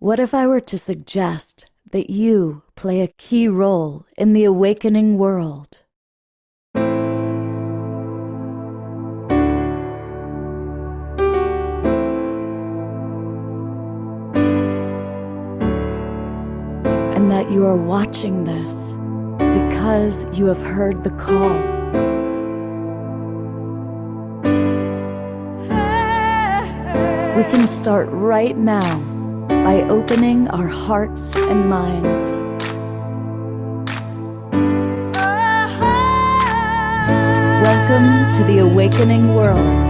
What if I were to suggest that you play a key role in the awakening world? And that you are watching this because you have heard the call. We can start right now by opening our hearts and minds. Welcome to the awakening world.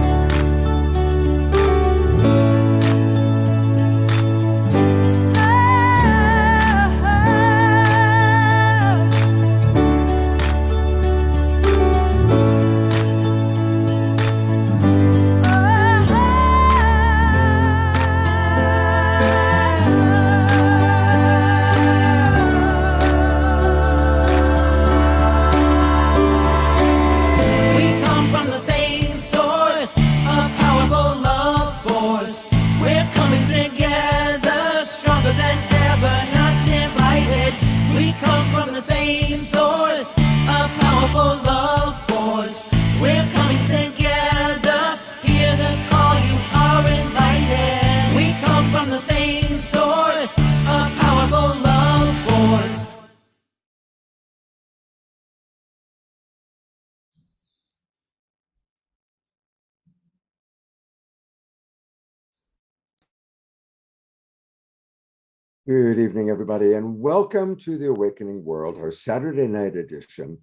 Good evening, everybody, and welcome to the Awakening World, our Saturday night edition.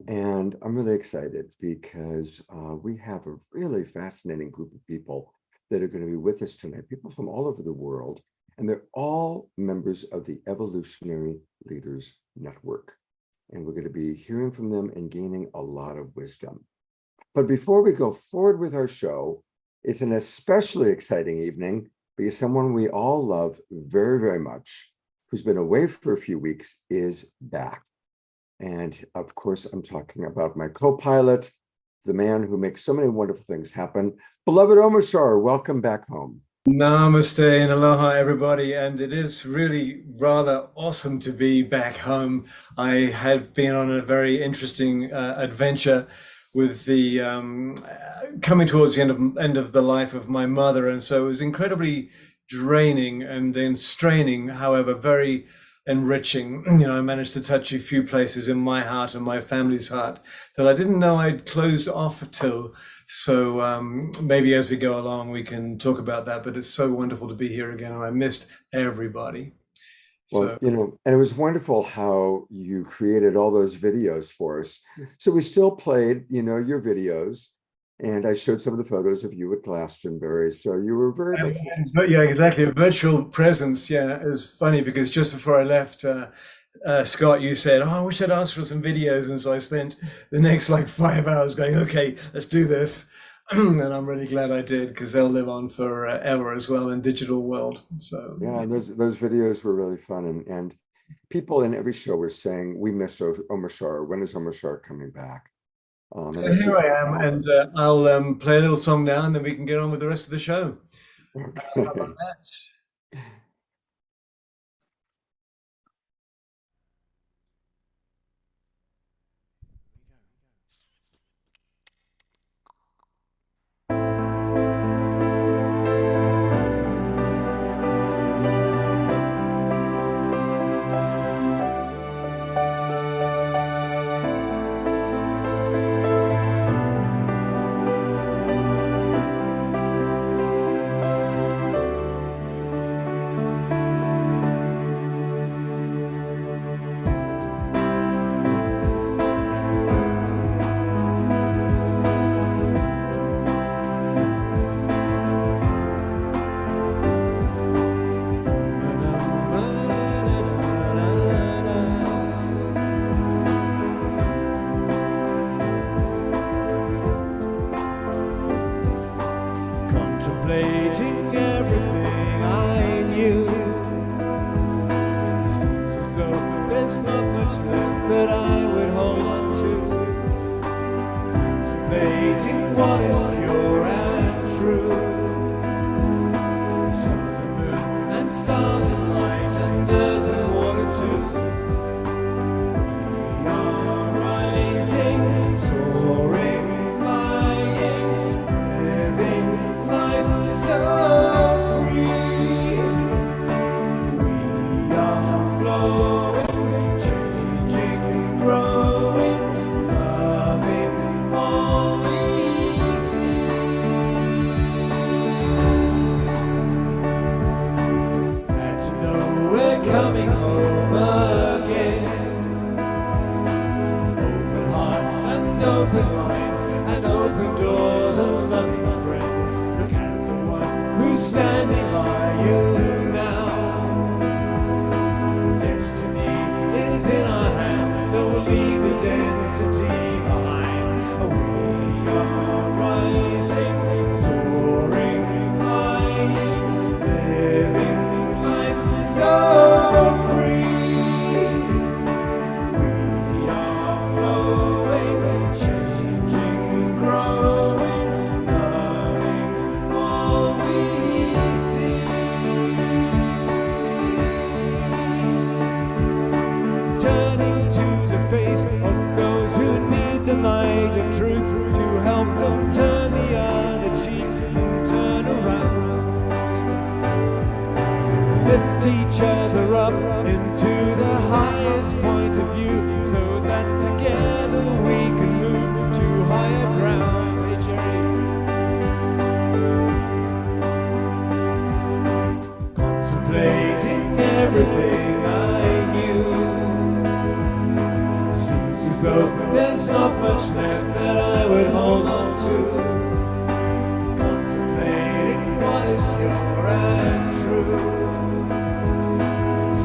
And I'm really excited because we have a really fascinating group of people that are going to be with us tonight, people from all over the world, and they're all members of the Evolutionary Leaders Network. And we're going to be hearing from them and gaining a lot of wisdom. But before we go forward with our show, it's an especially exciting evening because someone we all love very, very much, who's been away for a few weeks, is back. And of course, I'm talking about my co-pilot, the man who makes so many wonderful things happen, beloved Omar Shah. Welcome back home. Namaste and aloha, everybody. And it is really rather awesome to be back home. I have been on a very interesting adventure with the coming towards the end of the life of my mother, and so it was incredibly draining and then straining, however very enriching. I managed to touch a few places in my heart and my family's heart that I didn't know I'd closed off till. So maybe as we go along we can talk about that, but it's so wonderful to be here again, and I missed everybody. Well, and it was wonderful how you created all those videos for us. So we still played, your videos, and I showed some of the photos of you at Glastonbury. So you were very much. Yeah, exactly. A virtual presence. Yeah, it was funny because just before I left, Scott, you said, "Oh, I wish I'd asked for some videos," and so I spent the next 5 hours going, "Okay, let's do this." And I'm really glad I did, because they'll live on forever as well in digital world. So yeah, and those videos were really fun, and people in every show were saying, "We miss Omar Shah. When is Omar Shah coming back?" So here I am, and I'll play a little song now, and then we can get on with the rest of the show. Okay. How about that? home again. Open hearts and open minds and open doors of loving friends. Look at the one who's standing by you now. Destiny is in our hands, so we'll leave the density behind. We are rising, soaring, flying, living life so free. We are flowing, changing, growing, loving all we see. Turning to the face of those who need the light of truth to help them turn the other cheek and turn around. Lift each other up into the highest point of view so that together we can move to higher ground. Hey, Jerry. Contemplating everything I knew. Seems as though there's not much left that I would hold on to. Contemplating what is pure and true.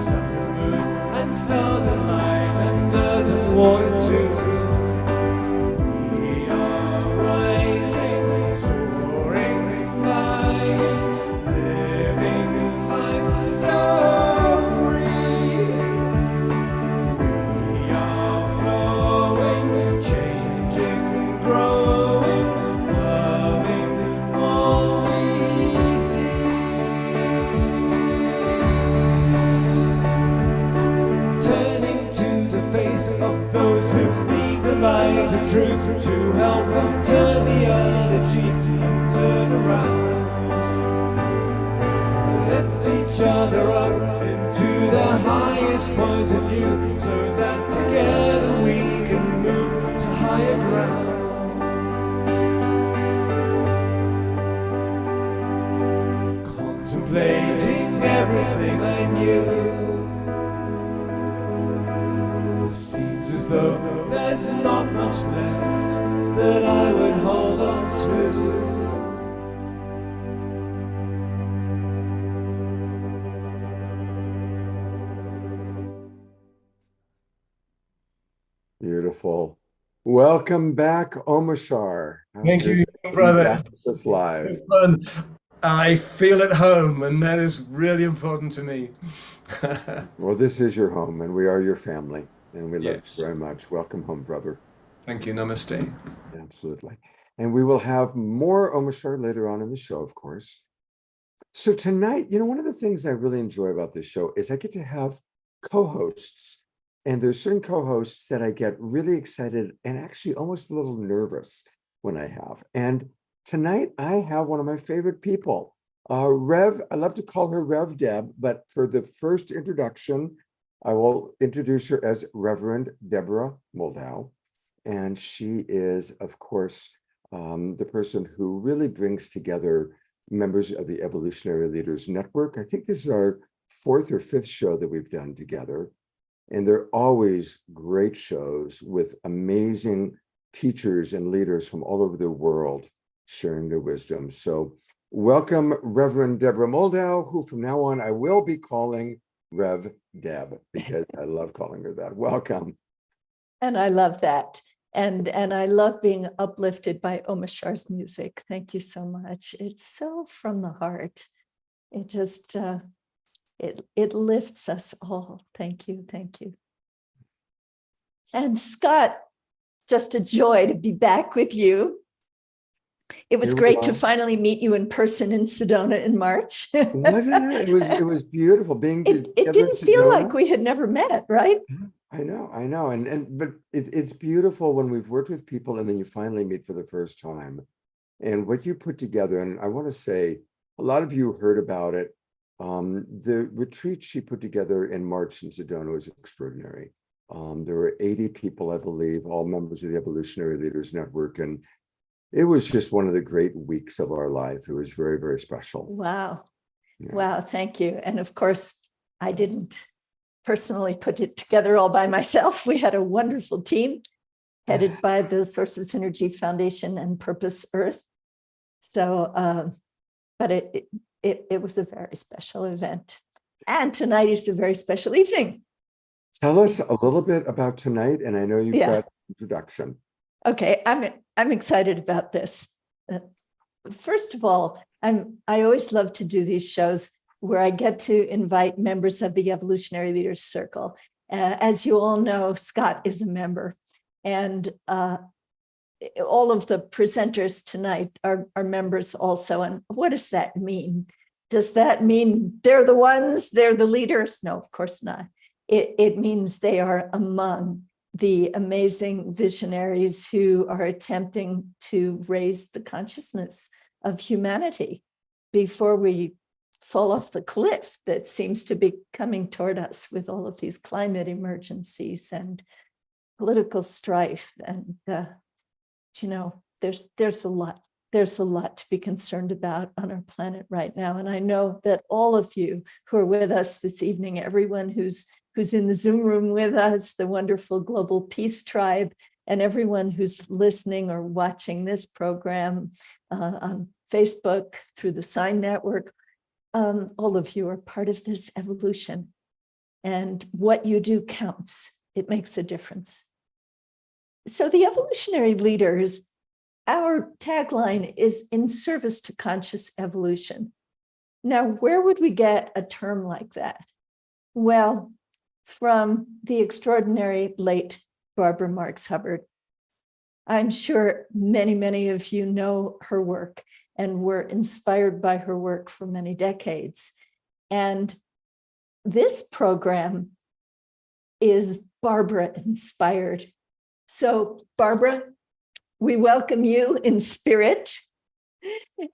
Sun and moon and stars and light and earth and water too. We are rising, soaring, flying, living life so free. We are flowing, changing, growing, loving all we see. Turning to the face of those who need the light of truth to help them turn the other cheek and turn around. Lift each other up into the highest point of view so that together we can move to higher ground. Contemplating everything I knew. Seems as though there's not much left that I would hold on to. Beautiful. Welcome back, Omashar. Thank you, Good to be brother. back with us live. Fun. I feel at home, and that is really important to me. Well, this is your home, and we are your family, and we love Yes. you very much. Welcome home, brother. Thank you. Namaste. Absolutely. And we will have more Omashar later on in the show, of course. So tonight, one of the things I really enjoy about this show is I get to have co-hosts. And there's certain co-hosts that I get really excited and actually almost a little nervous when I have. And tonight I have one of my favorite people, Rev. I love to call her Rev Deb, but for the first introduction, I will introduce her as Reverend Deborah Moldow. And she is, of course, the person who really brings together members of the Evolutionary Leaders Network. I think this is our 4th or 5th show that we've done together. And they're always great shows with amazing teachers and leaders from all over the world sharing their wisdom. So welcome, Reverend Deborah Moldow, who from now on I will be calling Rev Deb because I love calling her that. Welcome. And I love that. And I love being uplifted by Omashar's music. Thank you so much. It's so from the heart. It just, it lifts us all. Thank you. Thank you. And Scott, just a joy to be back with you. It was Here we great to are. finally meet you in person in Sedona in March. Wasn't it? It was beautiful being It together didn't in feel like Sedona. we had never met, right? I know. But it's beautiful when we've worked with people and then you finally meet for the first time. And what you put together, and I want to say, a lot of you heard about it. The retreat she put together in March in Sedona was extraordinary. There were 80 people, I believe, all members of the Evolutionary Leaders Network. And it was just one of the great weeks of our life. It was very, very special. Wow. Yeah. Wow. Thank you. And of course, I didn't personally put it together all by myself. We had a wonderful team headed by the Source of Synergy Foundation and Purpose Earth. So, but it was a very special event. And tonight is a very special evening. Tell us a little bit about tonight, and I know you've got an introduction. Okay, I'm excited about this. First of all, I always love to do these shows where I get to invite members of the Evolutionary Leaders Circle. As you all know, Scott is a member, and all of the presenters tonight are members also. And what does that mean? Does that mean they're the ones, they're the leaders? No, of course not. It means they are among the amazing visionaries who are attempting to raise the consciousness of humanity before we fall off the cliff that seems to be coming toward us with all of these climate emergencies and political strife. And, you know, there's a lot to be concerned about on our planet right now. And I know that all of you who are with us this evening, everyone who's in the Zoom room with us, the wonderful Global Peace Tribe, and everyone who's listening or watching this program on Facebook through the Sign Network, all of you are part of this evolution. And what you do counts. It makes a difference. So the evolutionary leaders, our tagline is in service to conscious evolution. Now, where would we get a term like that? Well, from the extraordinary late Barbara Marx Hubbard. I'm sure many, many of you know her work and were inspired by her work for many decades. And this program is Barbara inspired. So, Barbara, we welcome you in spirit,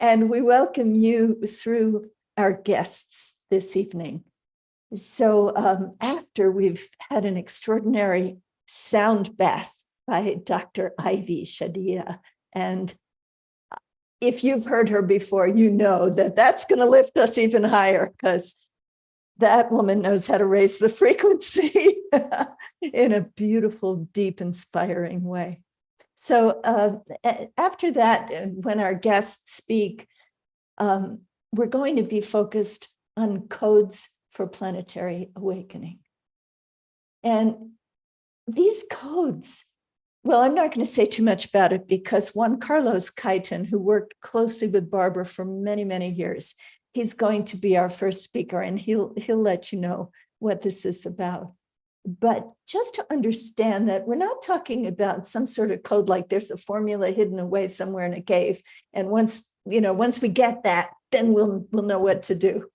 and we welcome you through our guests this evening. So after we've had an extraordinary sound bath by Dr. Ivy Shadia, and if you've heard her before, you know that that's going to lift us even higher, because that woman knows how to raise the frequency in a beautiful, deep, inspiring way. So after that, when our guests speak, we're going to be focused on codes for planetary awakening. And these codes, well, I'm not going to say too much about it because Juan Carlos Kaitan, who worked closely with Barbara for many, many years, he's going to be our first speaker, and he'll let you know what this is about. But just to understand that we're not talking about some sort of code like there's a formula hidden away somewhere in a cave, and once we get that, then we'll know what to do.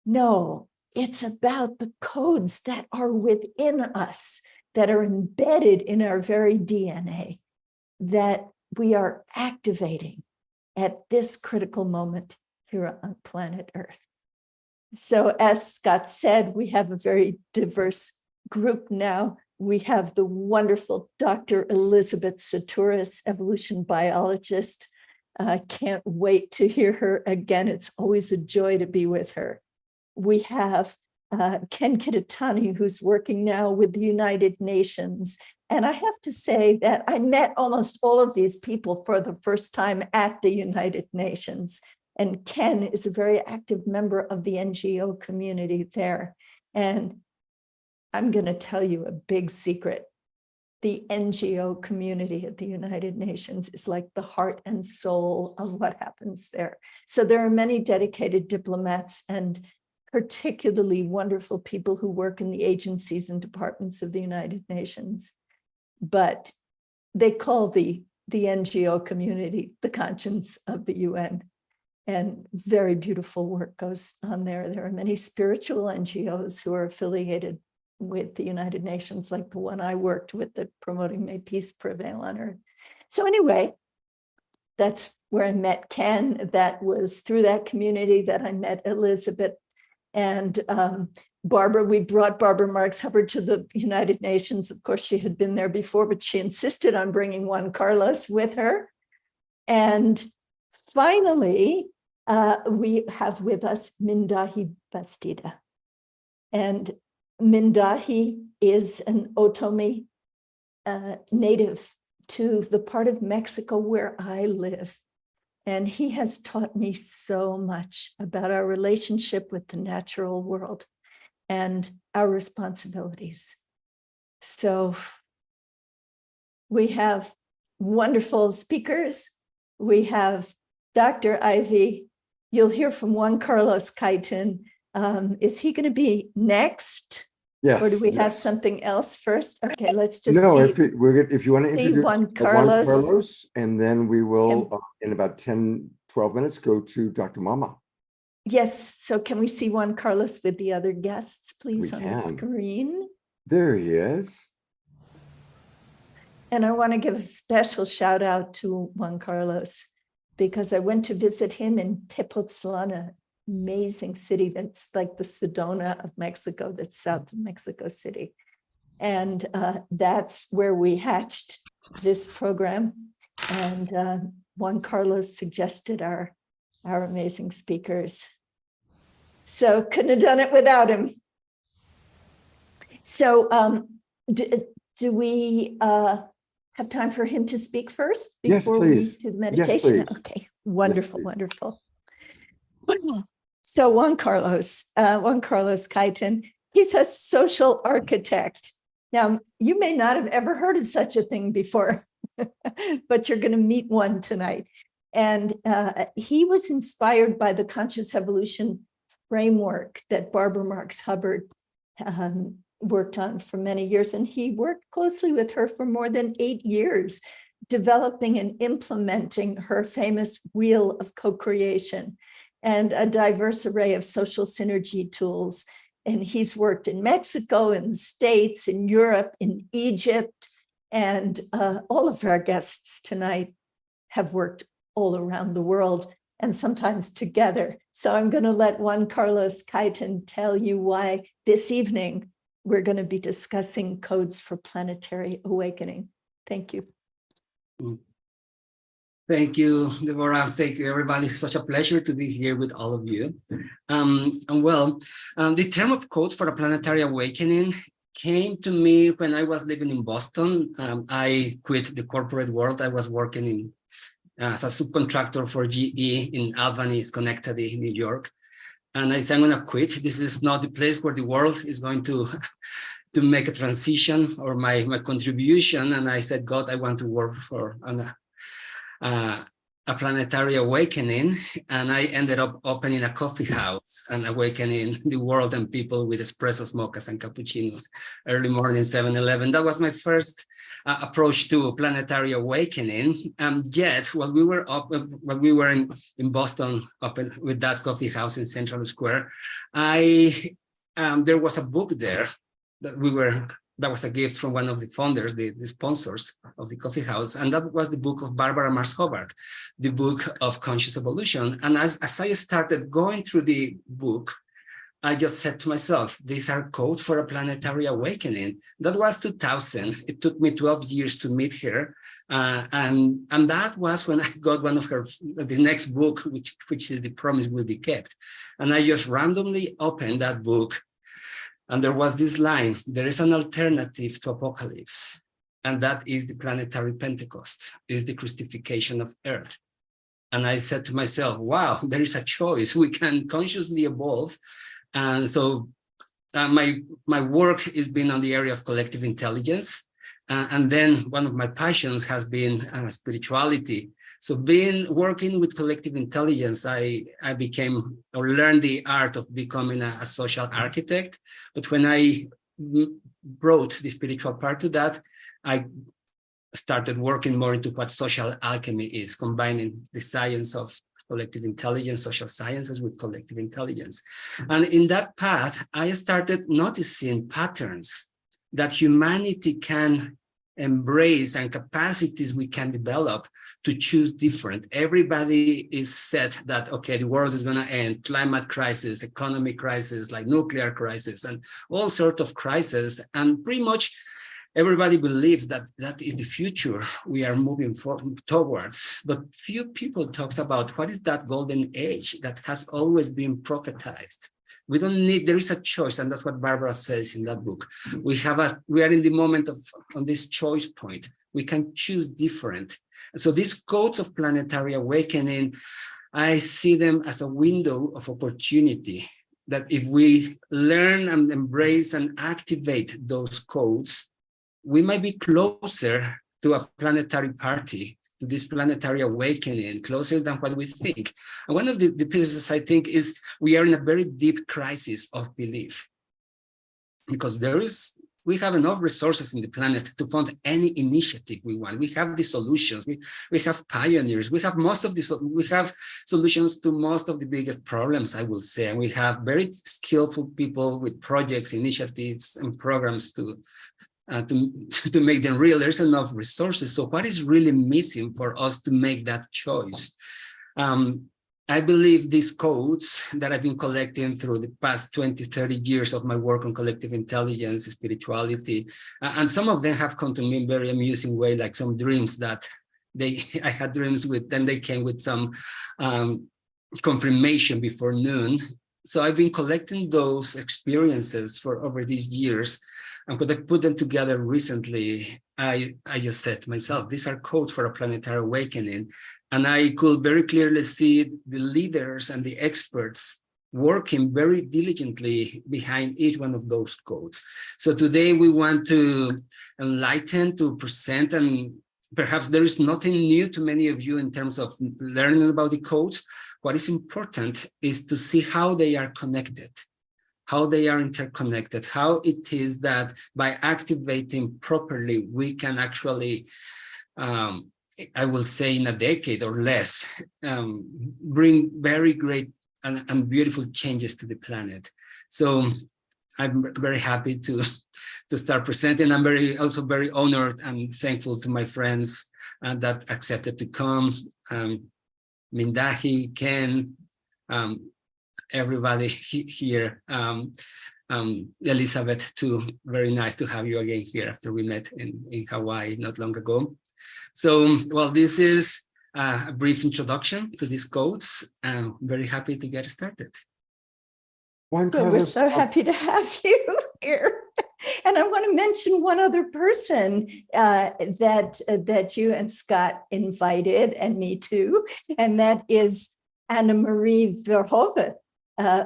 No, it's about the codes that are within us, that are embedded in our very DNA, that we are activating at this critical moment here on planet Earth. So as Scott said, we have a very diverse group now. We have the wonderful Dr. Elizabeth Saturis, evolution biologist. I can't wait to hear her again. It's always a joy to be with her. We have Ken Kitatani, who's working now with the United Nations. And I have to say that I met almost all of these people for the first time at the United Nations. And Ken is a very active member of the NGO community there. And I'm going to tell you a big secret. The NGO community at the United Nations is like the heart and soul of what happens there. So there are many dedicated diplomats and particularly wonderful people who work in the agencies and departments of the United Nations. But they call the NGO community the conscience of the UN. And very beautiful work goes on there. There are many spiritual NGOs who are affiliated with the United Nations, like the one I worked with, that promoting may peace prevail on earth. So anyway, that's where I met Ken. That was through that community that I met Elizabeth. And Barbara, we brought Barbara Marx Hubbard to the United Nations. Of course, she had been there before, but she insisted on bringing Juan Carlos with her. And finally, we have with us Mindahi Bastida. And Mindahi is an Otomi native to the part of Mexico where I live. And he has taught me so much about our relationship with the natural world and our responsibilities. So we have wonderful speakers. We have Dr. Ivy. You'll hear from Juan Carlos Kaitin. Is he going to be next? Yes. Or do we have yes. something else first? Okay, let's just No, see. if you want to see introduce Juan Juan Carlos. Carlos, and then we will, in about 10, 12 minutes, go to Dr. Mama. Yes, so can we see Juan Carlos with the other guests, please, We on the can. screen? There he is. And I want to give a special shout out to Juan Carlos because I went to visit him in Tepoztlán, amazing city that's like the Sedona of Mexico, that's south of Mexico City. And that's where we hatched this program. And Juan Carlos suggested our amazing speakers. So couldn't have done it without him. So do we have time for him to speak first before we do the meditation? Yes, please. Okay, wonderful, wonderful. So Juan Carlos Kaitin, he's a social architect. Now, you may not have ever heard of such a thing before, but you're going to meet one tonight. And he was inspired by the conscious evolution framework that Barbara Marx Hubbard worked on for many years. And he worked closely with her for more than 8 years, developing and implementing her famous wheel of co-creation and a diverse array of social synergy tools. And he's worked in Mexico, in the States, in Europe, in Egypt, and all of our guests tonight have worked all around the world and sometimes together. So I'm going to let Juan Carlos Kaitin tell you why this evening we're going to be discussing codes for planetary awakening. Thank you. Thank you, Deborah. Thank you, everybody. It's such a pleasure to be here with all of you. The term of codes for a planetary awakening came to me when I was living in Boston. I quit the corporate world. I was working as a subcontractor for GE in Albany, Schenectady, New York. And I said, I'm going to quit. This is not the place where the world is going to make a transition or my contribution. And I said, God, I want to work for a planetary awakening. And I ended up opening a coffee house and awakening the world and people with espressos, mochas, and cappuccinos, early morning 7-Eleven. That was my first approach to planetary awakening. Yet, while we were in Boston, with that coffee house in Central Square, there was a book there that was a gift from one of the founders, the sponsors of the coffee house. And that was the book of Barbara Marx Hubbard, the book of conscious evolution. And as I started going through the book, I just said to myself, these are codes for a planetary awakening. That was 2000. It took me 12 years to meet her. And that was when I got one of the next book, which is The Promise Will Be Kept. And I just randomly opened that book. And there was this line, there is an alternative to apocalypse, and that is the planetary Pentecost, is the Christification of Earth. And I said to myself, wow, there is a choice. We can consciously evolve. And so my work has been on the area of collective intelligence. And then one of my passions has been spirituality. So working with collective intelligence, I became or learned the art of becoming a social architect. But when I brought the spiritual part to that, I started working more into what social alchemy is, combining the science of collective intelligence, social sciences with collective intelligence. And in that path, I started noticing patterns that humanity can embrace and capacities we can develop to choose different. Everybody is set that, okay, the world is going to end, climate crisis, economic crisis, like nuclear crisis, and all sorts of crises. And pretty much everybody believes that that is the future we are moving towards. But few people talks about what is that golden age that has always been prophetized. We don't need, there is a choice, and that's what Barbara says in that book. We are in the moment on this choice point. We can choose different. So these codes of planetary awakening, I see them as a window of opportunity, that if we learn and embrace and activate those codes, we might be closer to a planetary party, to this planetary awakening, closer than what we think. And one of the pieces, I think, is we are in a very deep crisis of belief, because we have enough resources in the planet to fund any initiative we want. We have the solutions, we have pioneers, we have solutions to most of the biggest problems, I will say, and we have very skillful people with projects, initiatives, and programs to make them real. There's enough resources. So what is really missing for us to make that choice? I believe these codes that I've been collecting through the past 20, 30 years of my work on collective intelligence, spirituality, and some of them have come to me in very amusing way, like some dreams that I had dreams with, then they came with some confirmation before noon. So I've been collecting those experiences for over these years. And when I put them together recently, I just said to myself, these are codes for a planetary awakening. And I could very clearly see the leaders and the experts working very diligently behind each one of those codes. So today we want to enlighten, to present, and perhaps there is nothing new to many of you in terms of learning about the codes. What is important is to see how they are connected, how they are interconnected, how it is that by activating properly, we can actually, I will say in a decade or less, bring very great and beautiful changes to the planet. So I'm very happy to start presenting. I'm also very honored and thankful to my friends that accepted to come. Mindahi, Ken, everybody here. Elizabeth, too, very nice to have you again here after we met in Hawaii not long ago. So, well, this is a brief introduction to these codes. I'm very happy to get started. Juan Well, we're Carlos, so happy to have you here. And I want to mention one other person that you and Scott invited, and me too, and that is Anna Marie Verhoeven,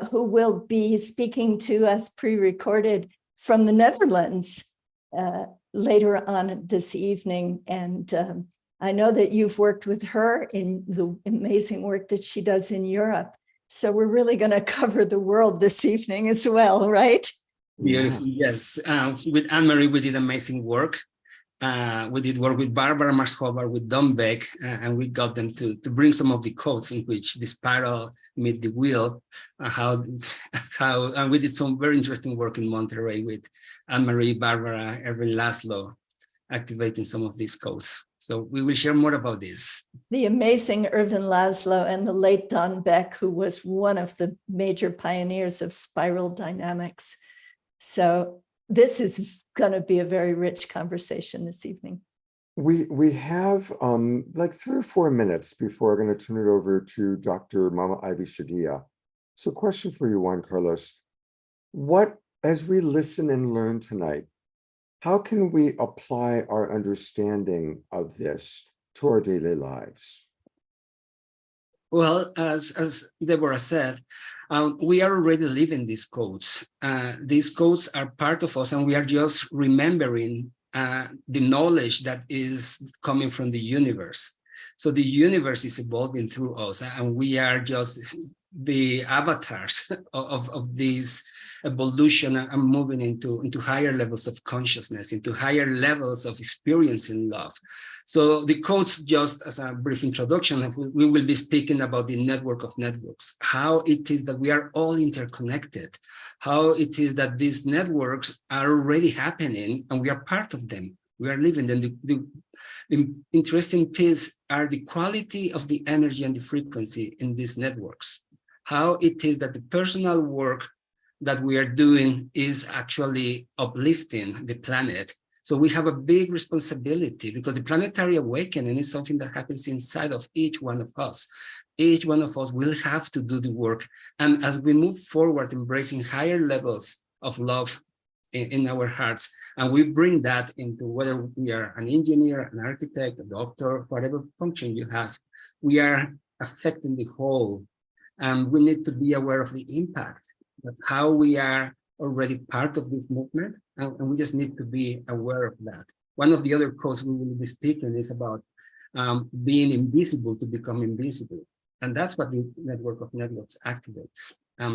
who will be speaking to us pre-recorded from the Netherlands later on this evening. And I know that you've worked with her in the amazing work that she does in Europe. So we're really going to cover the world this evening as well, right? Beautiful, yes. With Anne-Marie, we did amazing work. We did work with Barbara Marshobart, with Don Beck, and we got them to bring some of the codes in which the spiral meet the wheel, and we did some very interesting work in Monterey with Anne-Marie, Barbara, Erwin Laszlo, activating some of these codes. So we will share more about this. The amazing Erwin Laszlo and the late Don Beck, who was one of the major pioneers of spiral dynamics. So this is going to be a very rich conversation this evening. we have like 3 or 4 minutes before I'm going to turn it over to Dr. Mama Ivy Shadia. So question for you, Juan Carlos. As we listen and learn tonight, how can we apply our understanding of this to our daily lives? Well, as Deborah said, we are already living these codes. These codes are part of us, and we are just remembering the knowledge that is coming from the universe. So the universe is evolving through us, and we are just the avatars of this evolution and moving into higher levels of consciousness, into higher levels of experiencing love. So the codes, just as a brief introduction, we will be speaking about the network of networks, how it is that we are all interconnected, how it is that these networks are already happening and we are part of them. We are living them. The interesting piece are the quality of the energy and the frequency in these networks, how it is that the personal work that we are doing is actually uplifting the planet. So we have a big responsibility, because the planetary awakening is something that happens inside of each one of us. each one of us will have to do the work. And as we move forward, embracing higher levels of love in our hearts, and we bring that into whether we are an engineer, an architect, a doctor, whatever function you have, we are affecting the whole. And we need to be aware of the impact, of how we are already part of this movement, and we just need to be aware of that. One of the other quotes we will be speaking is about being invisible to become invisible. And that's what the network of networks activates.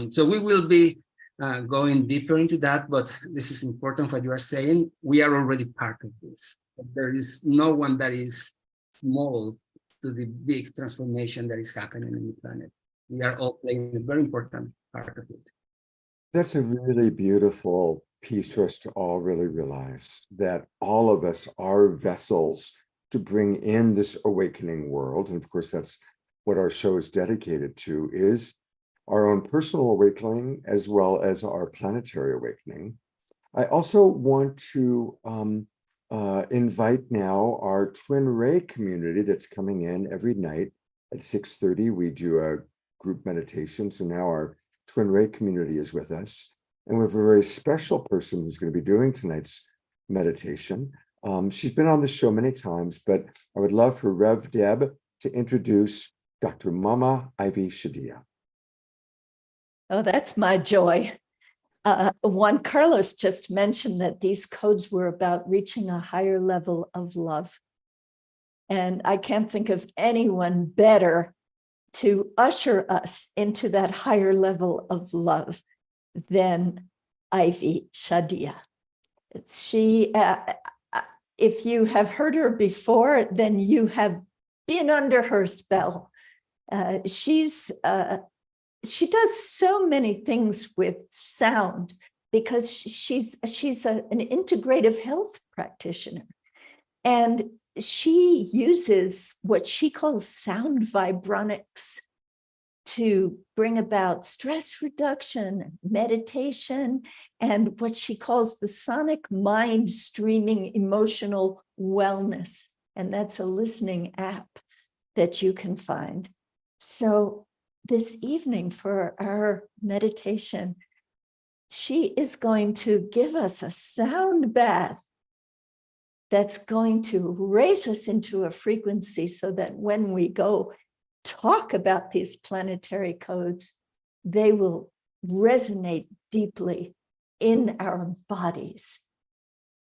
So we will be going deeper into that, but this is important what you are saying. We are already part of this. There is no one that is small to the big transformation that is happening in the planet. We are all playing a very important part of it. That's a really beautiful piece for us to all really realize that all of us are vessels to bring in this awakening world. And of course, that's what our show is dedicated to, is our own personal awakening as well as our planetary awakening. I also want to invite now our Twin Ray community that's coming in every night at 6:30. We do a group meditation. So now our Twin Ray community is with us. And we have a very special person who's going to be doing tonight's meditation. She's been on the show many times, but I would love for Rev Deb to introduce Dr. Mama Ivy Shadia. Oh, that's my joy. Juan Carlos just mentioned that these codes were about reaching a higher level of love. And I can't think of anyone better to usher us into that higher level of love than Ivy Shadia. She, if you have heard her before, then you have been under her spell. She does so many things with sound because she's an integrative health practitioner. And she uses what she calls sound vibronics to bring about stress reduction, meditation, and what she calls the sonic mind streaming emotional wellness. And that's a listening app that you can find. So this evening for our meditation, she is going to give us a sound bath that's going to raise us into a frequency so that when we go talk about these planetary codes, they will resonate deeply in our bodies,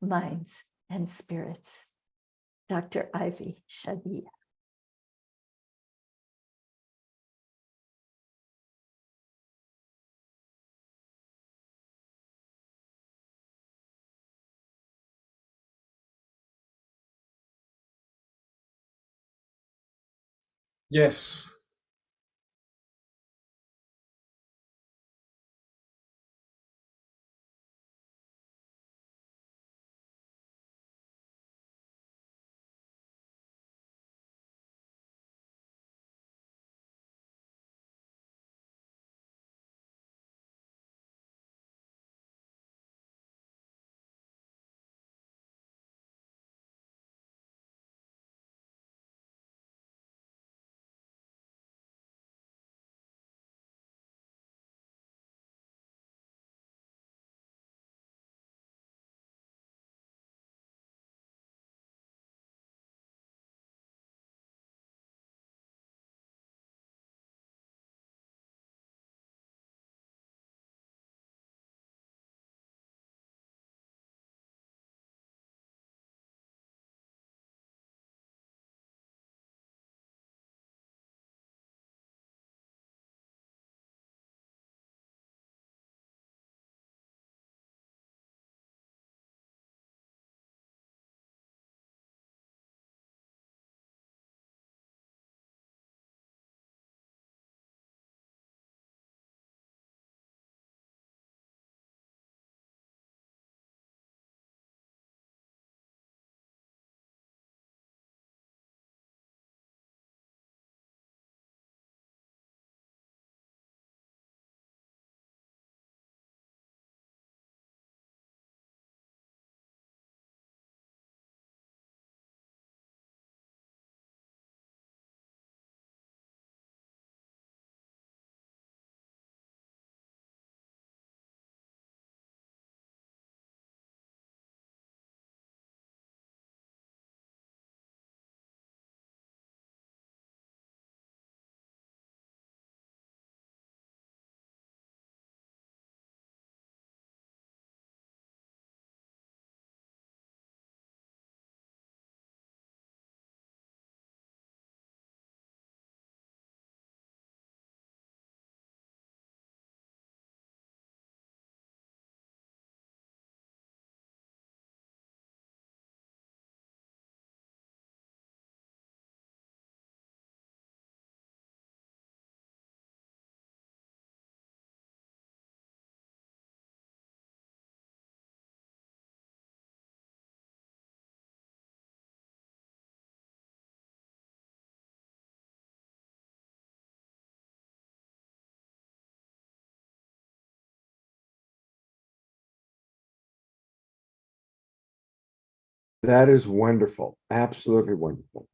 minds, and spirits. Dr. Ivy Shadia. Yes. That is wonderful. Absolutely wonderful.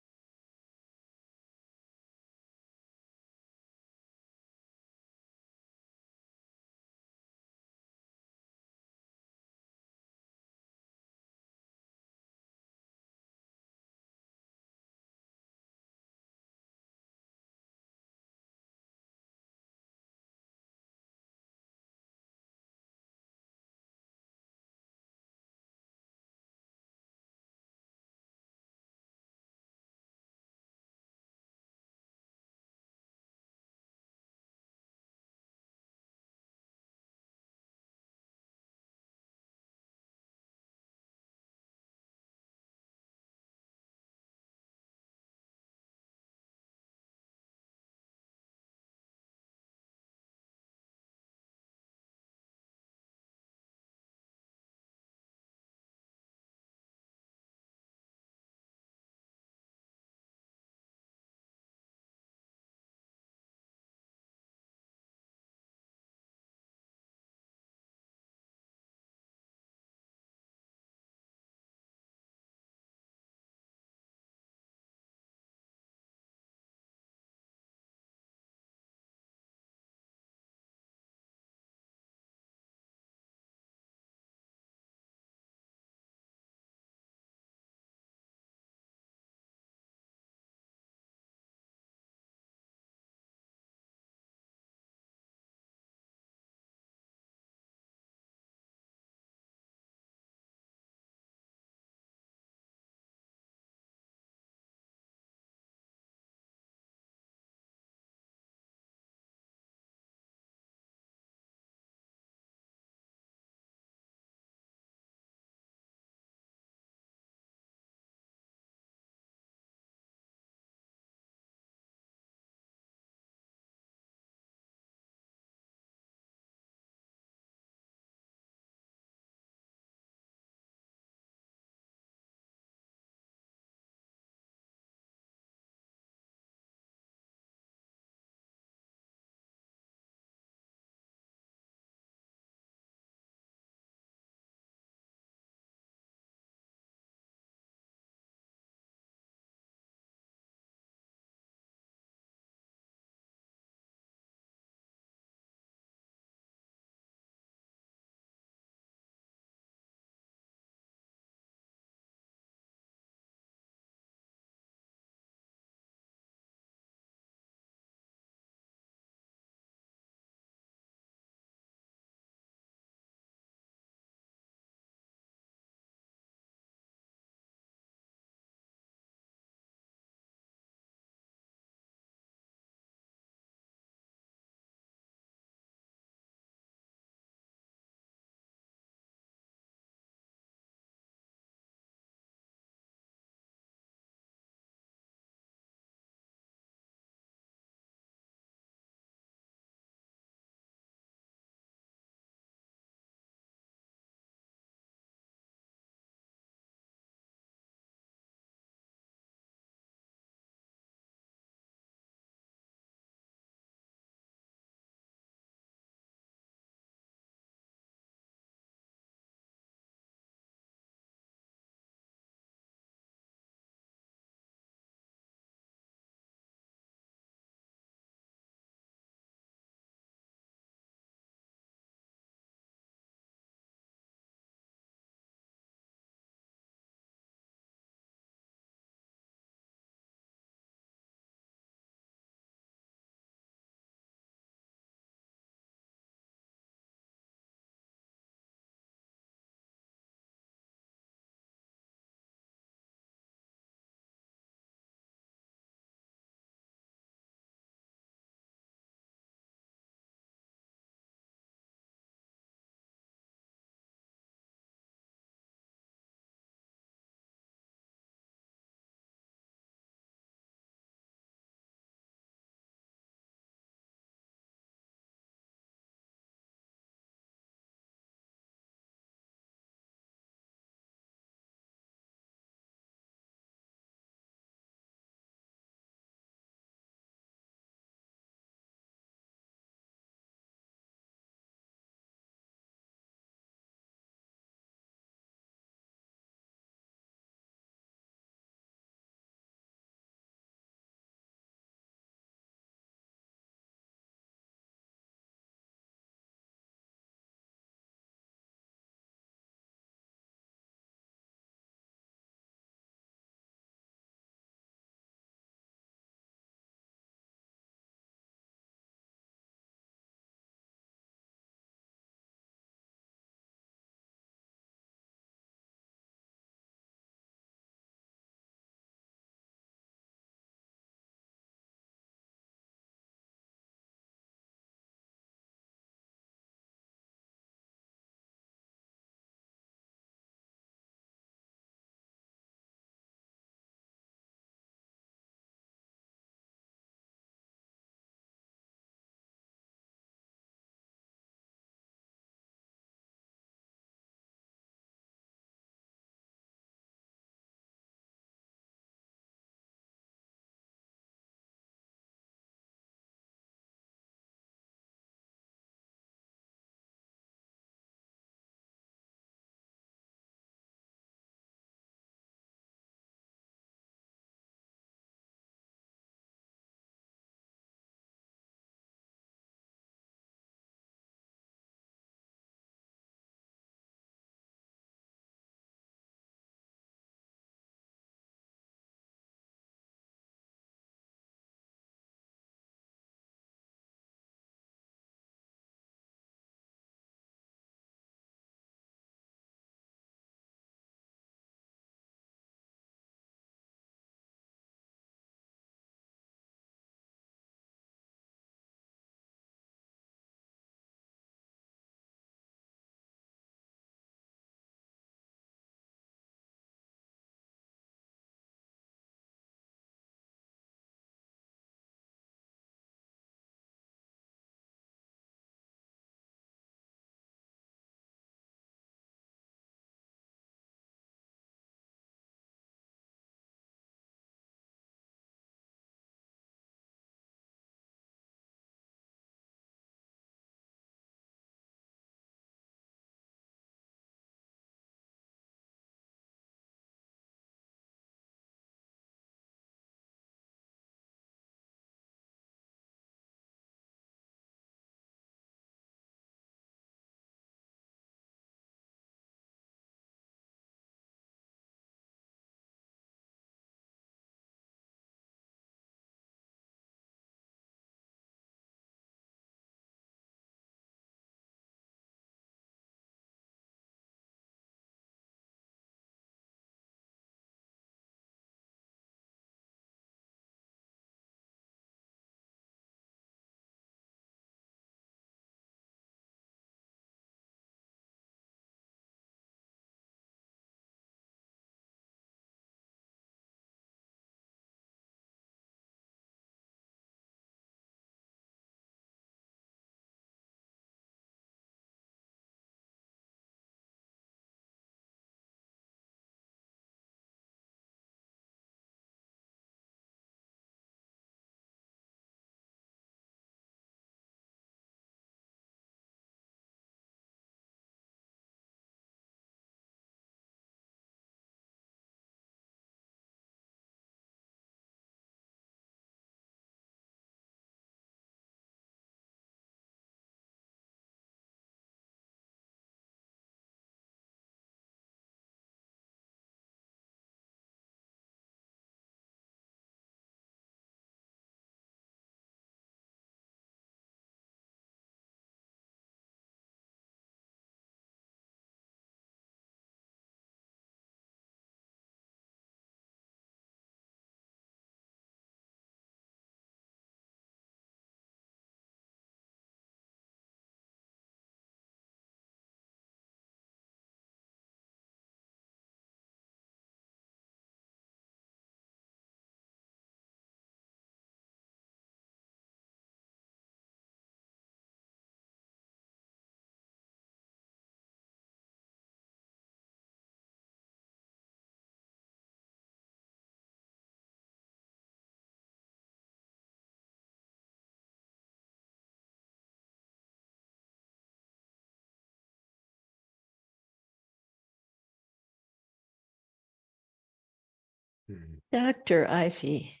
Mhm. Dr. Ivy,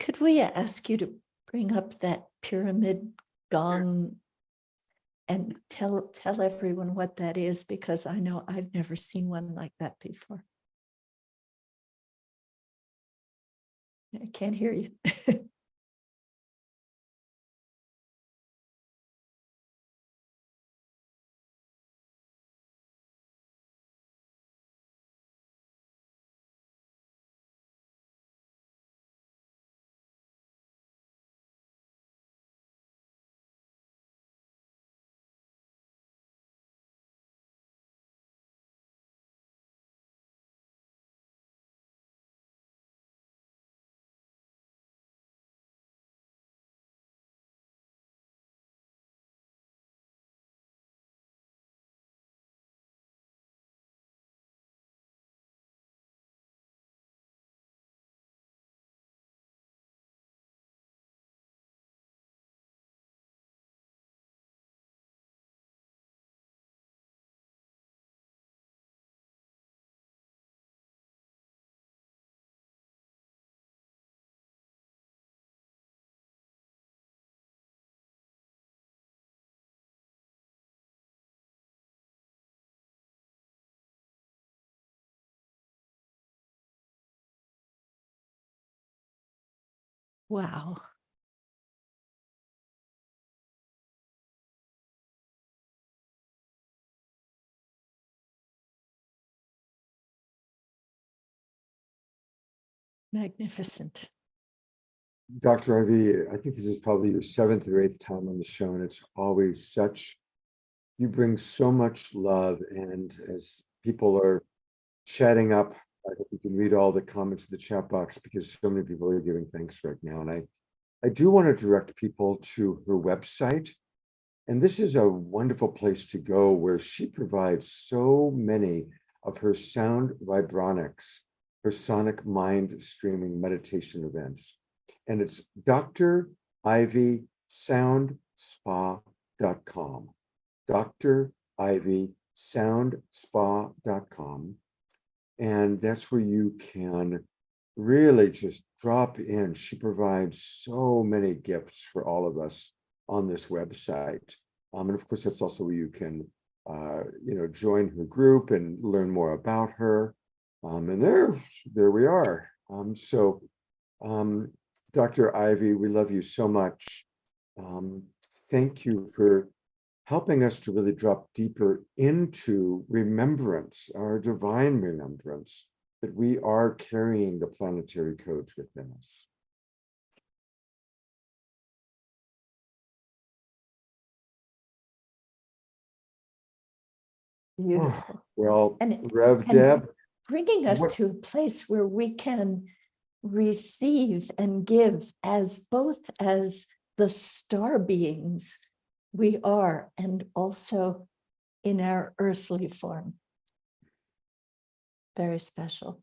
could we ask you to bring up that pyramid gong and tell everyone what that is, because I know I've never seen one like that before. I can't hear you. Wow. Magnificent. Dr. Ivy, I think this is probably your 7th or 8th time on the show, and it's always such, you bring so much love. And as people are chatting up, I hope you can read all the comments in the chat box, because so many people are giving thanks right now. And I do want to direct people to her website. And this is a wonderful place to go, where she provides so many of her sound vibronics, her sonic mind streaming meditation events. And it's drivysoundspa.com. drivysoundspa.com. And that's where you can really just drop in. She provides so many gifts for all of us on this website. And of course, that's also where you can, join her group and learn more about her. And there we are. Dr. Ivy, we love you so much. Thank you for helping us to really drop deeper into remembrance, our divine remembrance, that we are carrying the planetary codes within us. Beautiful. Well, And- Rev and Deb, bringing us what- to a place where we can receive and give as both as the star beings we are, and also in our earthly form. Very special.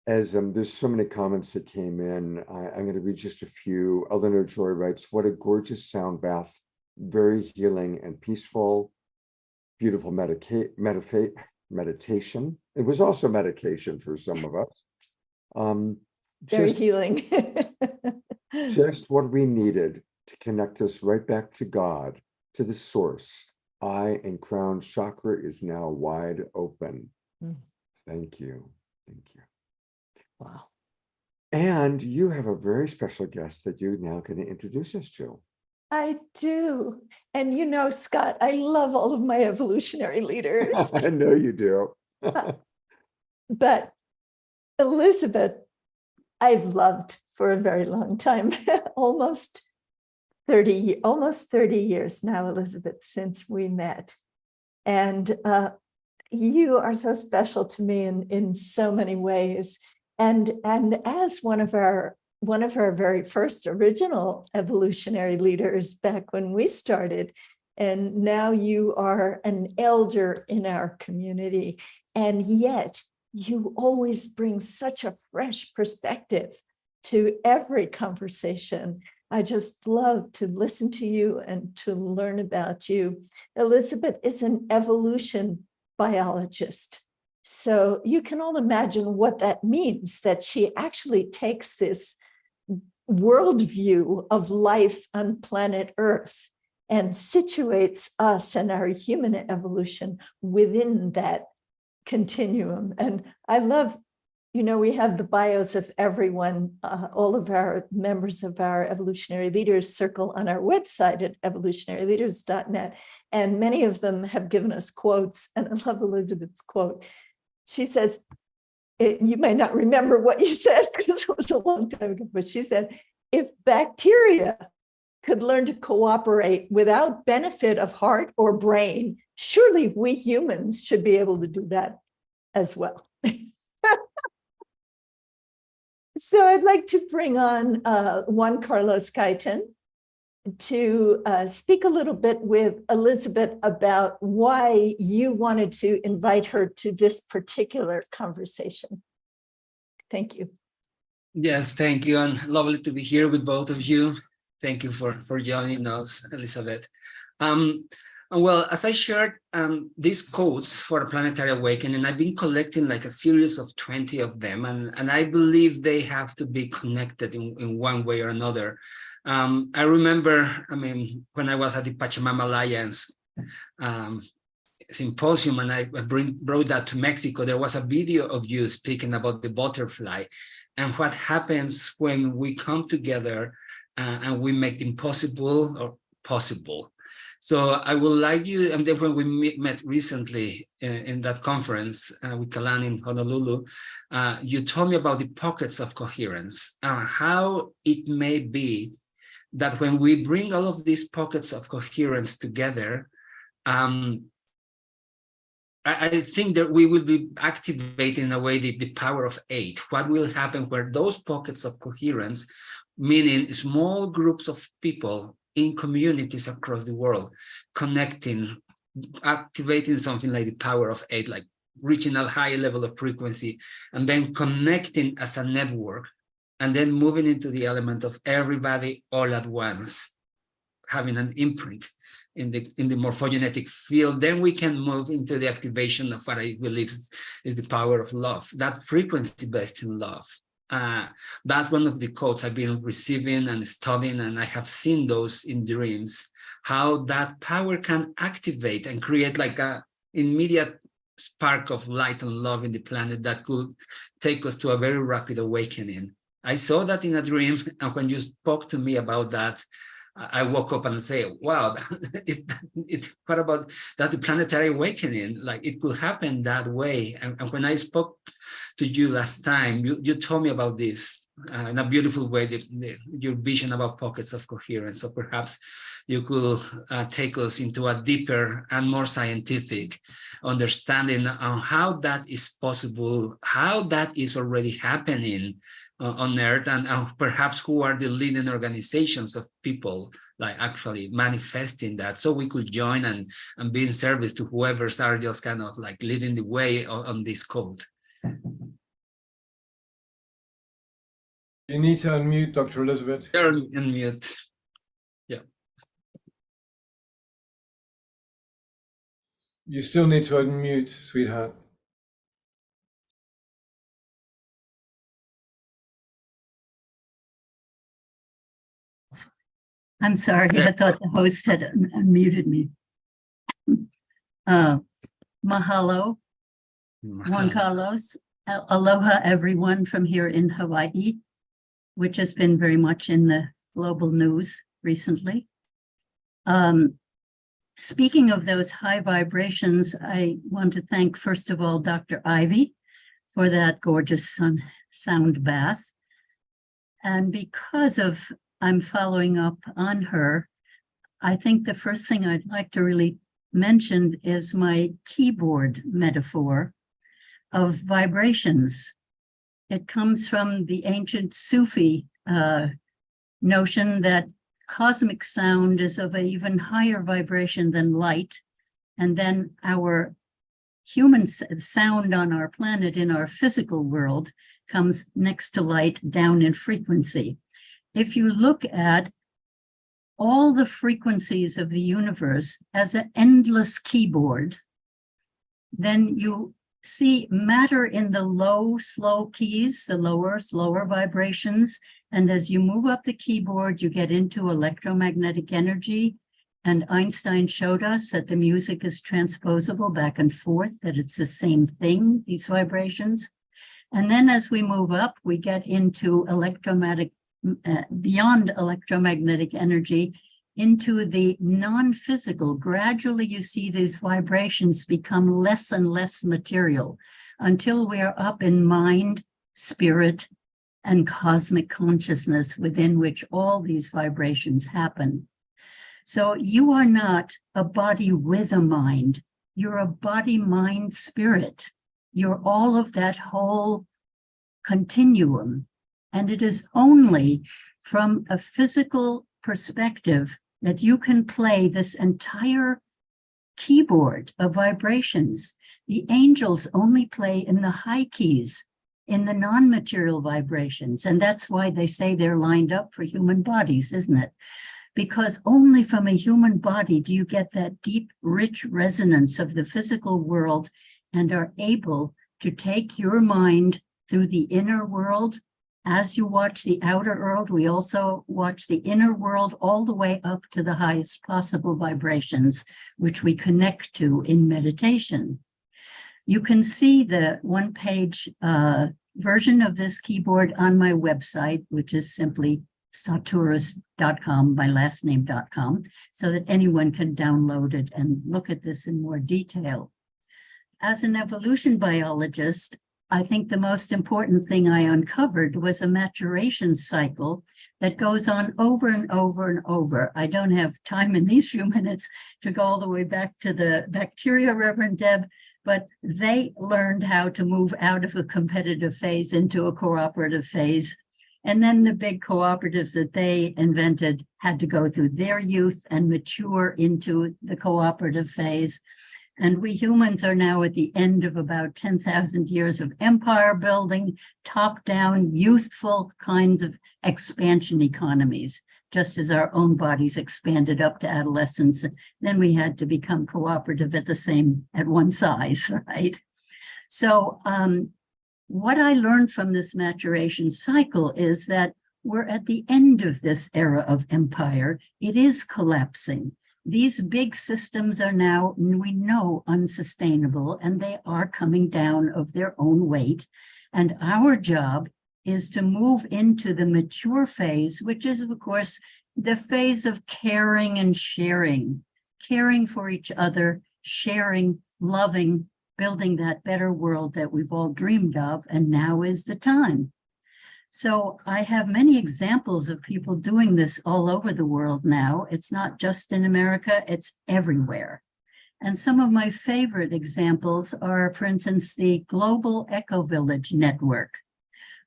as there's so many comments that came in, I'm going to read just a few. Eleanor Joy writes, "What a gorgeous sound bath, very healing and peaceful, beautiful meditation. It was also medication for some of us. Very Just healing. just what we needed to connect us right back to God, to the source. Eye and crown chakra is now wide open." Mm. Thank you. Thank you. Wow. And you have a very special guest that you're now going to introduce us to. I do. And you know, Scott, I love all of my evolutionary leaders. I know you do. But Elizabeth, I've loved for a very long time, almost 30 years now, Elizabeth, since we met. And you are so special to me in so many ways. And as one of our very first original evolutionary leaders back when we started, and now you are an elder in our community, and yet you always bring such a fresh perspective to every conversation. I just love to listen to you and to learn about you. Elizabeth is an evolution biologist. So you can all imagine what that means, that she actually takes this worldview of life on planet Earth and situates us and our human evolution within that continuum. And I love, we have the bios of everyone, all of our members of our Evolutionary Leaders Circle on our website at evolutionaryleaders.net. And many of them have given us quotes. And I love Elizabeth's quote. She says, you may not remember what you said because it was a long time ago, but she said, if bacteria could learn to cooperate without benefit of heart or brain, surely we humans should be able to do that as well. So I'd like to bring on Juan Carlos Gaitan to speak a little bit with Elizabeth about why you wanted to invite her to this particular conversation. Thank you. Yes, thank you. And lovely to be here with both of you. Thank you for joining us, Elizabeth. Well, as I shared these quotes for a planetary awakening, I've been collecting like a series of 20 of them, and I believe they have to be connected in one way or another. I remember, when I was at the Pachamama Alliance symposium and I brought that to Mexico, there was a video of you speaking about the butterfly and what happens when we come together and we make the impossible or possible. So I would like you, and then when we met recently in that conference with Kalan in Honolulu, you told me about the pockets of coherence and how it may be that when we bring all of these pockets of coherence together, I think that we will be activating in a way the power of 8. What will happen where those pockets of coherence, meaning small groups of people in communities across the world, connecting, activating something like the power of 8, like reaching a high level of frequency, and then connecting as a network, and then moving into the element of everybody all at once, having an imprint in the morphogenetic field. Then we can move into the activation of what I believe is the power of love, that frequency based in love. That's one of the quotes I've been receiving and studying, and I have seen those in dreams, how that power can activate and create like a immediate spark of light and love in the planet that could take us to a very rapid awakening. I saw that in a dream, and when you spoke to me about that, I woke up and say, wow, what about that's the planetary awakening? Like it could happen that way. And when I spoke to you last time, you told me about this in a beautiful way, your vision about pockets of coherence. So perhaps you could take us into a deeper and more scientific understanding on how that is possible, how that is already happening on Earth, and perhaps who are the leading organizations of people like actually manifesting that, so we could join and be in service to whoever's are just kind of like leading the way on this code. You need to unmute, Dr. Elizabeth. You're on mute. Yeah. You still need to unmute, sweetheart. I'm sorry, I thought the host had unmuted me. Mahalo, Juan Carlos. Aloha, everyone from here in Hawaii, which has been very much in the global news recently. Speaking of those high vibrations, I want to thank, first of all, Dr. Ivy for that gorgeous sound bath. And because of I'm following up on her, I think the first thing I'd like to really mention is my keyboard metaphor of vibrations. It comes from the ancient Sufi notion that cosmic sound is of an even higher vibration than light, and then our human sound on our planet in our physical world comes next to light down in frequency. If you look at all the frequencies of the universe as an endless keyboard, then you see matter in the low, slow keys, the lower, slower vibrations. And as you move up the keyboard, you get into electromagnetic energy. And Einstein showed us that the music is transposable back and forth, that it's the same thing, these vibrations. And then as we move up, we get into beyond electromagnetic energy, into the non-physical. Gradually, you see these vibrations become less and less material until we are up in mind, spirit, and cosmic consciousness within which all these vibrations happen. So you are not a body with a mind. You're a body, mind, spirit. You're all of that whole continuum. And it is only from a physical perspective that you can play this entire keyboard of vibrations. The angels only play in the high keys, in the non-material vibrations. And that's why they say they're lined up for human bodies, isn't it? Because only from a human body do you get that deep, rich resonance of the physical world and are able to take your mind through the inner world. As you watch the outer world, we also watch the inner world all the way up to the highest possible vibrations, which we connect to in meditation. You can see the one-page version of this keyboard on my website, which is simply saturus.com, my last name.com, so that anyone can download it and look at this in more detail. As an evolution biologist, I think the most important thing I uncovered was a maturation cycle that goes on over and over and over. I don't have time in these few minutes to go all the way back to the bacteria, Reverend Deb, but they learned how to move out of a competitive phase into a cooperative phase. And then the big cooperatives that they invented had to go through their youth and mature into the cooperative phase. And we humans are now at the end of about 10,000 years of empire building, top-down, youthful kinds of expansion economies, just as our own bodies expanded up to adolescence. Then we had to become cooperative at one size, right? So what I learned from this maturation cycle is that we're at the end of this era of empire. It is collapsing. These big systems are now, we know, unsustainable, and they are coming down of their own weight. And our job is to move into the mature phase, which is, of course, the phase of caring and sharing for each other, sharing, loving, building that better world that we've all dreamed of, and now is the time. So I have many examples of people doing this all over the world now. It's not just in America, it's everywhere. And some of my favorite examples are, for instance, the Global Eco-Village Network,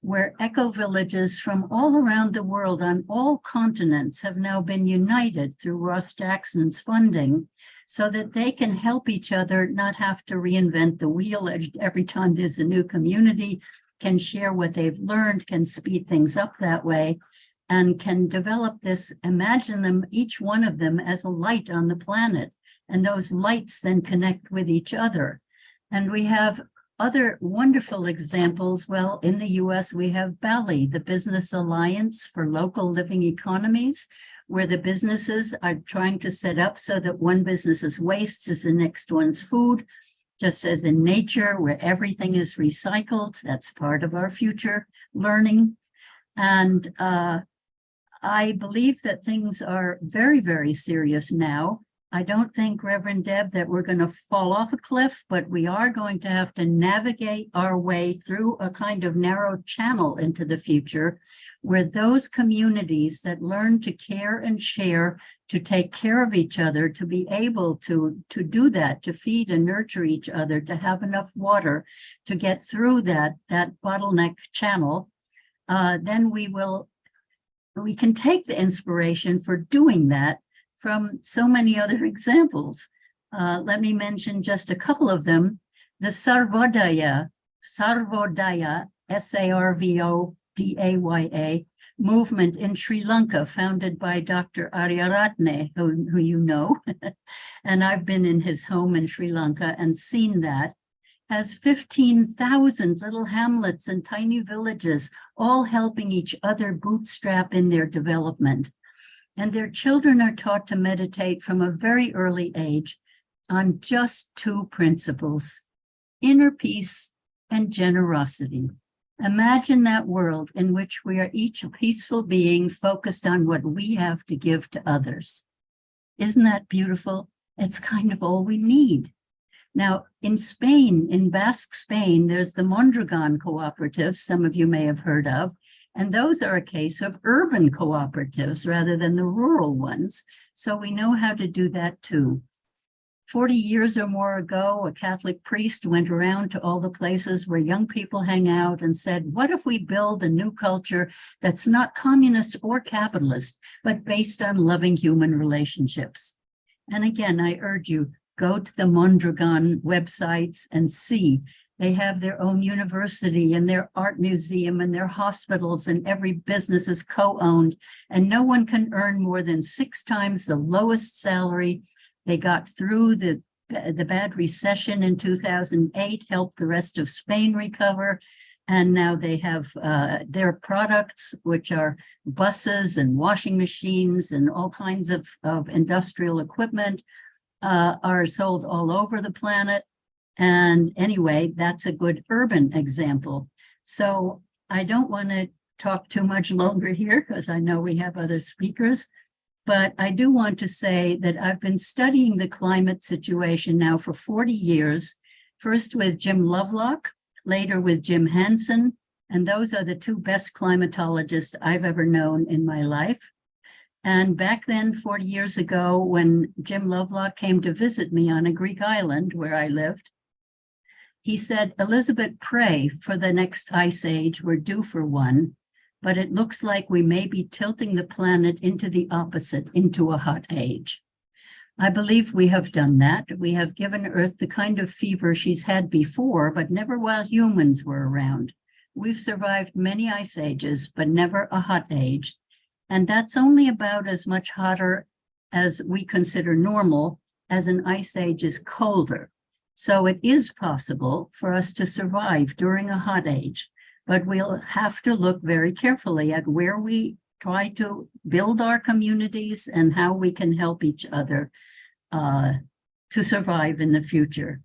where eco-villages from all around the world on all continents have now been united through Ross Jackson's funding so that they can help each other, not have to reinvent the wheel every time there's a new community, can share what they've learned, can speed things up that way, and can develop this, imagine them, each one of them as a light on the planet. And those lights then connect with each other. And we have other wonderful examples. Well, in the US, we have BALI, the Business Alliance for Local Living Economies, where the businesses are trying to set up so that one business's waste is the next one's food. Just as in nature, where everything is recycled, that's part of our future learning. And I believe that things are very, very serious now. I don't think, Reverend Deb, that we're going to fall off a cliff, but we are going to have to navigate our way through a kind of narrow channel into the future, where those communities that learn to care and share, to take care of each other, to be able to do that, to feed and nurture each other, to have enough water to get through that bottleneck channel, then we can take the inspiration for doing that from so many other examples. Let me mention just a couple of them. The Sarvodaya, Sarvodaya movement in Sri Lanka, founded by Dr. Aryaratne, who you know. And I've been in his home in Sri Lanka and seen that. has 15,000 little hamlets and tiny villages, all helping each other bootstrap in their development. And their children are taught to meditate from a very early age on just two principles: inner peace and generosity. Imagine that world in which we are each a peaceful being focused on what we have to give to others. Isn't that beautiful? It's kind of all we need. Now, in Spain, in Basque Spain, there's the Mondragon cooperatives, some of you may have heard of, and those are a case of urban cooperatives rather than the rural ones. So we know how to do that too. 40 years or more ago, a Catholic priest went around to all the places where young people hang out and said, what if we build a new culture that's not communist or capitalist, but based on loving human relationships? And again, I urge you, go to the Mondragon websites and see. They have their own university and their art museum and their hospitals, and every business is co-owned, and no one can earn more than 6 times the lowest salary. They got through the bad recession in 2008, helped the rest of Spain recover, and now they have their products, which are buses and washing machines and all kinds of industrial equipment, are sold all over the planet. And anyway, that's a good urban example. So I don't want to talk too much longer here because I know we have other speakers, but I do want to say that I've been studying the climate situation now for 40 years, first with Jim Lovelock, later with Jim Hansen, and those are the 2 best climatologists I've ever known in my life. And back then, 40 years ago, when Jim Lovelock came to visit me on a Greek island where I lived, he said, Elizabeth, pray for the next ice age. We're due for one, but it looks like we may be tilting the planet into the opposite, into a hot age. I believe we have done that. We have given Earth the kind of fever she's had before, but never while humans were around. We've survived many ice ages, but never a hot age. And that's only about as much hotter as we consider normal as an ice age is colder. So it is possible for us to survive during a hot age, but we'll have to look very carefully at where we try to build our communities and how we can help each other to survive in the future.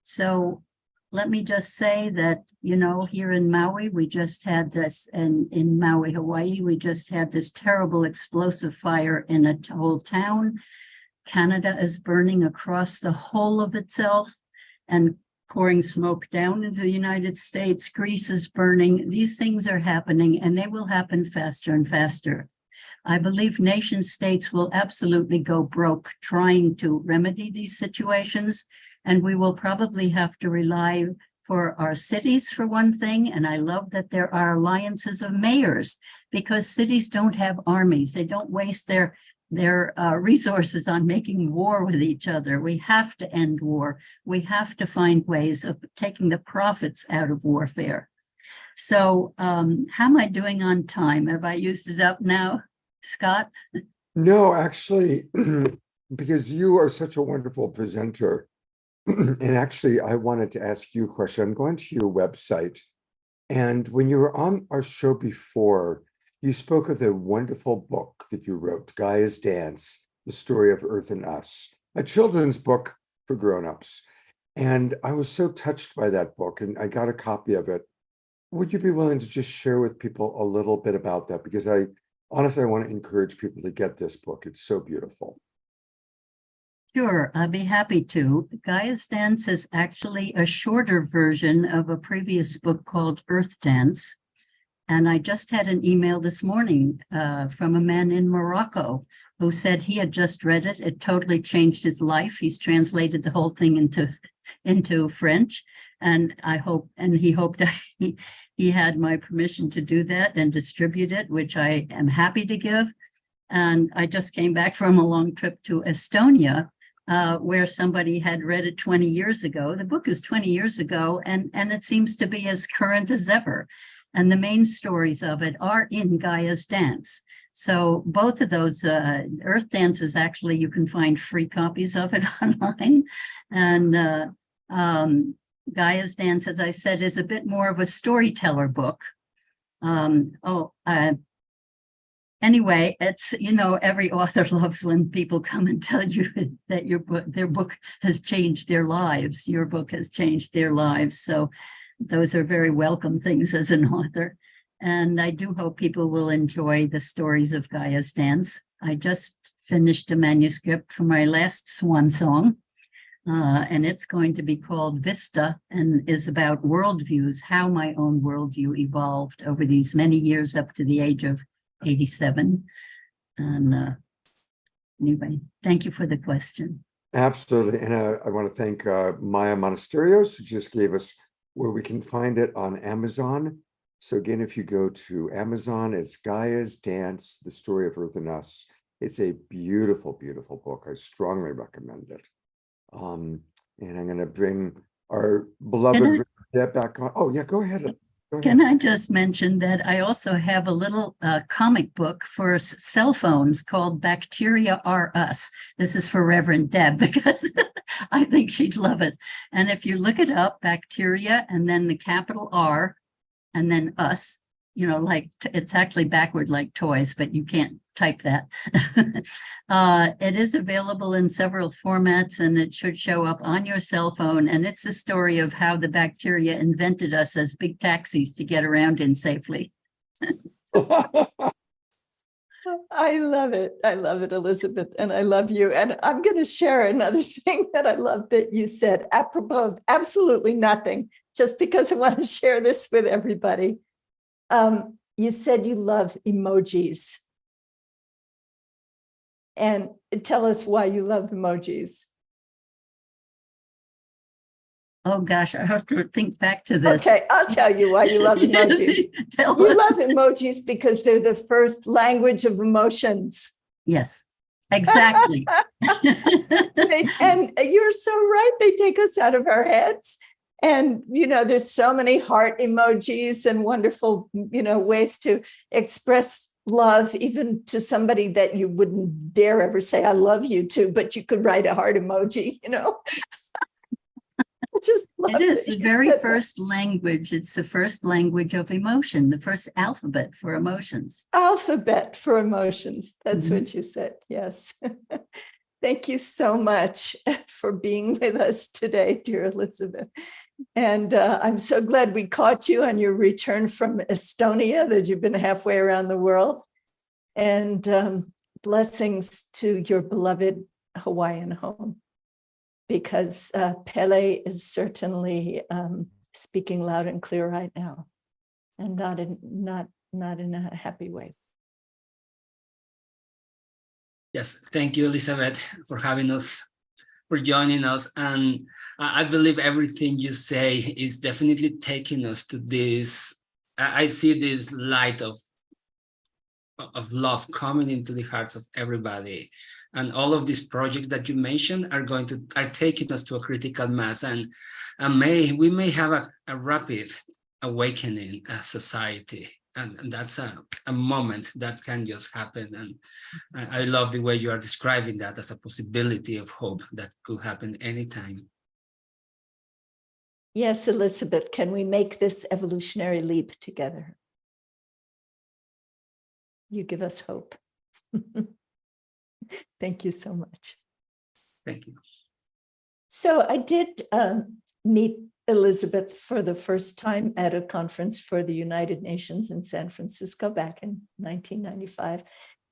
So let me just say that, you know, here in Maui, we just had this, and in Maui, Hawaii, we just had this terrible explosive fire in a whole town. Canada is burning across the whole of itself and pouring smoke down into the United States. Greece is burning. These things are happening, and they will happen faster and faster. I believe nation states will absolutely go broke trying to remedy these situations, and we will probably have to rely for our cities for one thing. And I love that there are alliances of mayors, because cities don't have armies. They don't waste their resources on making war with each other. We have to end war. We have to find ways of taking the profits out of warfare. So how am I doing on time? Have I used it up now, Scott? No, actually, because you are such a wonderful presenter. And actually, I wanted to ask you a question. I'm going to your website. And when you were on our show before, you spoke of the wonderful book that you wrote, Gaia's Dance, The Story of Earth and Us, a children's book for grown-ups. And I was so touched by that book, and I got a copy of it. Would you be willing to just share with people a little bit about that? Because I want to encourage people to get this book. It's so beautiful. Sure, I'd be happy to. Gaia's Dance is actually a shorter version of a previous book called Earth Dance. And I just had an email this morning from a man in Morocco who said he had just read it. It totally changed his life. He's translated the whole thing into French. And he hoped he had my permission to do that and distribute it, which I am happy to give. And I just came back from a long trip to Estonia, where somebody had read it 20 years ago. The book is 20 years ago, and it seems to be as current as ever. And the main stories of it are in Gaia's Dance. So both of those, Earth Dance is actually, you can find free copies of it online. And Gaia's Dance, as I said, is a bit more of a storyteller book. Anyway, it's, every author loves when people come and tell you that their book has changed their lives. Your book has changed their lives. So those are very welcome things as an author. And I do hope people will enjoy the stories of Gaia's Dance. I just finished a manuscript for my last swan song, and it's going to be called Vista and is about worldviews, how my own worldview evolved over these many years up to the age of 87. And anyway, thank you for the question. Absolutely. And I want to thank Maya Monasterios, who just gave us where we can find it on Amazon. So again, if you go to Amazon, it's Gaia's Dance, The Story of Earth and Us. It's a beautiful, beautiful book. I strongly recommend it. And I'm going to bring our beloved Deb back on. Oh, yeah, go ahead. Can I just mention that I also have a little comic book for cell phones called Bacteria Are Us. This is for Reverend Deb because I think she'd love it. And if you look it up, bacteria and then the capital R and then us, like it's actually backward like toys, but you can't type that. It is available in several formats and it should show up on your cell phone. And it's the story of how the bacteria invented us as big taxis to get around in safely. I love it. I love it, Elizabeth. And I love you. And I'm going to share another thing that I love that you said, apropos of absolutely nothing, just because I want to share this with everybody. You said you love emojis. And tell us why you love emojis. Oh gosh, I have to think back to this. Okay, I'll tell you why you love emojis. You love emojis because they're the first language of emotions. Yes, exactly. And you're so right. They take us out of our heads. And, there's so many heart emojis and wonderful, ways to express love, even to somebody that you wouldn't dare ever say, I love you to, but you could write a heart emoji, Just love it is the very first language. It's the first language of emotion, the first alphabet for emotions. Alphabet for emotions. That's what you said. Yes. Thank you so much for being with us today, dear Elizabeth. And I'm so glad we caught you on your return from Estonia, that you've been halfway around the world. And blessings to your beloved Hawaiian home, because Pele is certainly speaking loud and clear right now, and not in a happy way. Yes, thank you, Elizabeth, for having us, for joining us. And I believe everything you say is definitely taking us to this. I see this light of love coming into the hearts of everybody. And all of these projects that you mentioned are taking us to a critical mass. And we may have a rapid awakening as society. And that's a moment that can just happen. And I love the way you are describing that as a possibility of hope that could happen anytime. Yes, Elizabeth, can we make this evolutionary leap together? You give us hope. Thank you so much. Thank you. So I did meet Elizabeth for the first time at a conference for the United Nations in San Francisco back in 1995.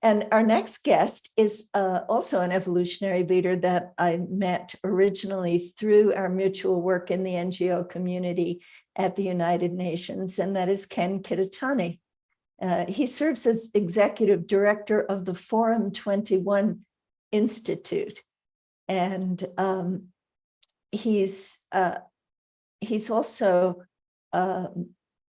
And our next guest is also an evolutionary leader that I met originally through our mutual work in the NGO community at the United Nations, and that is Ken Kitatani. He serves as executive director of the Forum 21 Institute. And he's also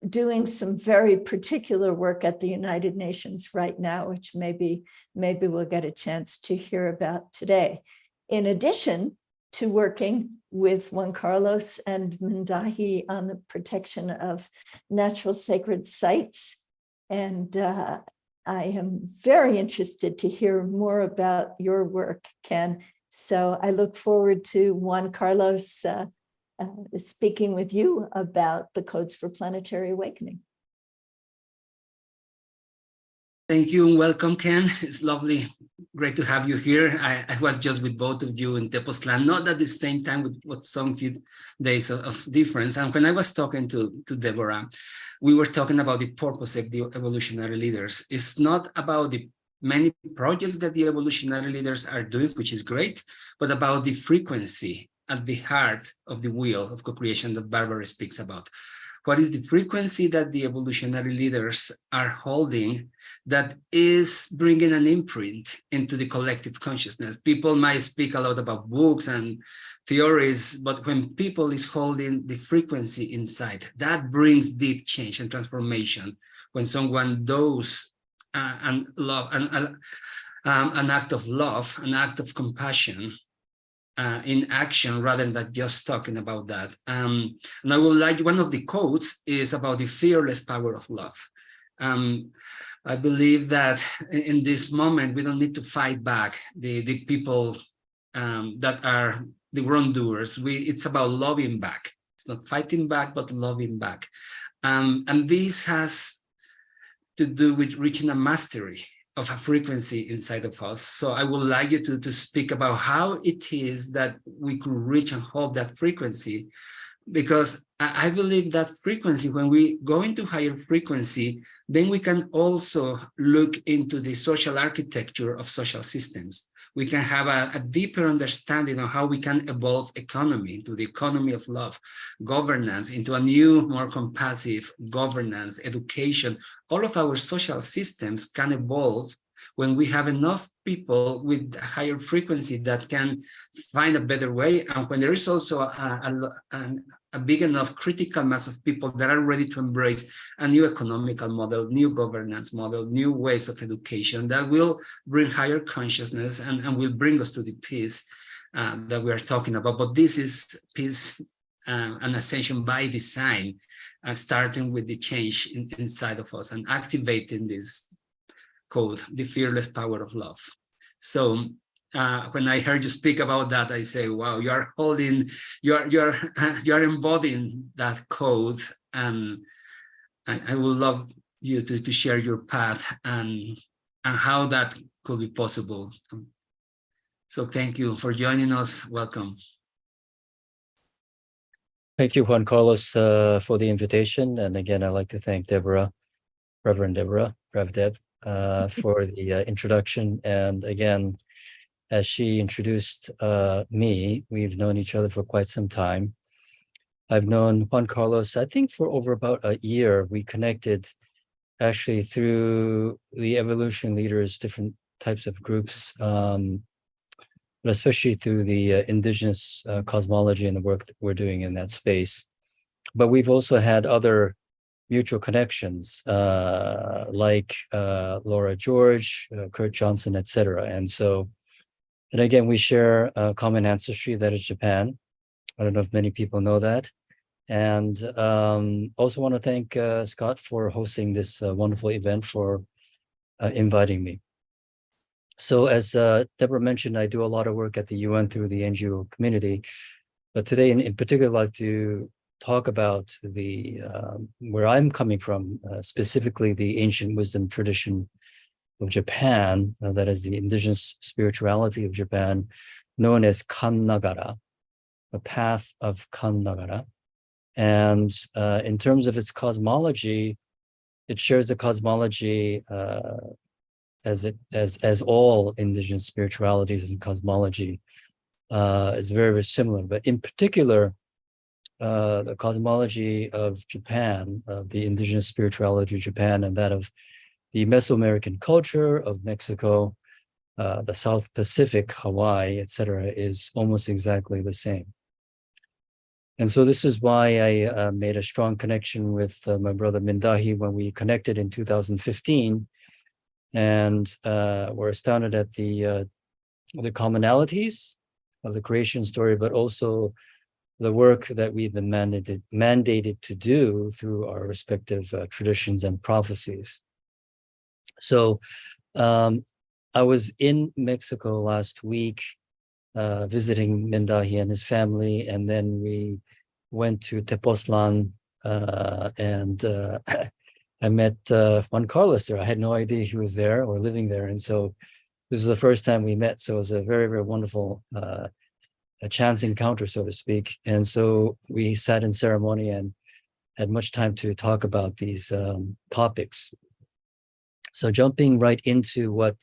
doing some very particular work at the United Nations right now, which maybe we'll get a chance to hear about today. In addition to working with Juan Carlos and Mendahi on the protection of natural sacred sites. And I am very interested to hear more about your work, Ken. So I look forward to Juan Carlos speaking with you about the codes for planetary awakening. Thank you and welcome, Ken. It's lovely, great to have you here. I was just with both of you in Tepoztlan, not at the same time with some few days of difference. And when I was talking to Deborah, we were talking about the purpose of the evolutionary leaders. It's not about the many projects that the evolutionary leaders are doing, which is great, but about the frequency at the heart of the wheel of co-creation that Barbara speaks about. What is the frequency that the evolutionary leaders are holding that is bringing an imprint into the collective consciousness? People might speak a lot about books and theories, but when people is holding the frequency inside, that brings deep change and transformation. When someone does an act of love, an act of compassion, in action rather than just talking about that. And I would like, one of the quotes is about the fearless power of love. I believe that in this moment, we don't need to fight back the people that are the wrongdoers. It's about loving back. It's not fighting back, but loving back. And this has to do with reaching a mastery of a frequency inside of us. So I would like you to speak about how it is that we could reach and hold that frequency, because I believe that frequency, when we go into higher frequency, then we can also look into the social architecture of social systems. We can have a deeper understanding of how we can evolve economy to the economy of love, governance into a new, more compassive governance, education. All of our social systems can evolve when we have enough people with higher frequency that can find a better way, and when there is also a big enough critical mass of people that are ready to embrace a new economical model, new governance model, new ways of education that will bring higher consciousness and will bring us to the peace that we are talking about. But this is peace and ascension by design, starting with the change inside of us and activating this code, the fearless power of love. So when I heard you speak about that, I say, wow, you are holding, you are embodying that code, and I would love you to share your path and how that could be possible. So thank you for joining us. Welcome. Thank you, Juan Carlos, for the invitation. And again, I'd like to thank Deborah, Reverend Deborah, Rev Deb, for the introduction. And again, as she introduced me, we've known each other for quite some time. I've known Juan Carlos, I think, for over about a year. We connected actually through the evolution leaders, different types of groups, but especially through the indigenous cosmology and the work that we're doing in that space. But we've also had other mutual connections, like Laura George, Kurt Johnson, etc. And again, we share a common ancestry, that is Japan. I don't know if many people know that. And also want to thank Scott for hosting this wonderful event, for inviting me. So as Deborah mentioned, I do a lot of work at the UN through the NGO community. But today in particular, I'd like to talk about the where I'm coming from, specifically the ancient wisdom tradition of Japan, that is the indigenous spirituality of Japan, known as Kan-nagara, the path of Kan-nagara. And in terms of its cosmology, it shares the cosmology as all indigenous spiritualities and cosmology is very, very similar. But in particular, the cosmology of Japan, the indigenous spirituality of Japan, and that of the Mesoamerican culture of Mexico, the South Pacific, Hawaii, etc., is almost exactly the same. And so this is why I made a strong connection with my brother Mindahi when we connected in 2015, and were astounded at the commonalities of the creation story, but also the work that we've been mandated to do through our respective traditions and prophecies. So I was in Mexico last week visiting Mindahi and his family, and then we went to Tepoztlan, and I met Juan Carlos there. I had no idea he was there or living there. And so this is the first time we met. So it was a very, very wonderful a chance encounter, so to speak. And so we sat in ceremony and had much time to talk about these topics. So jumping right into what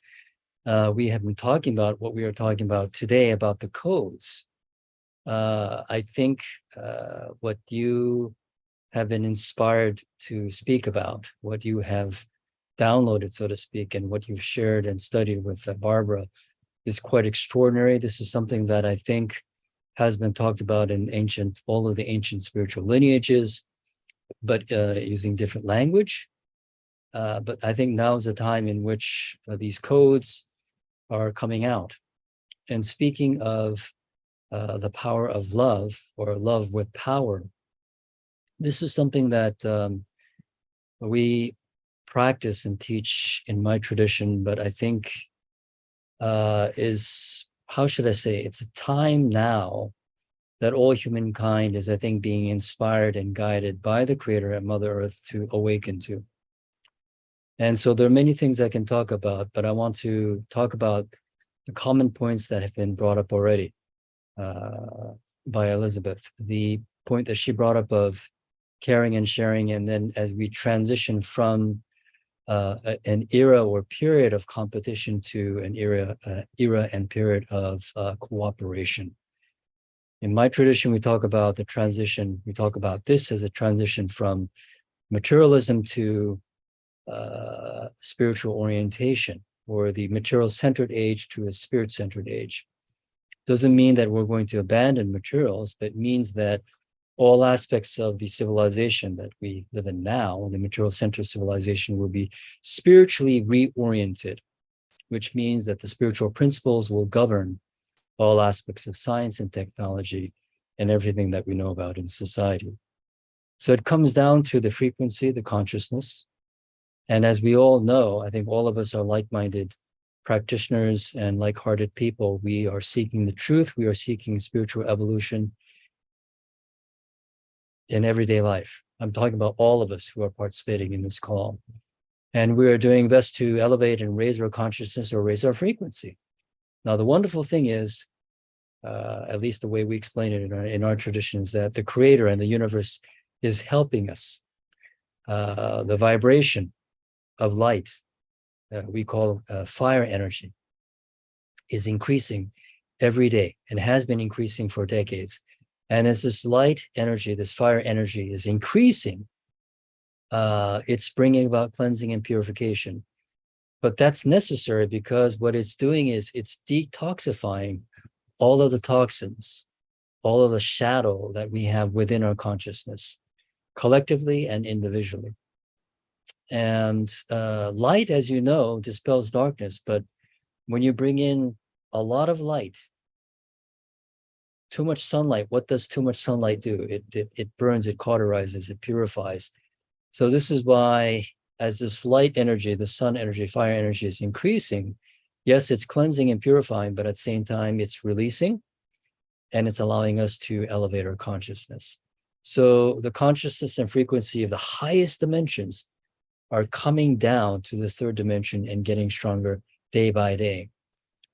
we have been talking about, what we are talking about today about the codes. I think what you have been inspired to speak about, what you have downloaded, so to speak, and what you've shared and studied with Barbara is quite extraordinary. This is something that I think has been talked about in all of the ancient spiritual lineages, but using different language. But I think now is a time in which these codes are coming out. And speaking of the power of love, or love with power, this is something that we practice and teach in my tradition, but I think is, how should I say, it's a time now that all humankind is, I think, being inspired and guided by the Creator and Mother Earth to awaken to. And so there are many things I can talk about, but I want to talk about the common points that have been brought up already by Elizabeth. The point that she brought up of caring and sharing, and then as we transition from an era or period of competition to an era and period of cooperation. In my tradition, we talk about the transition. We talk about this as a transition from materialism to spiritual orientation, or the material-centered age to a spirit-centered age. Doesn't mean that we're going to abandon materials, but means that all aspects of the civilization that we live in now, the material-centered civilization, will be spiritually reoriented, which means that the spiritual principles will govern all aspects of science and technology and everything that we know about in society. So it comes down to the frequency, the consciousness. And as we all know, I think all of us are like-minded practitioners and like-hearted people. We are seeking the truth. We are seeking spiritual evolution in everyday life. I'm talking about all of us who are participating in this call. And we are doing best to elevate and raise our consciousness or raise our frequency. Now, the wonderful thing is, at least the way we explain it in our tradition, is that the Creator and the universe is helping us. The vibration of light, we call fire energy, is increasing every day and has been increasing for decades. And as this light energy, this fire energy is increasing, it's bringing about cleansing and purification. But that's necessary because what it's doing is it's detoxifying all of the toxins, all of the shadow that we have within our consciousness, collectively and individually. And light, as you know, dispels darkness. But when you bring in a lot of light, too much sunlight, what does too much sunlight do? It burns, it cauterizes, it purifies. So this is why, as this light energy, the sun energy, fire energy is increasing, yes, it's cleansing and purifying, but at the same time, it's releasing and it's allowing us to elevate our consciousness. So the consciousness and frequency of the highest dimensions are coming down to the third dimension and getting stronger day by day.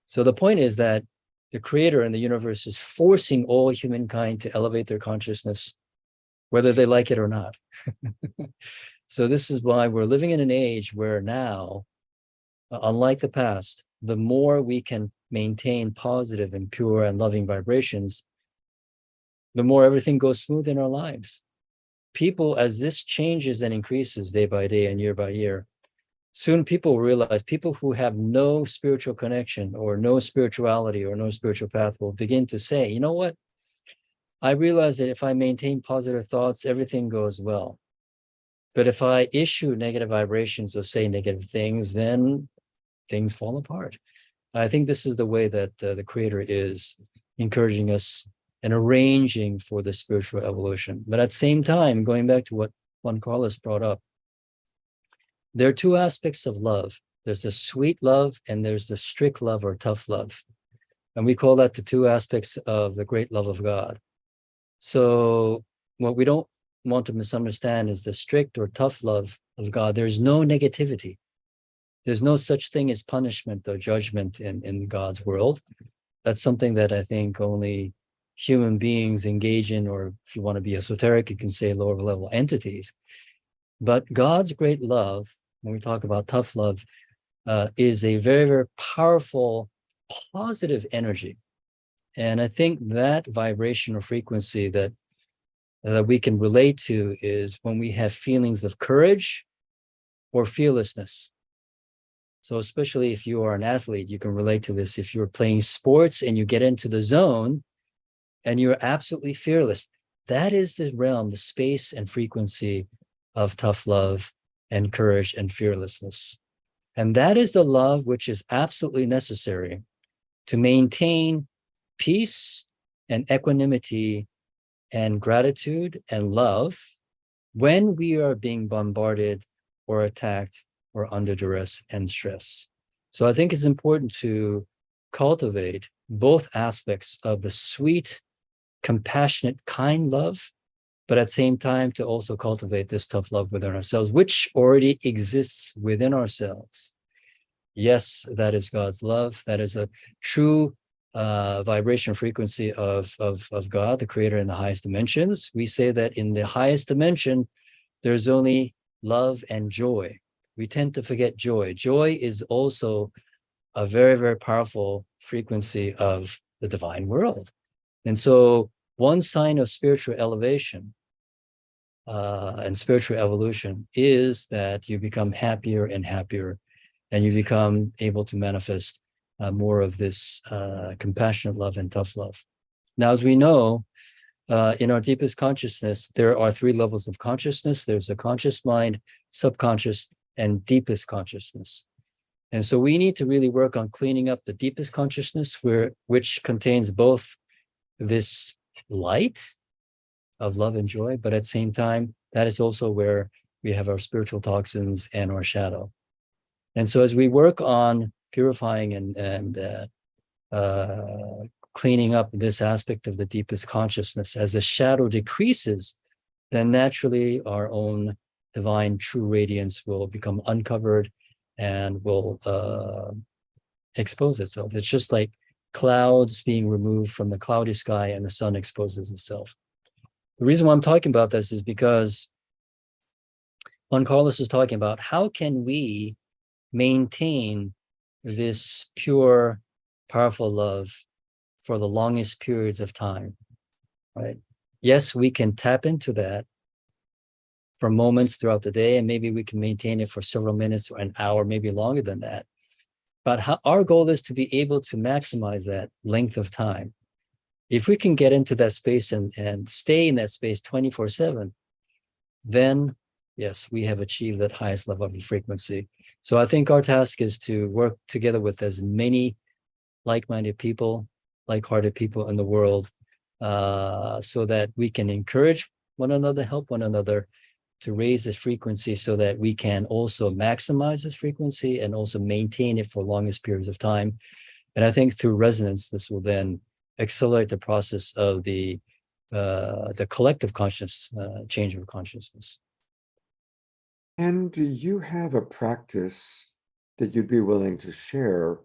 So the point is that the Creator and the universe is forcing all humankind to elevate their consciousness, whether they like it or not. So this is why we're living in an age where now, unlike the past, the more we can maintain positive and pure and loving vibrations, the more everything goes smooth in our lives. People, as this changes and increases day by day and year by year, soon people realize, people who have no spiritual connection or no spirituality or no spiritual path will begin to say, you know what? I realize that if I maintain positive thoughts, everything goes well. But if I issue negative vibrations or say negative things, then things fall apart. I think this is the way that the Creator is encouraging us and arranging for the spiritual evolution. But at the same time, going back to what Juan Carlos brought up, there are two aspects of love. There's the sweet love and there's the strict love or tough love. And we call that the two aspects of the great love of God. So what we don't want to misunderstand is the strict or tough love of God. There's no negativity. There's no such thing as punishment or judgment in God's world. That's something that I think only human beings engage in, or if you want to be esoteric, you can say lower level entities. But God's great love, when we talk about tough love, is a very, very powerful, positive energy. And I think that vibration or frequency that we can relate to is when we have feelings of courage or fearlessness. So especially if you are an athlete, you can relate to this. If you're playing sports and you get into the zone and you're absolutely fearless, that is the realm, the space and frequency of tough love and courage and fearlessness. And that is the love which is absolutely necessary to maintain peace and equanimity and gratitude and love when we are being bombarded or attacked or under duress and stress. So I think it's important to cultivate both aspects of the sweet, compassionate, kind love, but at the same time to also cultivate this tough love within ourselves, which already exists within ourselves. Yes, that is God's love. That is a true vibration frequency of God, the creator in the highest dimensions. We say that in the highest dimension, there's only love and joy. We tend to forget joy. Joy is also a very, very powerful frequency of the divine world. And so one sign of spiritual elevation and spiritual evolution is that you become happier and happier, and you become able to manifest more of this compassionate love and tough love. Now, as we know, in our deepest consciousness, there are 3 levels of consciousness. There's a conscious mind, subconscious, and deepest consciousness. And so we need to really work on cleaning up the deepest consciousness, which contains both this light of love and joy, but at the same time, that is also where we have our spiritual toxins and our shadow. And so as we work on purifying and cleaning up this aspect of the deepest consciousness, as the shadow decreases, then naturally our own divine true radiance will become uncovered and will expose itself. It's just like clouds being removed from the cloudy sky and the sun exposes itself. The reason why I'm talking about this is because Juan Carlos is talking about how can we maintain this pure, powerful love for the longest periods of time, right? Yes, we can tap into that for moments throughout the day, and maybe we can maintain it for several minutes or an hour, maybe longer than that. But our goal is to be able to maximize that length of time. If we can get into that space and stay in that space 24/7, then yes, we have achieved that highest level of frequency. So I think our task is to work together with as many like-minded people, like-hearted people in the world, so that we can encourage one another, help one another to raise this frequency so that we can also maximize this frequency and also maintain it for longest periods of time. And I think through resonance, this will then accelerate the process of the collective conscious change of consciousness. And do you have a practice that you'd be willing to share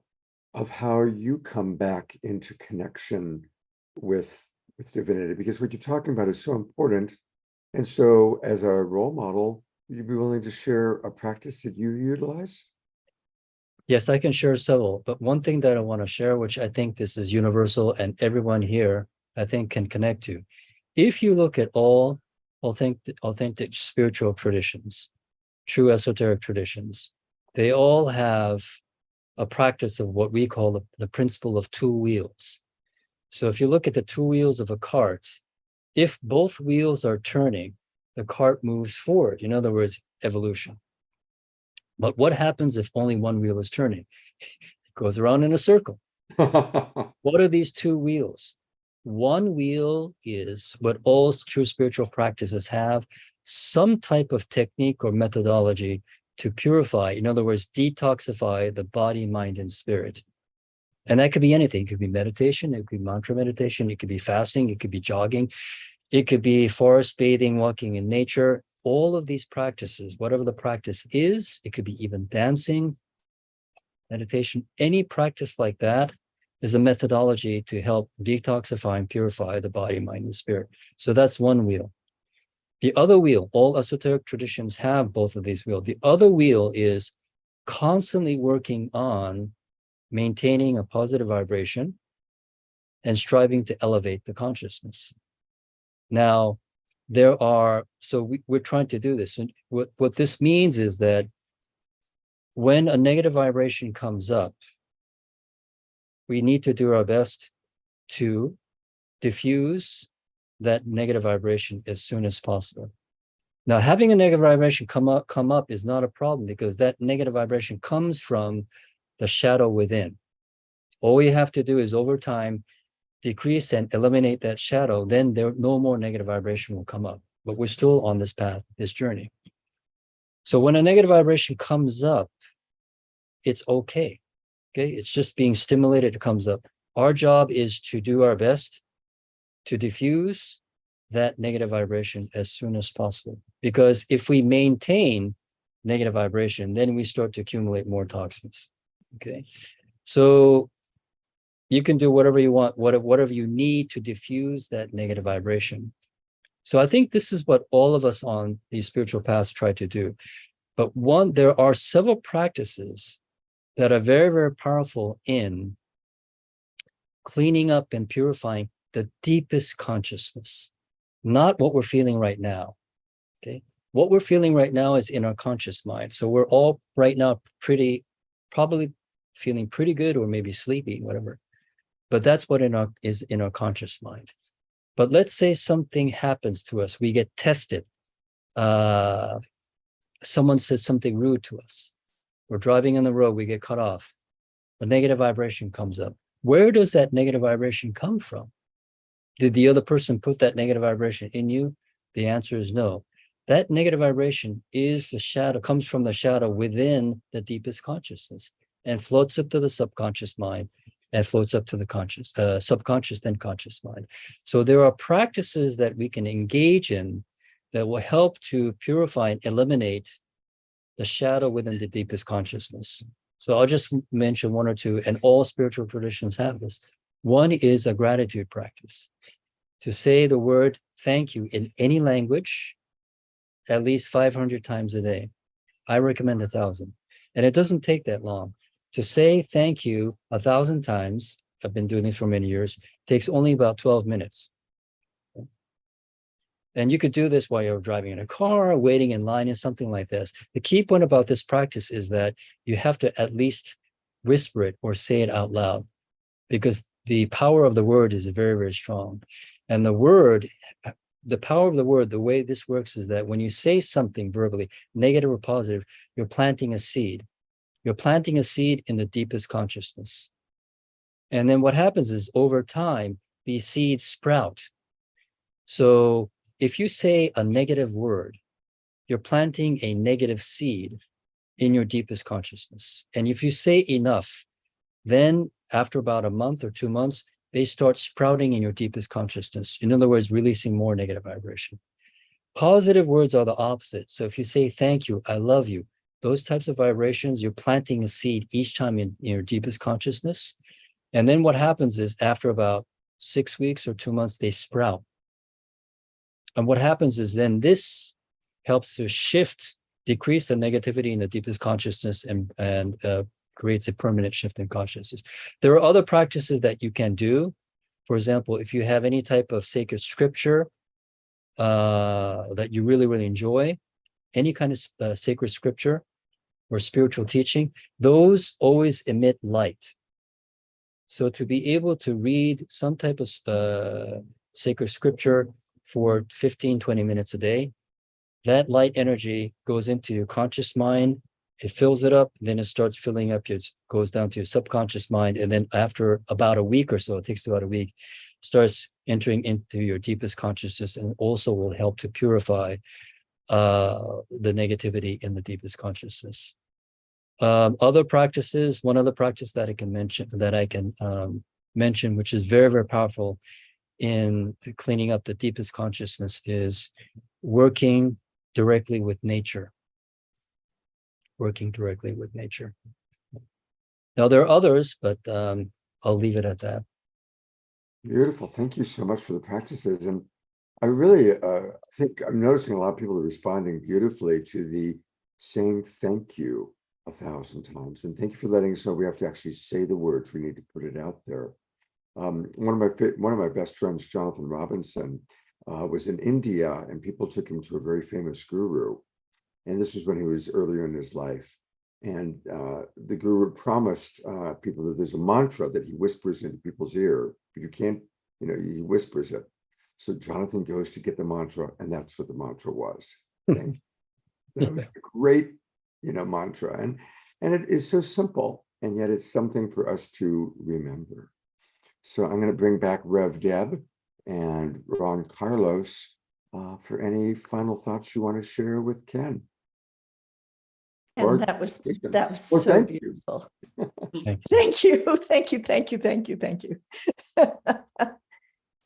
of how you come back into connection with divinity? Because what you're talking about is so important. And so as a role model, you'd be willing to share a practice that you utilize? Yes, I can share several, but one thing that I want to share, which I think this is universal and everyone here, I think, can connect to. If you look at all authentic spiritual traditions, true esoteric traditions, they all have a practice of what we call the principle of 2 wheels. So if you look at the 2 wheels of a cart, if both wheels are turning, the cart moves forward. In other words, evolution. But what happens if only one wheel is turning? It goes around in a circle. What are these 2 wheels? One wheel is what all true spiritual practices have, some type of technique or methodology to purify, in other words, detoxify the body, mind, and spirit. And that could be anything. It could be meditation, it could be mantra meditation, it could be fasting, it could be jogging, It could be forest bathing, walking in nature, all of these practices, whatever the practice is, it could be even dancing, meditation, any practice like that is a methodology to help detoxify and purify the body, mind, and spirit. So that's one wheel. The other wheel, all esoteric traditions have both of these wheels. The other wheel is constantly working on maintaining a positive vibration and striving to elevate the consciousness. Now, we're trying to do this. And what this means is that when a negative vibration comes up, we need to do our best to diffuse that negative vibration as soon as possible. Now, having a negative vibration come up is not a problem, because that negative vibration comes from the shadow within. All we have to do is over time decrease and eliminate that shadow, then no more negative vibration will come up. But we're still on this path, this journey. So when a negative vibration comes up, it's okay. Okay, it's just being stimulated, it comes up. Our job is to do our best to diffuse that negative vibration as soon as possible. Because if we maintain negative vibration, then we start to accumulate more toxins. Okay, so you can do whatever you want, whatever you need to diffuse that negative vibration. So I think this is what all of us on these spiritual paths try to do. But there are several practices that are very, very powerful in cleaning up and purifying the deepest consciousness, not what we're feeling right now. Okay, what we're feeling right now is in our conscious mind. So we're all right now probably feeling pretty good, or maybe sleepy, whatever. But that's what is in our conscious mind. But let's say something happens to us, we get tested. Someone says something rude to us. We're driving on the road, we get cut off. The negative vibration comes up. Where does that negative vibration come from? Did the other person put that negative vibration in you? The answer is no. That negative vibration is the shadow, comes from the shadow within the deepest consciousness and floats up to the subconscious mind and floats up to the subconscious, then conscious mind. So there are practices that we can engage in that will help to purify and eliminate the shadow within the deepest consciousness. So I'll just mention one or two, and all spiritual traditions have this. One is a gratitude practice. To say the word thank you in any language at least 500 times a day. I recommend 1,000. And it doesn't take that long. To say thank you 1,000 times, I've been doing this for many years, takes only about 12 minutes. And you could do this while you're driving in a car, waiting in line, and something like this. The key point about this practice is that you have to at least whisper it or say it out loud, because the power of the word is very, very strong. And the power of the word, the way this works is that when you say something verbally, negative or positive, you're planting a seed. You're planting a seed in the deepest consciousness. And then what happens is over time, these seeds sprout. So if you say a negative word, you're planting a negative seed in your deepest consciousness. And if you say enough, then after about a month or 2 months, they start sprouting in your deepest consciousness. In other words, releasing more negative vibration. Positive words are the opposite. So if you say thank you, I love you, those types of vibrations, you're planting a seed each time in your deepest consciousness. And then what happens is after about 6 weeks or 2 months, they sprout. And what happens is then this helps to decrease the negativity in the deepest consciousness and creates a permanent shift in consciousness. There are other practices that you can do. For example, if you have any type of sacred scripture that you really, really enjoy, any kind of sacred scripture or spiritual teaching, those always emit light. So to be able to read some type of sacred scripture for 15, 20 minutes a day, that light energy goes into your conscious mind, it fills it up, then it starts filling up, goes down to your subconscious mind, and then after about a week or so, it takes about a week, starts entering into your deepest consciousness, and also will help to purify the negativity in the deepest consciousness. Other practices, one other practice that I can mention, which is very, very powerful, in cleaning up the deepest consciousness is working directly with nature. Working directly with nature. Now, there are others, but I'll leave it at that. Beautiful. Thank you so much for the practices. And I really think I'm noticing a lot of people are responding beautifully to the saying thank you 1,000 times. And thank you for letting us know we have to actually say the words. We need to put it out there. One of my best friends, Jonathan Robinson, was in India, and people took him to a very famous guru. And this was when he was earlier in his life. And the guru promised people that there's a mantra that he whispers into people's ear, but you can't, he whispers it. So Jonathan goes to get the mantra, and that's what the mantra was. Thank you. That was the great, mantra. And it is so simple, and yet it's something for us to remember. So I'm going to bring back Rev Deb and Ron Carlos for any final thoughts you want to share with Ken. And that was Well, so beautiful. Thank you.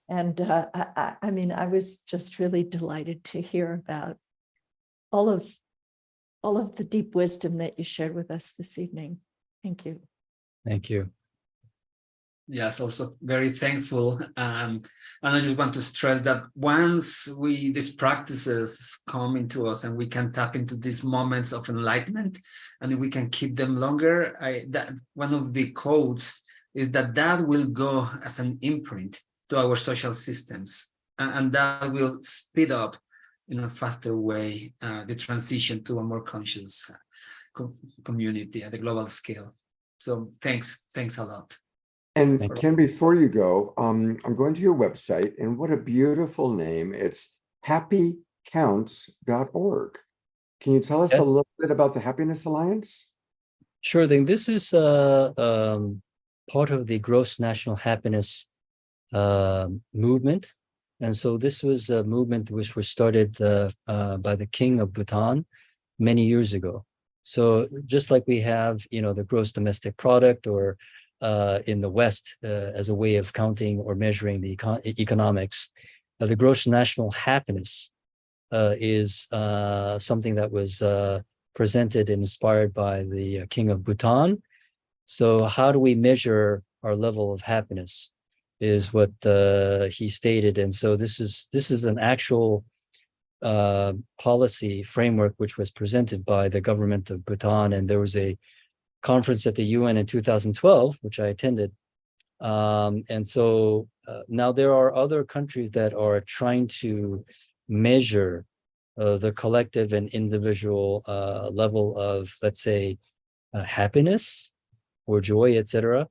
And I mean, I was just really delighted to hear about all of the deep wisdom that you shared with us this evening. Thank you. Thank you. Yes, also very thankful. And I just want to stress that once these practices come into us and we can tap into these moments of enlightenment and we can keep them longer, that one of the codes is that will go as an imprint to our social systems, and that will speed up in a faster way the transition to a more conscious community at the global scale. So thanks a lot. And Ken, before you go, I'm going to your website, and what a beautiful name. It's happycounts.org. Can you tell us a little bit about the Happiness Alliance? Sure thing. This is part of the Gross National Happiness movement. And so this was a movement which was started by the King of Bhutan many years ago. So just like we have, the gross domestic product, or in the West as a way of counting or measuring the economics, the gross national happiness is something that was presented and inspired by the King of Bhutan. So how do we measure our level of happiness is what he stated. And so this is an actual policy framework which was presented by the government of Bhutan. And there was a conference at the UN in 2012, which I attended. And so now there are other countries that are trying to measure the collective and individual level of, let's say, happiness or joy, etc.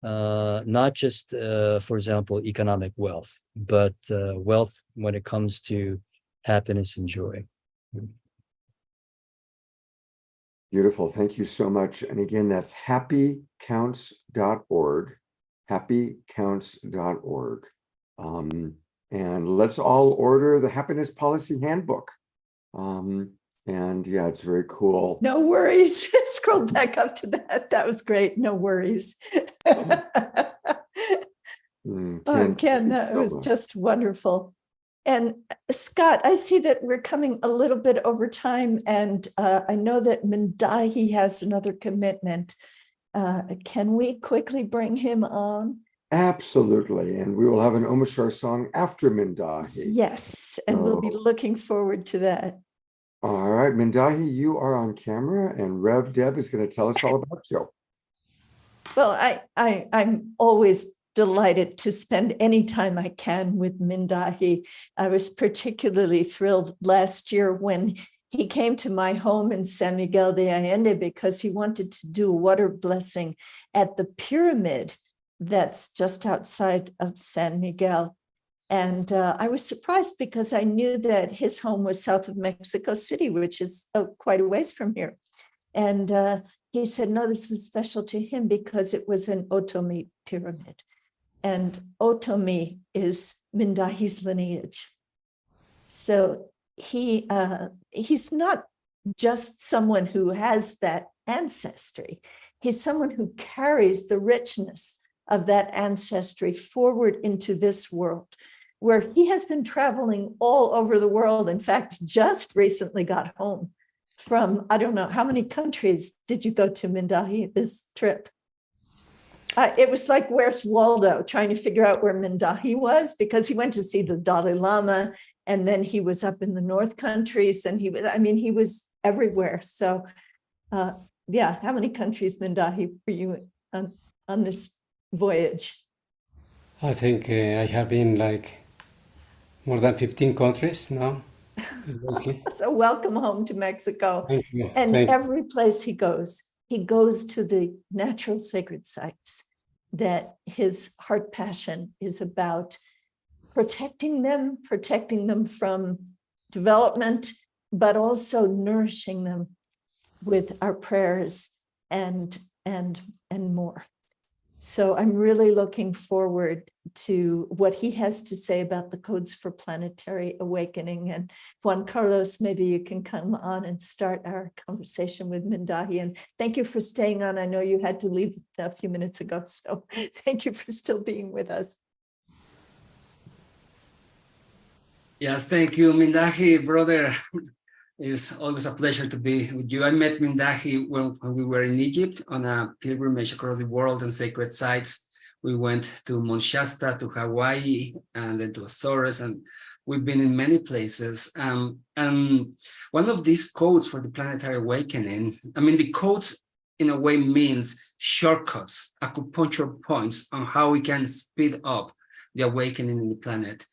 Not just, for example, economic wealth, but wealth when it comes to happiness and joy. Beautiful. Thank you so much. And again, that's happycounts.org, happycounts.org. And let's all order the Happiness Policy Handbook. And yeah, it's very cool. No worries. Scroll back up to that. That was great. No worries. Ken, Ken, that was just wonderful. And Scott, I see that we're coming a little bit over time, and I know that Mindahi has another commitment. Can we quickly bring him on? Absolutely. And we will have an Omashar song after Mindahi. Yes, and we'll be looking forward to that. All right, Mindahi, you are on camera, and Rev Deb is going to tell us all about you. Well, I'm always delighted to spend any time I can with Mindahi. I was particularly thrilled last year when he came to my home in San Miguel de Allende because he wanted to do a water blessing at the pyramid that's just outside of San Miguel. And I was surprised because I knew that his home was south of Mexico City, which is quite a ways from here. And he said, no, this was special to him because it was an Otomi pyramid. And Otomi is Mindahi's lineage. So he's not just someone who has that ancestry. He's someone who carries the richness of that ancestry forward into this world, where he has been traveling all over the world. In fact, just recently got home from, I don't know, how many countries did you go to, Mindahi, this trip? It was like, where's Waldo, trying to figure out where Mindahi was, because he went to see the Dalai Lama, and then he was up in the North countries, and he was everywhere. So yeah, how many countries, Mindahi, were you on this voyage? I think I have been like more than 15 countries now. Okay. So welcome home to Mexico. Thank you. And Thank you. every place he goes to the natural sacred sites that his heart passion is about protecting them from development, but also nourishing them with our prayers and more. So I'm really looking forward to what he has to say about the codes for planetary awakening. And Juan Carlos, maybe you can come on and start our conversation with Mindahi. And thank you for staying on. I know you had to leave a few minutes ago, so thank you for still being with us. Yes, thank you, Mindahi, brother. It's always a pleasure to be with you. I met Mindahi when we were in Egypt on a pilgrimage across the world and sacred sites. We went to Mount Shasta, to Hawaii, and then to Azores, and we've been in many places. And one of these codes for the planetary awakening, the codes in a way means shortcuts, acupuncture points on how we can speed up the awakening in the planet.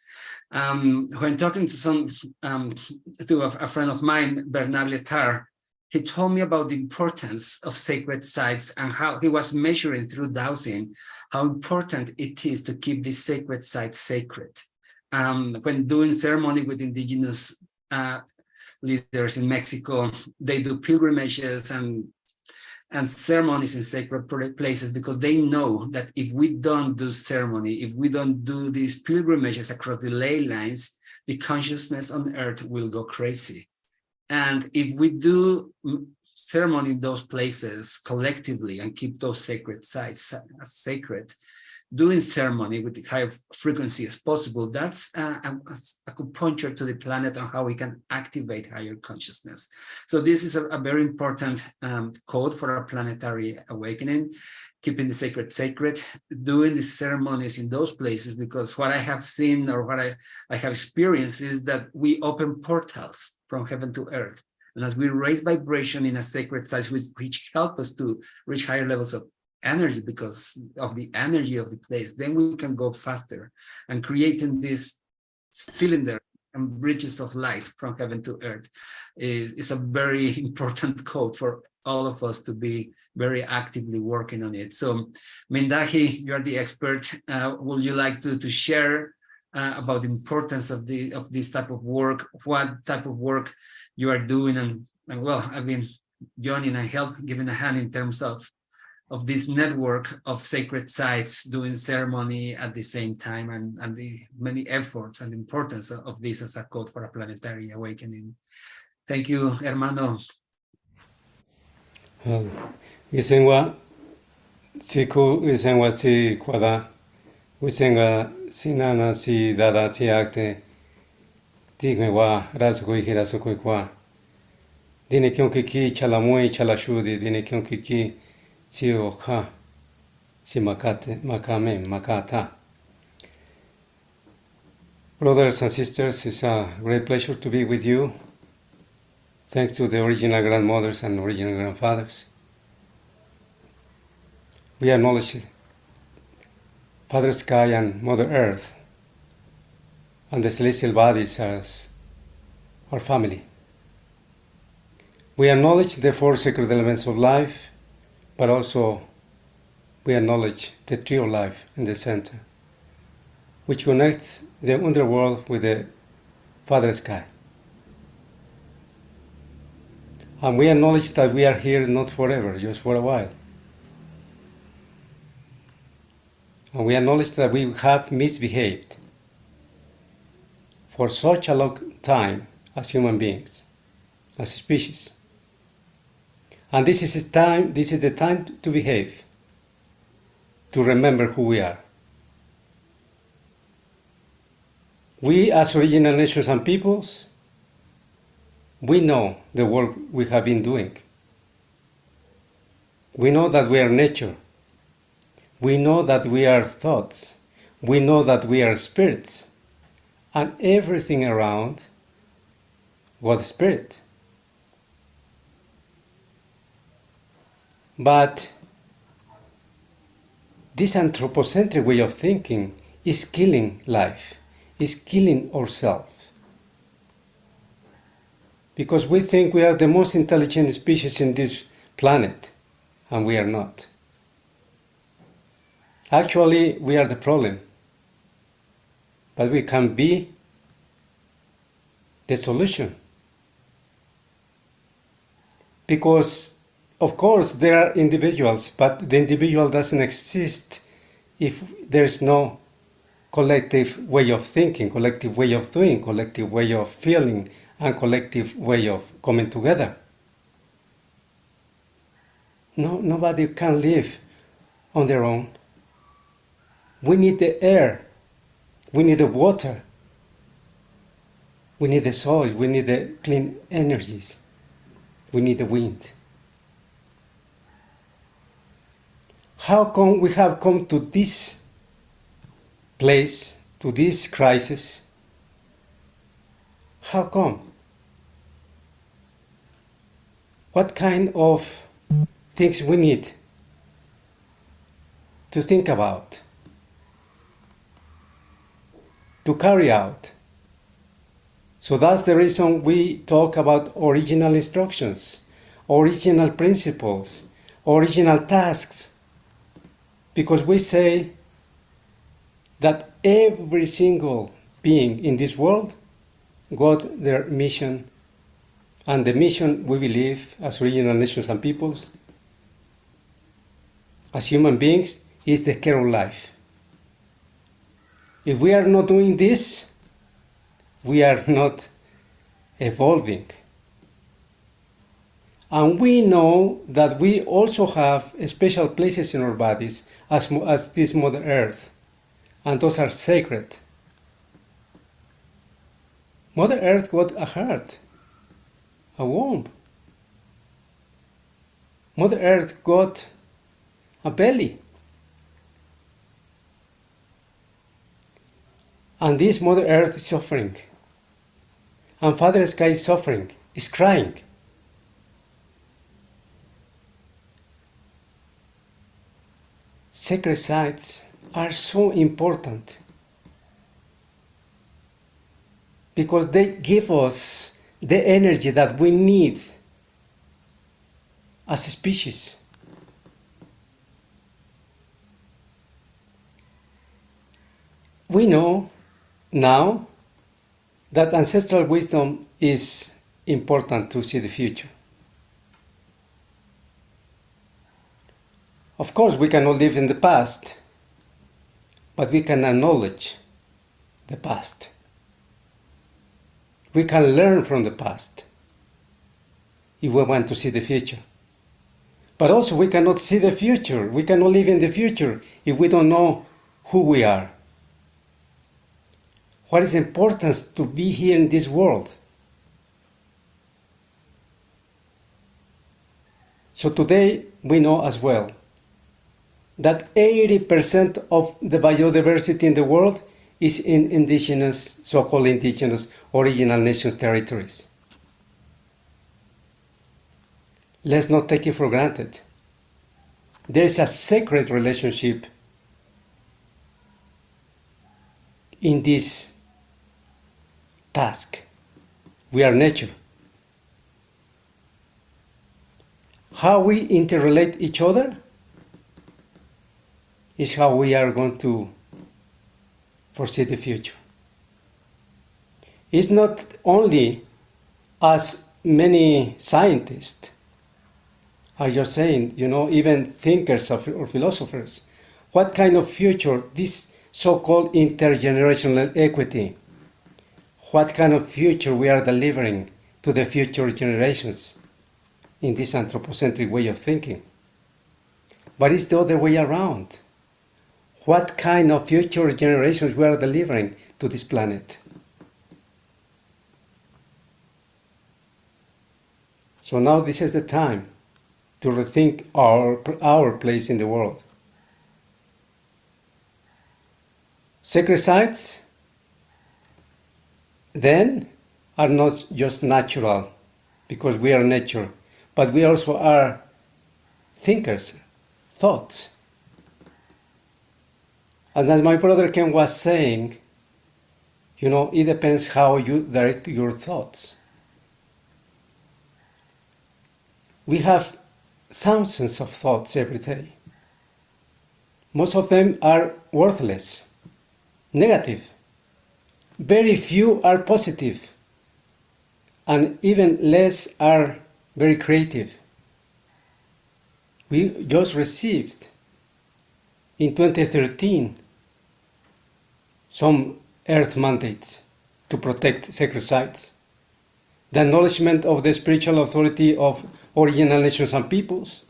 When talking to a friend of mine, Bernard Letard, he told me about the importance of sacred sites and how he was measuring through dowsing how important it is to keep these sacred sites sacred. When doing ceremony with indigenous leaders in Mexico, they do pilgrimages and ceremonies in sacred places, because they know that if we don't do ceremony, if we don't do these pilgrimages across the ley lines, the consciousness on earth will go crazy. And if we do ceremony in those places collectively and keep those sacred sites as sacred, doing ceremony with the higher frequency as possible, that's acupuncture to the planet on how we can activate higher consciousness. So this is a very important code for our planetary awakening, keeping the sacred, doing the ceremonies in those places, because what I have seen or what I have experienced is that we open portals from heaven to earth. And as we raise vibration in a sacred site, which help us to reach higher levels of energy because of the energy of the place, then we can go faster, and creating this cylinder and bridges of light from heaven to earth is a very important code for all of us to be very actively working on it. So Mindahi, you're the expert. Would you like to share about the importance of this type of work, what type of work you are doing, and well, I've been joining and giving a hand in terms of this network of sacred sites, doing ceremony at the same time, and the many efforts and importance of this as a code for a planetary awakening. Thank you, hermano. Gisenwa siku gisenwa si kwada gisenga sinana si dada si akte tigmewa rasukoi hirasukoi kwa dine kyunki ki chalamoi chalashudi dine kyunki ki Tio ha si makame makata. Brothers and sisters, it's a great pleasure to be with you. Thanks to the original grandmothers and original grandfathers. We acknowledge Father Sky and Mother Earth and the celestial bodies as our family. We acknowledge the four sacred elements of life, but also we acknowledge the tree of life in the center, which connects the underworld with the Father Sky. And we acknowledge that we are here not forever, just for a while. And we acknowledge that we have misbehaved for such a long time as human beings, as a species. And this is the time to behave. to remember who we are. We, as original nations and peoples, we know the work we have been doing. We know that we are nature. We know that we are thoughts. We know that we are spirits. And everything around was spirit. But this anthropocentric way of thinking is killing life, is killing ourselves. Because we think we are the most intelligent species in this planet, and we are not. Actually, we are the problem. But we can be the solution. Because, of course, there are individuals, but the individual doesn't exist if there is no collective way of thinking, collective way of doing, collective way of feeling, and collective way of coming together. No, nobody can live on their own. We need the air, we need the water, we need the soil, we need the clean energies, we need the wind. How come we have come to this place, to this crisis? How come? What kind of things we need to think about, to carry out? So that's the reason we talk about original instructions, original principles, original tasks, because we say that every single being in this world got their mission, and the mission we believe as original nations and peoples, as human beings, is the care of life. If we are not doing this, we are not evolving. And we know that we also have special places in our bodies as this Mother Earth, and those are sacred. Mother Earth got a heart, a womb. Mother Earth got a belly. And this Mother Earth is suffering. And Father Sky is suffering, is crying. Sacred sites are so important because they give us the energy that we need as a species. We know now that ancestral wisdom is important to see the future. Of course, we cannot live in the past, but we can acknowledge the past. We can learn from the past if we want to see the future. But also we cannot see the future. We cannot live in the future if we don't know who we are. What is the importance to be here in this world? So today we know as well that 80% of the biodiversity in the world is in indigenous, so-called indigenous original nations territories. Let's not take it for granted. There is a sacred relationship in this task. We are nature. How we interrelate each other is how we are going to foresee the future. It's not only as many scientists are just saying, even thinkers or philosophers, what kind of future this so-called intergenerational equity, what kind of future we are delivering to the future generations in this anthropocentric way of thinking. But it's the other way around. what kind of future generations we are delivering to this planet. So now this is the time to rethink our place in the world. Sacred sites then are not just natural because we are nature, but we also are thinkers, thoughts. And as my brother Ken was saying, it depends how you direct your thoughts. We have thousands of thoughts every day. Most of them are worthless, negative. Very few are positive, and even less are very creative. We just received in 2013 some earth mandates to protect sacred sites. The acknowledgement of the spiritual authority of original nations and peoples.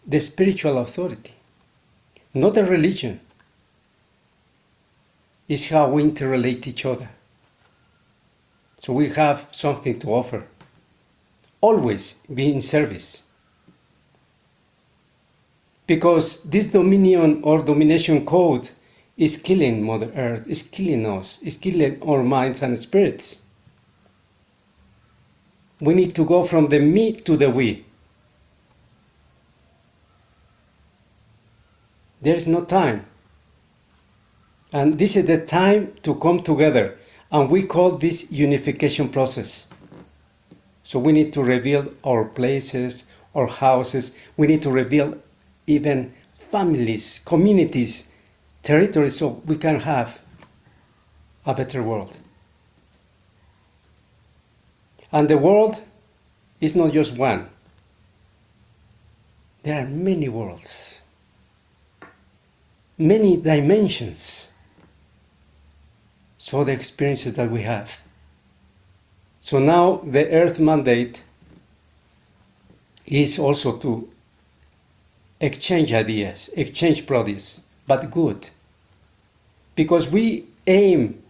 The spiritual authority, not a religion, is how we interrelate each other. So we have something to offer. Always be in service. Because this dominion or domination code is killing Mother Earth, is killing us, is killing our minds and spirits. We need to go from the me to the we. There is no time. And this is the time to come together. And we call this unification process. So we need to rebuild our places, our houses. We need to rebuild even families, communities, territories, so we can have a better world. And the world is not just one. There are many worlds, many dimensions. So the experiences that we have. So now the Earth mandate is also to exchange ideas, exchange produce, but good. Because we aim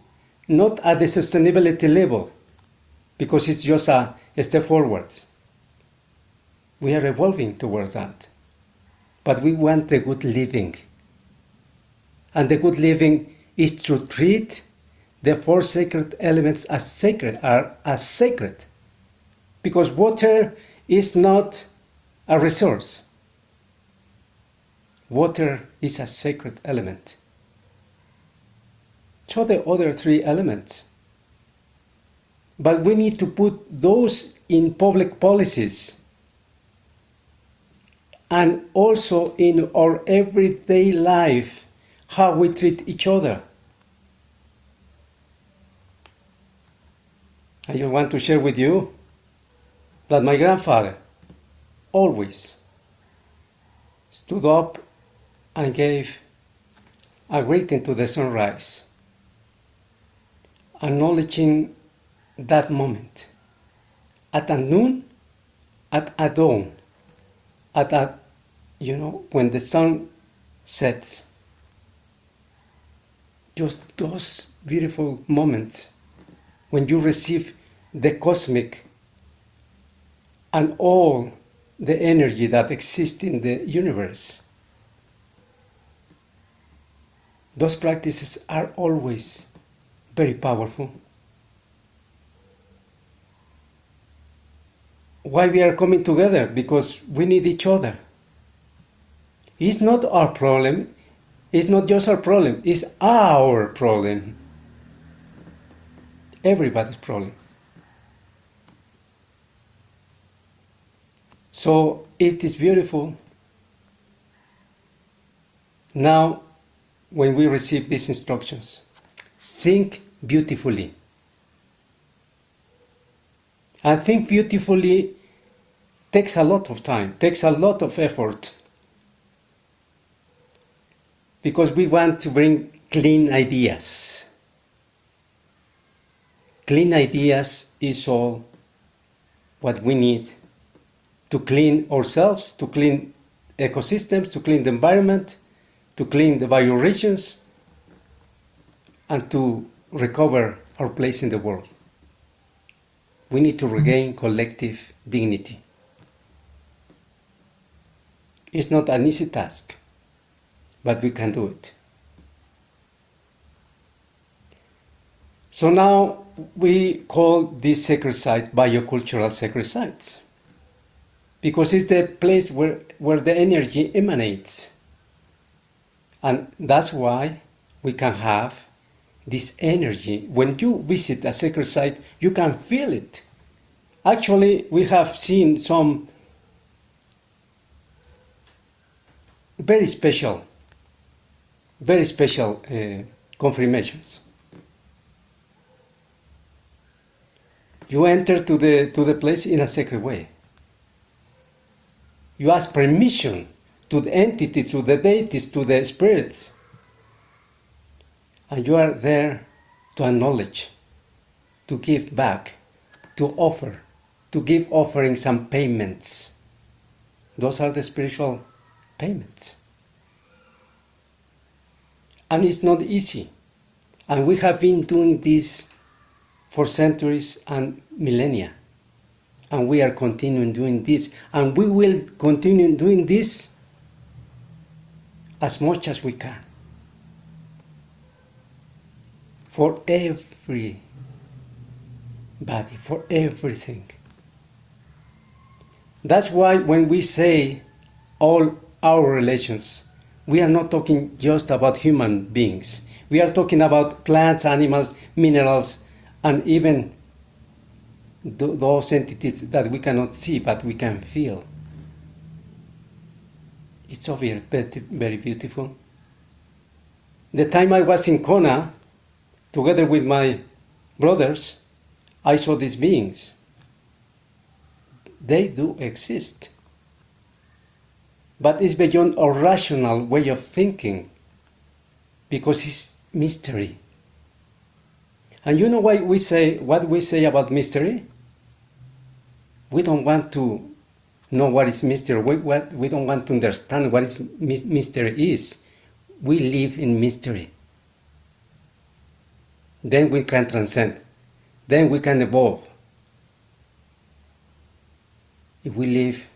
not at the sustainability level, because it's just a step forwards. We are evolving towards that. But we want the good living. And the good living is to treat the four sacred elements as sacred. Because water is not a resource. Water is a sacred element. So the other three elements. But we need to put those in public policies and also in our everyday life, how we treat each other. I just want to share with you that my grandfather always stood up and gave a greeting to the sunrise, acknowledging that moment at a noon, at a dawn, when the sun sets. Just those beautiful moments when you receive the cosmic and all the energy that exists in the universe. Those practices are always very powerful. Why we are coming together? Because we need each other. It's not our problem. It's not just our problem. It's our problem. Everybody's problem. So it is beautiful. Now, when we receive these instructions, think beautifully. And think beautifully takes a lot of time, takes a lot of effort. Because we want to bring clean ideas. Clean ideas is all what we need to clean ourselves, to clean ecosystems, to clean the environment, to clean the bioregions, and to recover our place in the world. We need to regain collective dignity. It's not an easy task, but we can do it. So now we call these sacred sites biocultural sacred sites, because it's the place where the energy emanates. And that's why we can have this energy. When you visit a sacred site, you can feel it. Actually, we have seen some very special confirmations. You enter to the place in a sacred way. You ask permission to the entities, to the deities, to the spirits. And you are there to acknowledge, to give back, to offer, to give offerings and payments. Those are the spiritual payments. And it's not easy. And we have been doing this for centuries and millennia. And we are continuing doing this. And we will continue doing this as much as we can. For everybody, for everything. That's why when we say all our relations, we are not talking just about human beings. We are talking about plants, animals, minerals, and even those entities that we cannot see but we can feel. It's so very, very beautiful. The time I was in Kona, together with my brothers, I saw these beings. They do exist. But it's beyond our rational way of thinking, because it's mystery. And you know why we say what we say about mystery? We don't want to know what is mystery. We don't want to understand what mystery is. We live in mystery. Then we can transcend. Then we can evolve. If we live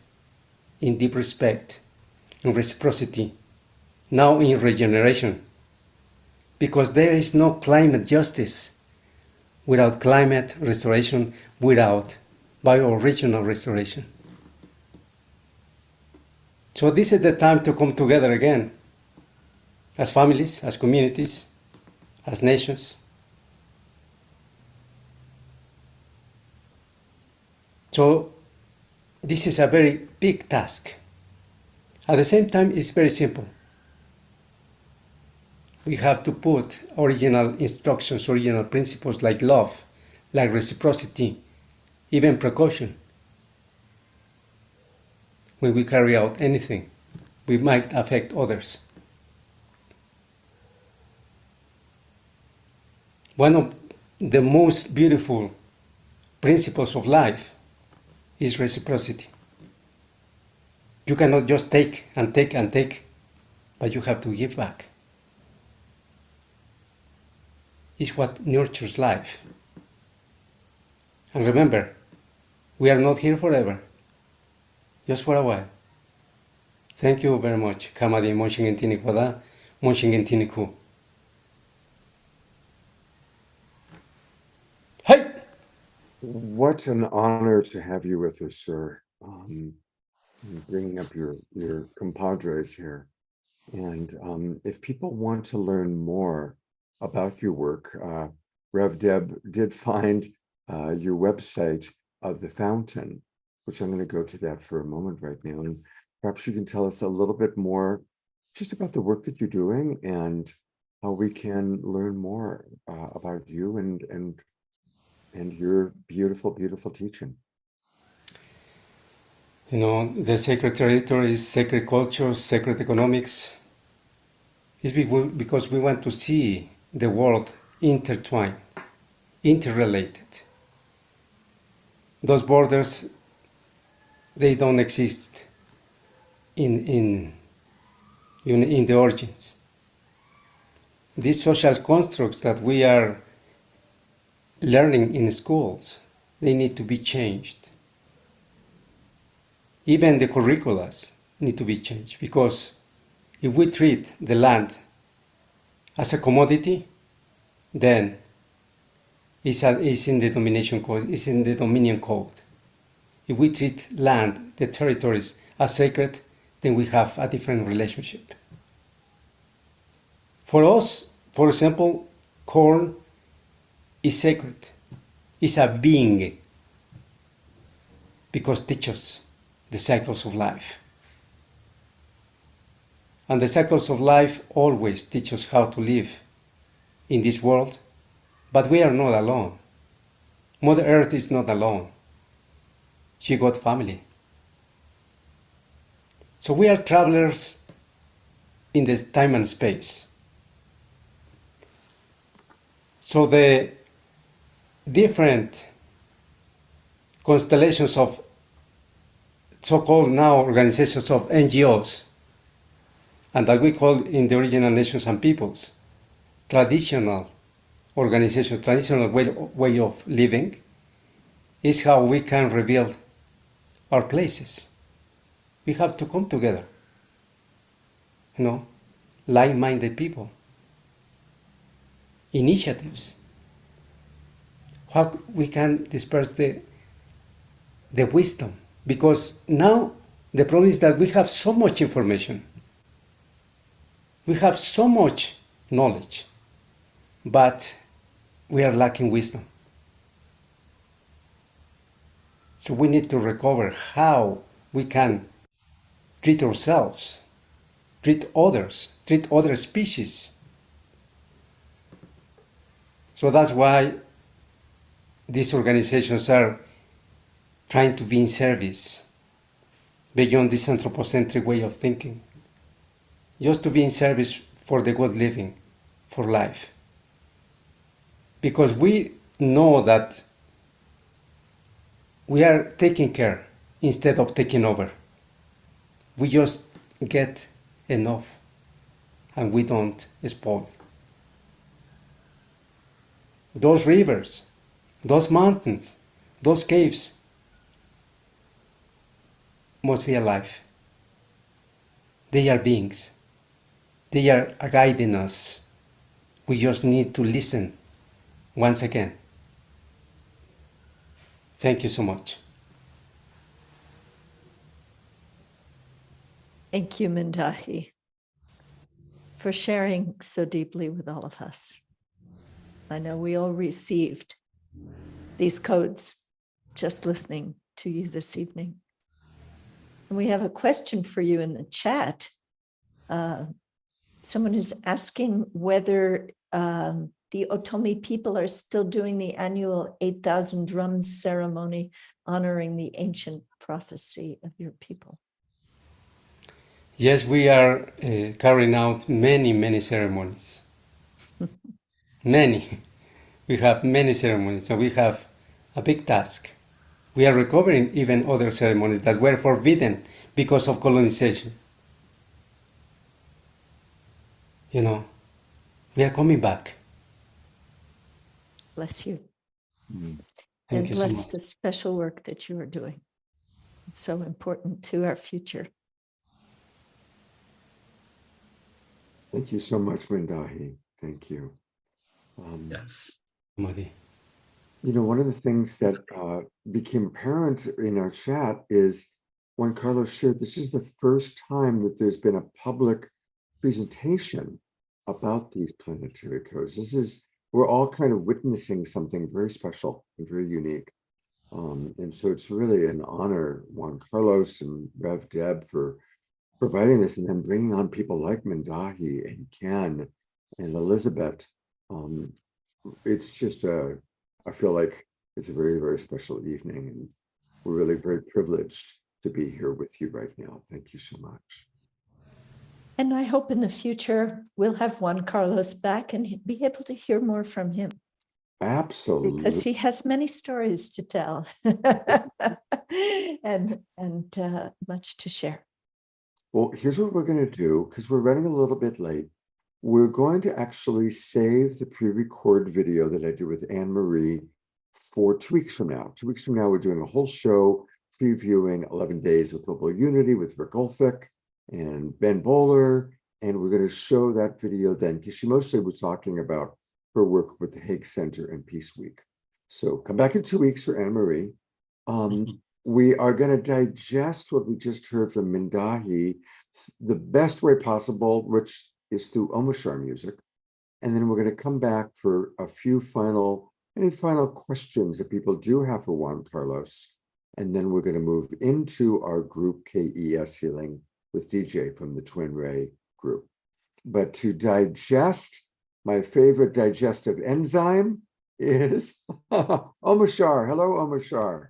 in deep respect, in reciprocity, now in regeneration. Because there is no climate justice without climate restoration, without bioregional restoration. So this is the time to come together again, as families, as communities, as nations. So this is a very big task. At the same time, it's very simple. We have to put original instructions, original principles like love, like reciprocity, even precaution. When we carry out anything, we might affect others. One of the most beautiful principles of life is reciprocity. You cannot just take and take and take, but you have to give back. It's what nurtures life. And remember, we are not here forever, just for a while. Thank you very much. Kamadi Monshingentini Kwada, Monshingentini Ku. Hey! What an honor to have you with us, sir. Bringing up your compadres here. And if people want to learn more about your work, Rev Deb did find your website of the fountain, which I'm going to go to that for a moment right now. And perhaps you can tell us a little bit more just about the work that you're doing and how we can learn more about you and your beautiful, beautiful teaching. You know, the sacred territories, sacred cultures, sacred economics, is because we want to see the world intertwined, interrelated. Those borders, they don't exist in in the origins. These social constructs that we are learning in schools, they need to be changed. Even the curriculums need to be changed, because if we treat the land as a commodity, then it's in the domination code, it's in the dominion code. If we treat land, the territories, as sacred, then we have a different relationship. For us, for example, corn is sacred. It's a being, because it teaches the cycles of life. And the cycles of life always teach us how to live in this world, but we are not alone. Mother Earth is not alone. She got family. So we are travelers in this time and space. So the different constellations of so-called now organizations of NGOs, and that we call in the original nations and peoples, traditional organizations, traditional way of living, is how we can rebuild our places. We have to come together, like-minded people, initiatives, how we can disperse the wisdom, because now the problem is that we have so much information, we have so much knowledge, but we are lacking wisdom. So we need to recover how we can treat ourselves, treat others, treat other species. So that's why these organizations are trying to be in service beyond this anthropocentric way of thinking, just to be in service for the good living, for life. Because we know that we are taking care instead of taking over. We just get enough and we don't spoil. Those rivers, those mountains, those caves must be alive. They are beings. They are guiding us. We just need to listen once again. Thank you so much. Thank you, Mindahi, for sharing so deeply with all of us. I know we all received these codes just listening to you this evening. And we have a question for you in the chat. Someone is asking whether the Otomi people are still doing the annual 8,000 drums ceremony honoring the ancient prophecy of your people. Yes, we are carrying out many ceremonies. Many. We have many ceremonies, so we have a big task. We are recovering even other ceremonies that were forbidden because of colonization. We are coming back. Bless you. Mm. Thank And you so bless much. the special work that you are doing. It's so important to our future. Thank you so much, Mindahi. Thank you. Yes. Madi. One of the things that became apparent in our chat is Juan Carlos shared, this is the first time that there's been a public presentation about these planetary codes. We're all kind of witnessing something very special and very unique. And so it's really an honor, Juan Carlos and Rev Deb, for providing this and then bringing on people like Mindahi and Ken and Elizabeth. It's just I feel like it's a very, very special evening, and we're really very privileged to be here with you right now. Thank you so much. And I hope in the future we'll have Juan Carlos back and be able to hear more from him. Absolutely. Because he has many stories to tell and much to share. Well, here's what we're going to do, because we're running a little bit late. We're going to actually save the pre-record video that I did with Anne Marie for 2 weeks from now. 2 weeks from now, we're doing a whole show previewing 11 Days of Global Unity with Rick Olphick and Ben Bowler. And we're going to show that video then, because she mostly was talking about her work with the Hague Center and Peace Week. So come back in 2 weeks for Anne Marie. We are going to digest what we just heard from Mindahi the best way possible, which is through Omashar music. And then we're going to come back for a few any final questions that people do have for Juan Carlos. And then we're going to move into our group KES Healing with DJ from the Twin Ray group. But to digest, my favorite digestive enzyme is Omashar. Hello, Omashar.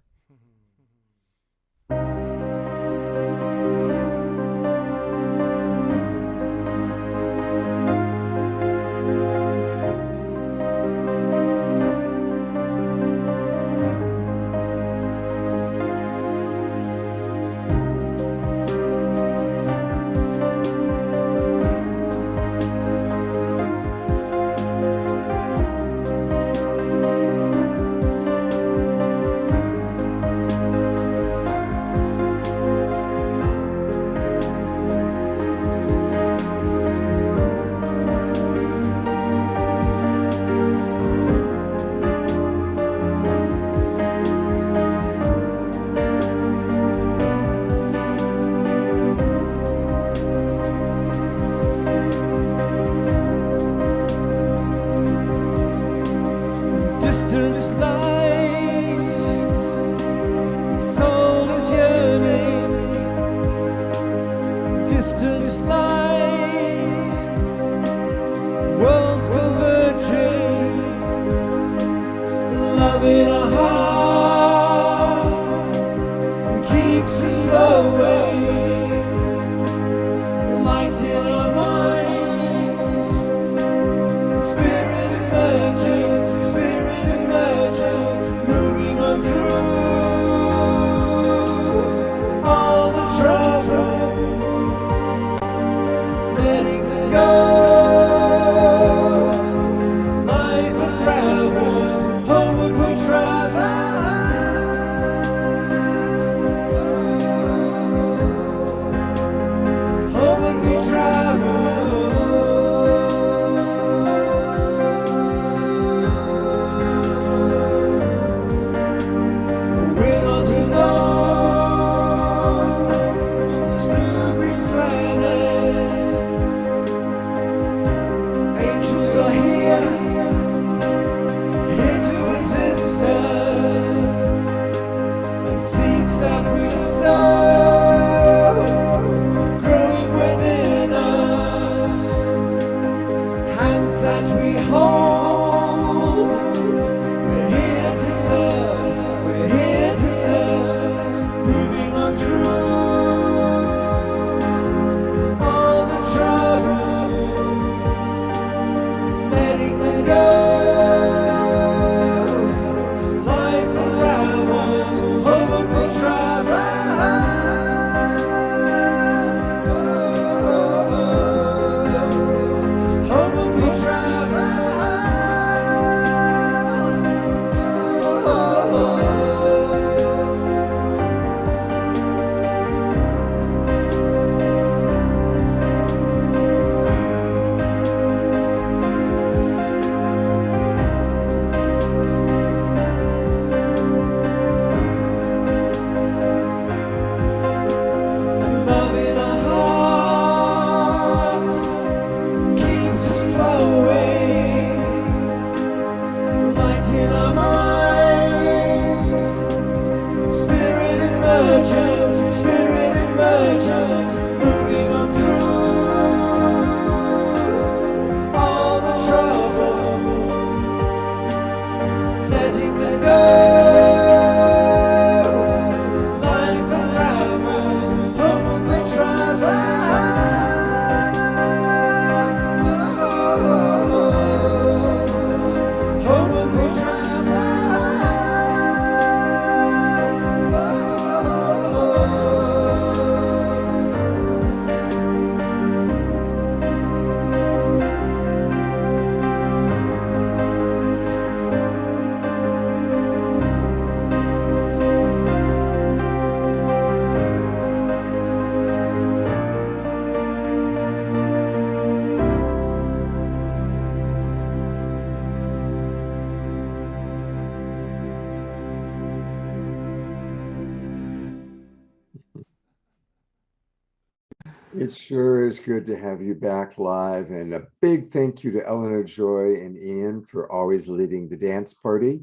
It sure is good to have you back live, and a big thank you to Eleanor, Joy, and Ian for always leading the dance party.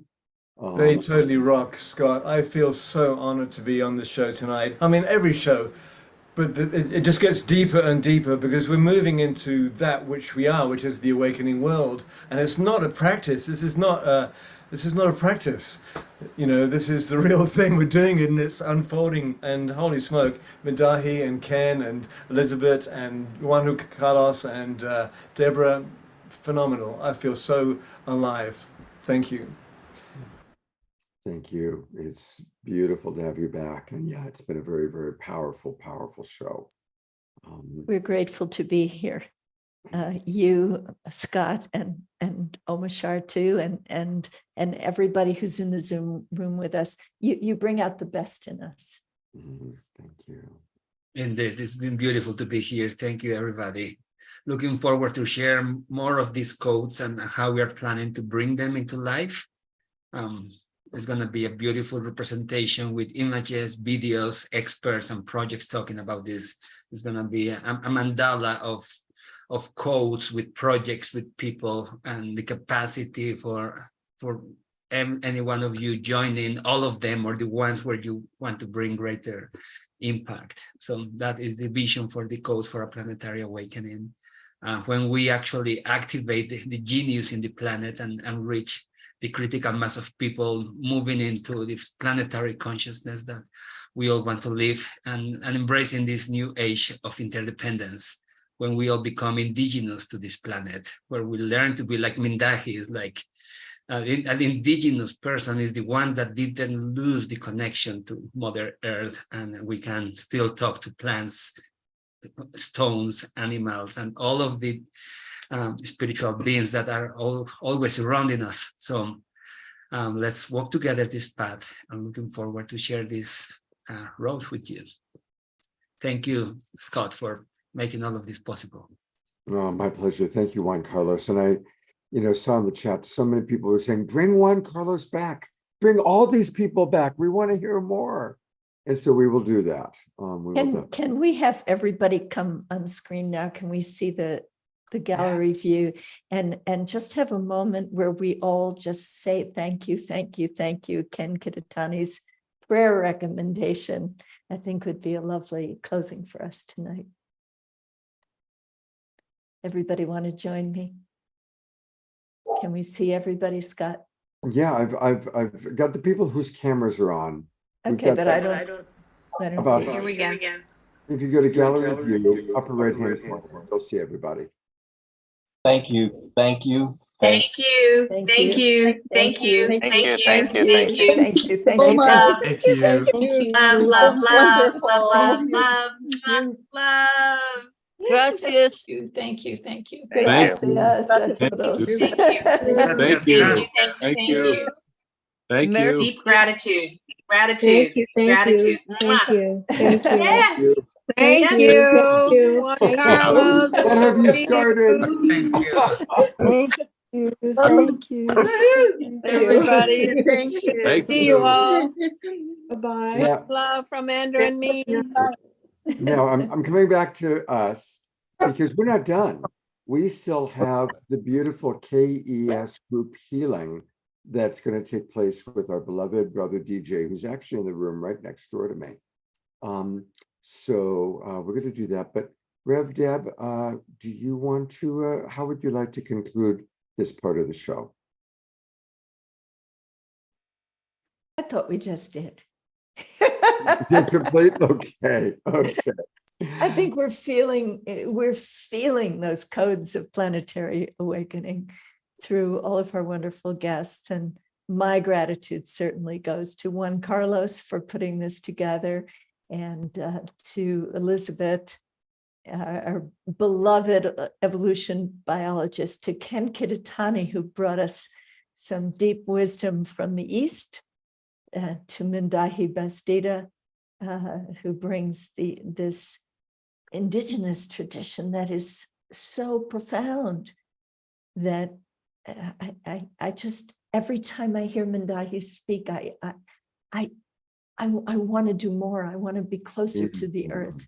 They totally rock, Scott. I feel so honored to be on the show tonight. I mean, every show, but it just gets deeper and deeper because we're moving into that which we are, which is the awakening world. And it's not a practice. This is not a practice. You know, this is the real thing. We're doing it and it's unfolding. And holy smoke, Midahi and Ken and Elizabeth and Juan Carlos and Deborah, phenomenal. I feel so alive. Thank you. Thank you. It's beautiful to have you back. And yeah, it's been a very, very powerful, powerful show. We're grateful to be here. You, Scott, and Omashar too, and everybody who's in the Zoom room with us. You bring out the best in us. Thank you. Indeed, it's been beautiful to be here. Thank you, everybody. Looking forward to share more of these codes and how we are planning to bring them into life. It's going to be a beautiful representation with images, videos, experts, and projects talking about this. It's going to be a mandala of codes with projects, with people, and the capacity for any one of you joining, all of them, or the ones where you want to bring greater impact. So that is the vision for the codes for a planetary awakening. When we actually activate the genius in the planet and reach the critical mass of people moving into this planetary consciousness that we all want to live, and embracing this new age of interdependence, when we all become indigenous to this planet, where we learn to be like Mindahi is like an indigenous person is the one that didn't lose the connection to Mother Earth, and we can still talk to plants, stones, animals, and all of the spiritual beings that are always surrounding us. So let's walk together this path. I'm looking forward to share this road with you. Thank you, Scott, for making all of this possible. Oh, my pleasure. Thank you, Juan Carlos. And I, saw in the chat, so many people were saying, bring Juan Carlos back. Bring all these people back. We want to hear more. And so we will do that. Can we have everybody come on screen now? Can we see the gallery view and just have a moment where we all just say thank you, thank you, thank you. Ken Kitatani's prayer recommendation, I think, would be a lovely closing for us tonight. Everybody want to join me? Can we see everybody, Scott? Yeah, I've got the people whose cameras are on. Okay, but I don't about, see. Here we go. If you go to gallery view, upper right-hand corner, you'll see everybody. Thank you. Thank you. Thank you. Thank you. Thank you. Thank you. Thank you. Thank you. Thank you. Thank So you. much. Thank you. Thank you. Love, love, love, love, love, love, love. Gracias. Thank you. Thank you. Gracias a Thank todos. you. Thank you. Thank you. Thank you. Deep gratitude. Gratitude. Gratitude. Thank you. Thank you. Yes. Thank Yes. you. Juan Carlos. What have you started? Thank you. Thank you. Woohoo. Everybody. Thank you. Thank See you all. Bye-bye. Yeah. Love from Andrew and me. Now I'm coming back to us because we're not done. We still have the beautiful KES group healing that's going to take place with our beloved brother DJ, who's actually in the room right next door to me. So we're going to do that. But Rev Deb, do you want to, how would you like to conclude this part of the show? I thought we just did. You're complete? Okay. I think we're feeling those codes of planetary awakening through all of our wonderful guests. And my gratitude certainly goes to Juan Carlos for putting this together, and to Elizabeth, our beloved evolution biologist, to Ken Kitatani, who brought us some deep wisdom from the East, to Mindahi Bastida, who brings this indigenous tradition that is so profound that I just, every time I hear Mindahi speak, I want to do more. I want to be closer to the earth.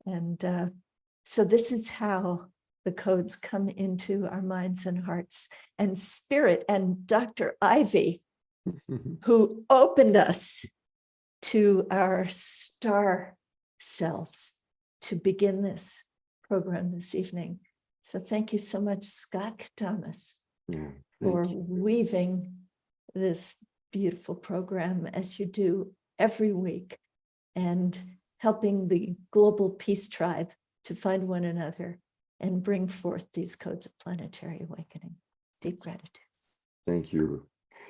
And so this is how the codes come into our minds and hearts and spirit. And Dr. Ivy, who opened us to our star selves to begin this program this evening. So thank you so much, Scott Thomas, for weaving this beautiful program as you do every week and helping the global peace tribe to find one another and bring forth these codes of planetary awakening. Deep gratitude. Thank you.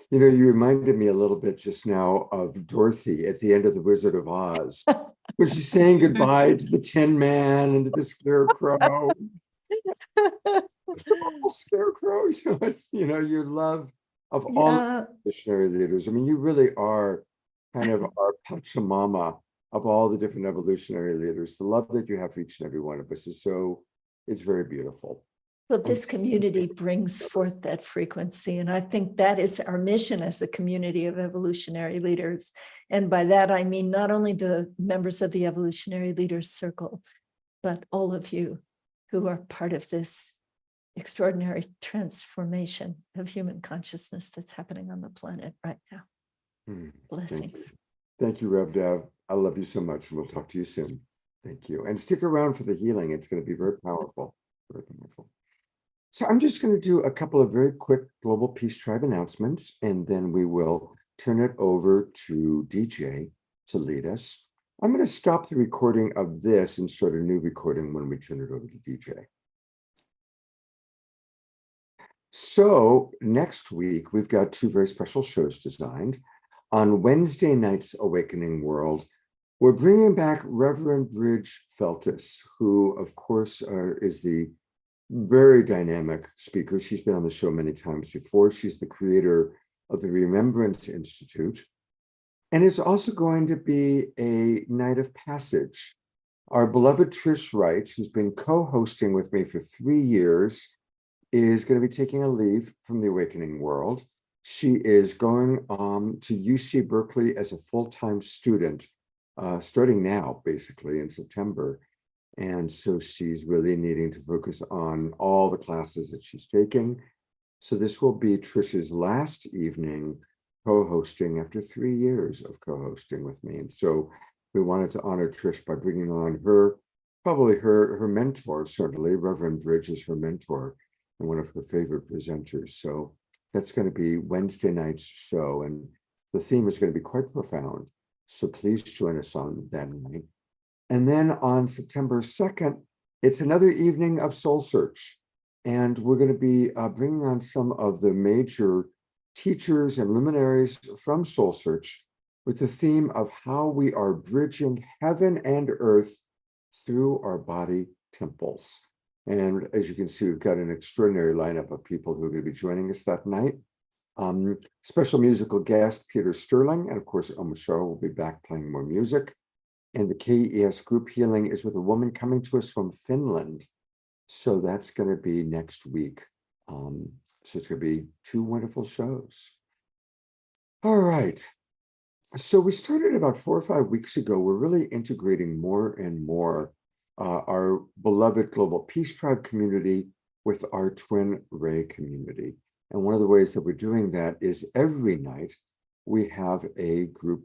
You know, you reminded me a little bit just now of Dorothy at the end of The Wizard of Oz, when she's saying goodbye to the Tin Man and to the Scarecrow. First of all, Scarecrow, so it's, you know, your love of all visionary leaders. I mean, you really are kind of our Pachamama of all the different evolutionary leaders. The love that you have for each and every one of us is so, it's very beautiful. But this community brings forth that frequency. And I think that is our mission as a community of evolutionary leaders. And by that, I mean not only the members of the Evolutionary Leaders Circle, but all of you who are part of this extraordinary transformation of human consciousness that's happening on the planet right now. Blessings. Thank you, Rev Dev. I love you so much. And we'll talk to you soon. Thank you. And stick around for the healing. It's going to be very powerful. Very powerful. So I'm just going to do a couple of very quick Global Peace Tribe announcements, and then we will turn it over to DJ to lead us. I'm going to stop the recording of this and start a new recording when we turn it over to DJ. So next week, we've got two very special shows designed. On Wednesday night's Awakening World, we're bringing back Reverend Bridge Feltus, who, of course, is the very dynamic speaker. She's been on the show many times before. She's the creator of the Remembrance Institute. And it's also going to be a night of passage. Our beloved Trish Wright, who's been co-hosting with me for 3 years, is going to be taking a leave from the Awakening World. She is going to UC Berkeley as a full-time student, starting now, basically, in September. And so she's really needing to focus on all the classes that she's taking. So this will be Trish's last evening co-hosting after 3 years of co-hosting with me. And so we wanted to honor Trish by bringing on her, probably her mentor, certainly. Reverend Bridge is her mentor and one of her favorite presenters. So that's going to be Wednesday night's show. And the theme is going to be quite profound. So please join us on that night. And then on September 2nd, it's another evening of Soul Search. And we're going to be bringing on some of the major teachers and luminaries from Soul Search with the theme of how we are bridging heaven and earth through our body temples. And as you can see, we've got an extraordinary lineup of people who are going to be joining us that night. Special musical guest, Peter Sterling, and of course, Oma Shah will be back playing more music. And the KES group healing is with a woman coming to us from Finland. So that's going to be next week. So it's going to be 2 wonderful shows. All right. So we started about 4 or 5 weeks ago. We're really integrating more and more our beloved Global Peace Tribe community with our Twin Ray community. And one of the ways that we're doing that is every night we have a group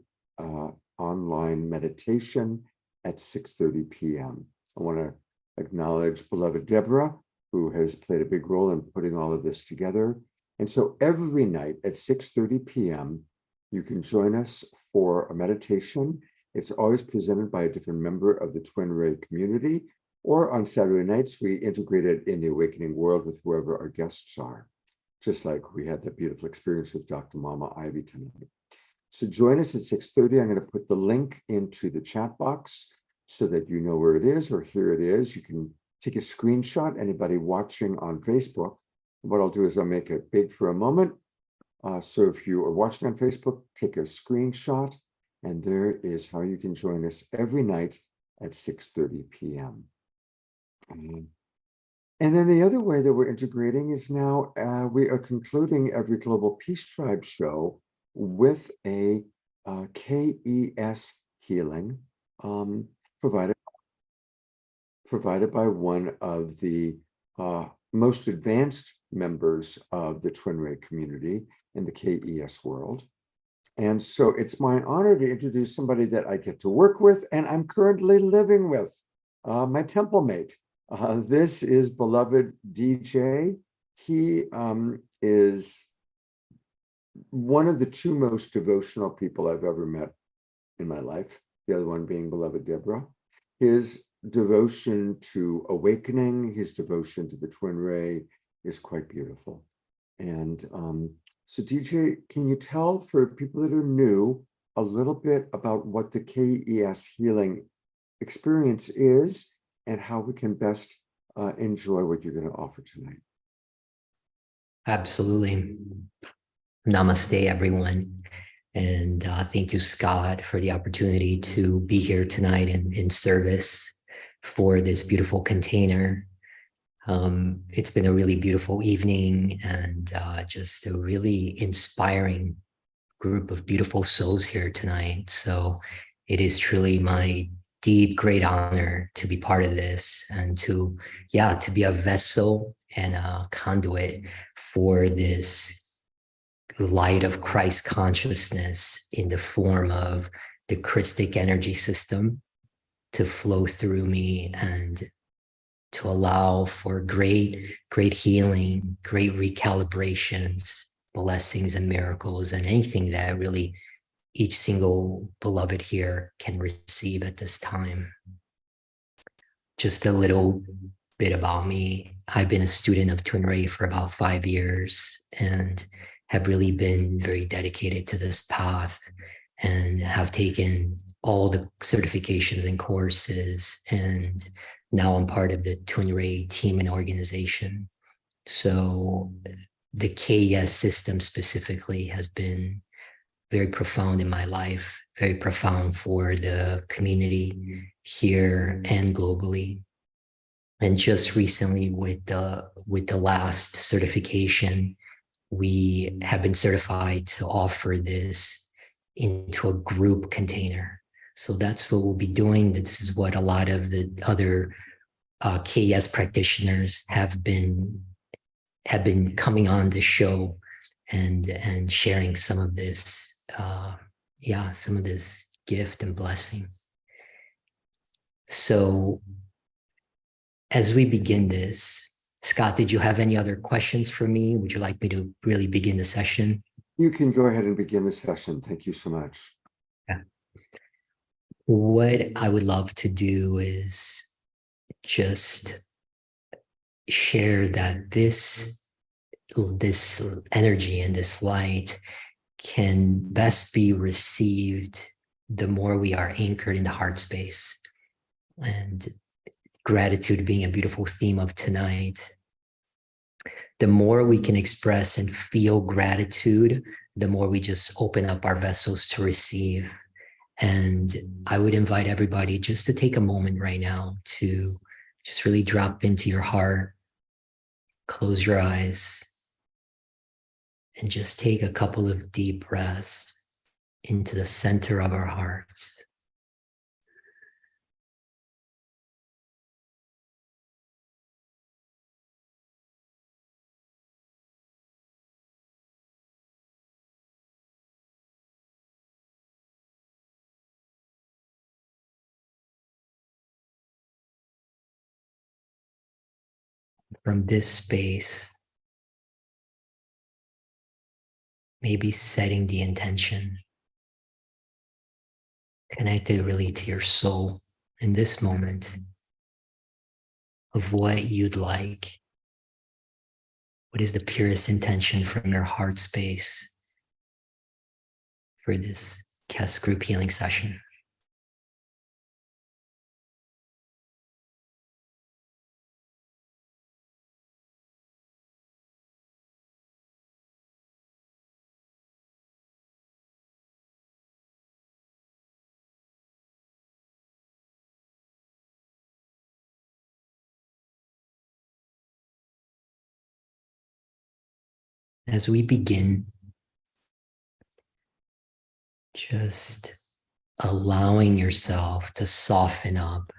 online meditation at 6:30 p.m. I want to acknowledge beloved Deborah, who has played a big role in putting all of this together. And so every night at 6:30 p.m., you can join us for a meditation. It's always presented by a different member of the Twin Ray community, or on Saturday nights, we integrate it in the Awakening World with whoever our guests are, just like we had that beautiful experience with Dr. Mama Ivy tonight. So join us at 6:30. I'm going to put the link into the chat box so that you know where it is, or here it is. You can take a screenshot, anybody watching on Facebook. What I'll do is I'll make it big for a moment. So if you are watching on Facebook, take a screenshot, and there is how you can join us every night at 6:30 p.m. And then the other way that we're integrating is now we are concluding every Global Peace Tribe show with a KES healing provided provided by one of the most advanced members of the Twin Ray community in the KES world. And so it's my honor to introduce somebody that I get to work with and I'm currently living with, my temple mate. This is beloved DJ. He is one of the two most devotional people I've ever met in my life, the other one being beloved Deborah. His devotion to awakening, his devotion to the Twin Ray is quite beautiful. And so DJ, can you tell for people that are new a little bit about what the KES healing experience is and how we can best enjoy what you're going to offer tonight? Absolutely. Namaste, everyone. And thank you, Scott, for the opportunity to be here tonight in service for this beautiful container. It's been a really beautiful evening and just a really inspiring group of beautiful souls here tonight. So it is truly my deep, great honor to be part of this and to be a vessel and a conduit for this light of Christ consciousness in the form of the Christic energy system to flow through me and to allow for great healing, great recalibrations, blessings and miracles, and anything that really each single beloved here can receive at this time. Just a little bit about me. I've been a student of Twin Ray for about 5 years and have really been very dedicated to this path and have taken all the certifications and courses, and now I'm part of the Twin Ray team and organization. So the KES system specifically has been very profound in my life, very profound for the community here and globally. And just recently with the last certification, we have been certified to offer this into a group container. So that's what we'll be doing. This is what a lot of the other KES practitioners have been coming on the show and sharing some of this, some of this gift and blessing. So as we begin this, Scott, did you have any other questions for me? Would you like me to really begin the session? You can go ahead and begin the session. Thank you so much. Yeah. What I would love to do is just share that this energy and this light can best be received the more we are anchored in the heart space. And gratitude being a beautiful theme of tonight. The more we can express and feel gratitude, the more we just open up our vessels to receive. And I would invite everybody just to take a moment right now to just really drop into your heart, close your eyes, and just take a couple of deep breaths into the center of our hearts. From this space, maybe setting the intention, connected really to your soul in this moment of what you'd like. What is the purest intention from your heart space for this KES group healing session? As we begin, just allowing yourself to soften up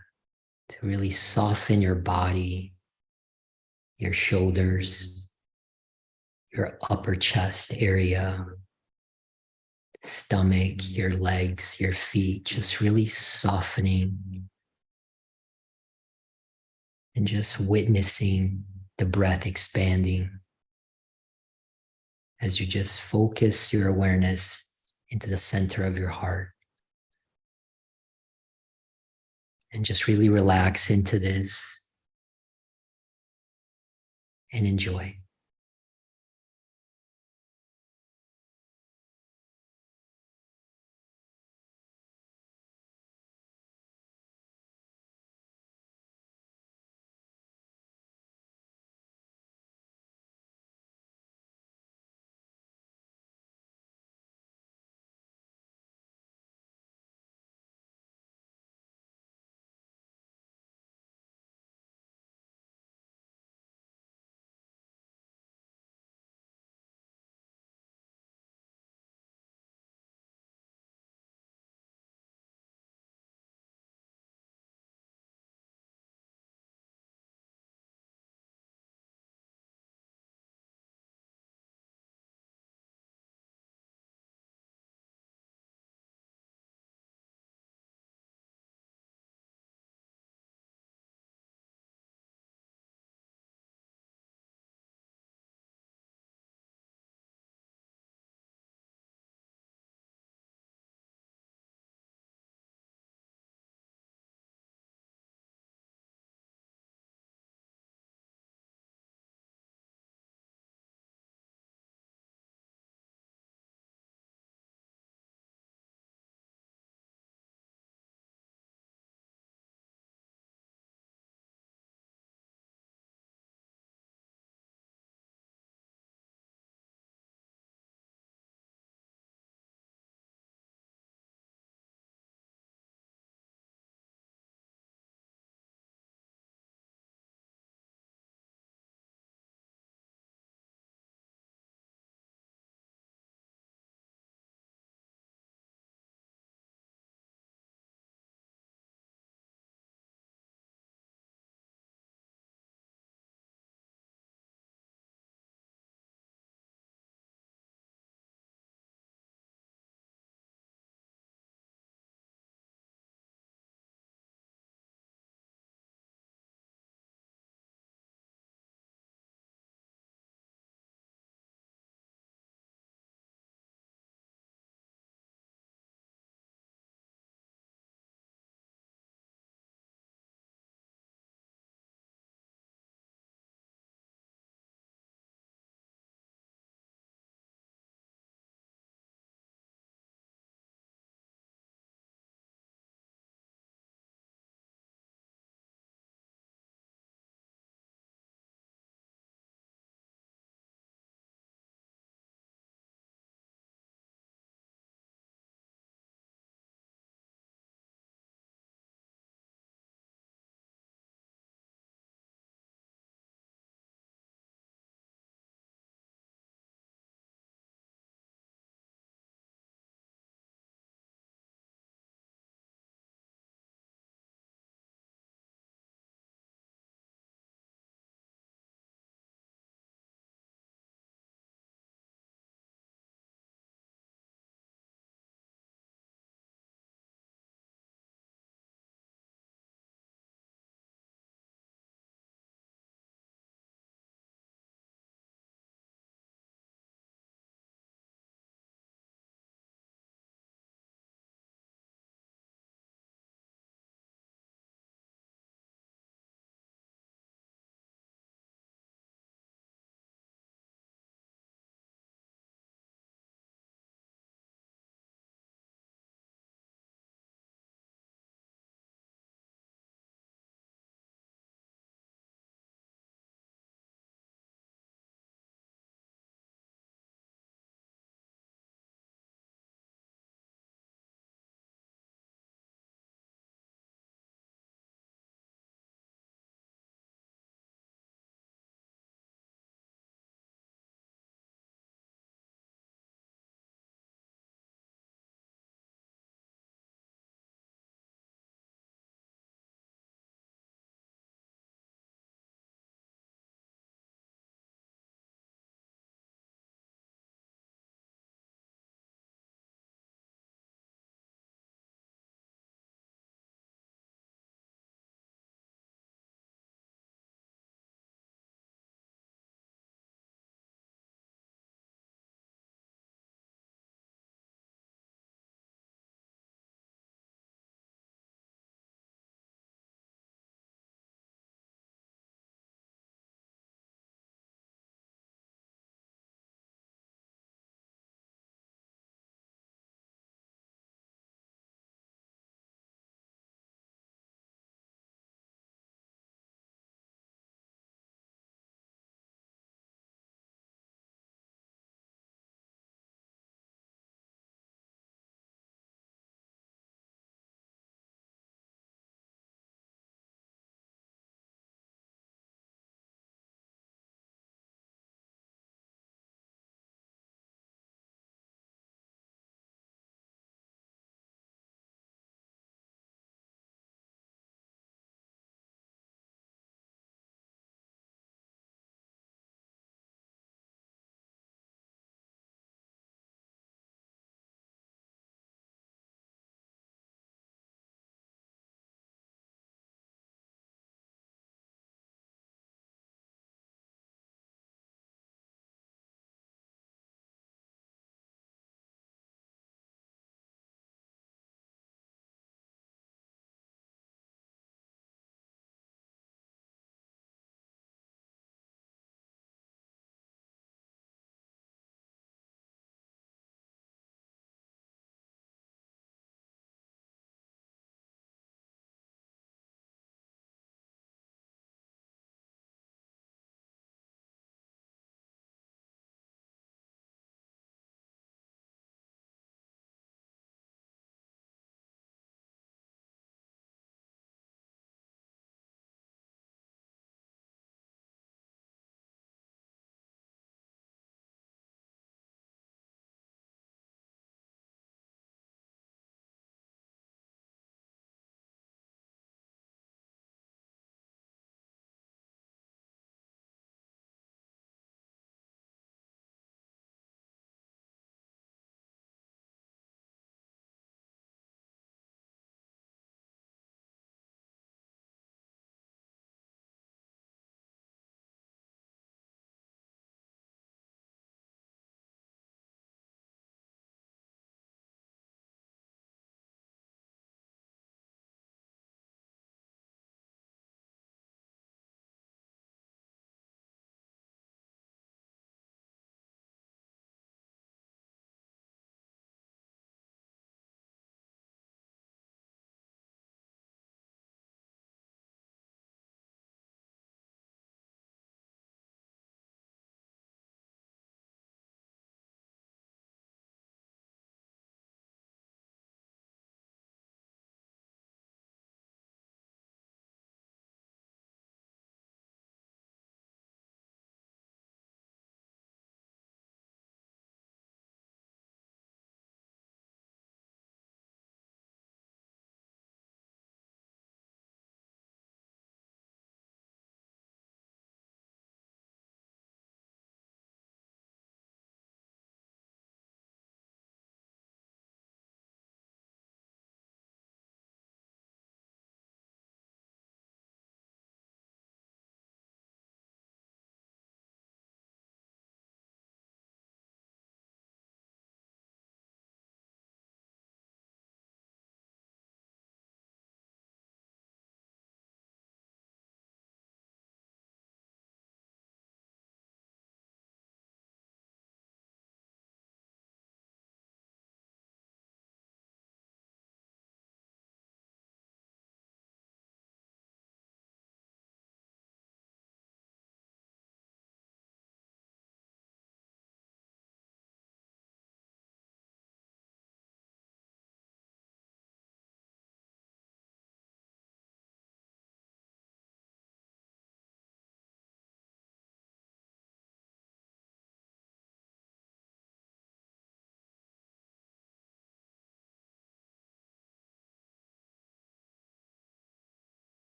to really soften your body, your shoulders, your upper chest area, stomach, your legs, your feet, just really softening and just witnessing the breath expanding as you just focus your awareness into the center of your heart. And just really relax into this and enjoy.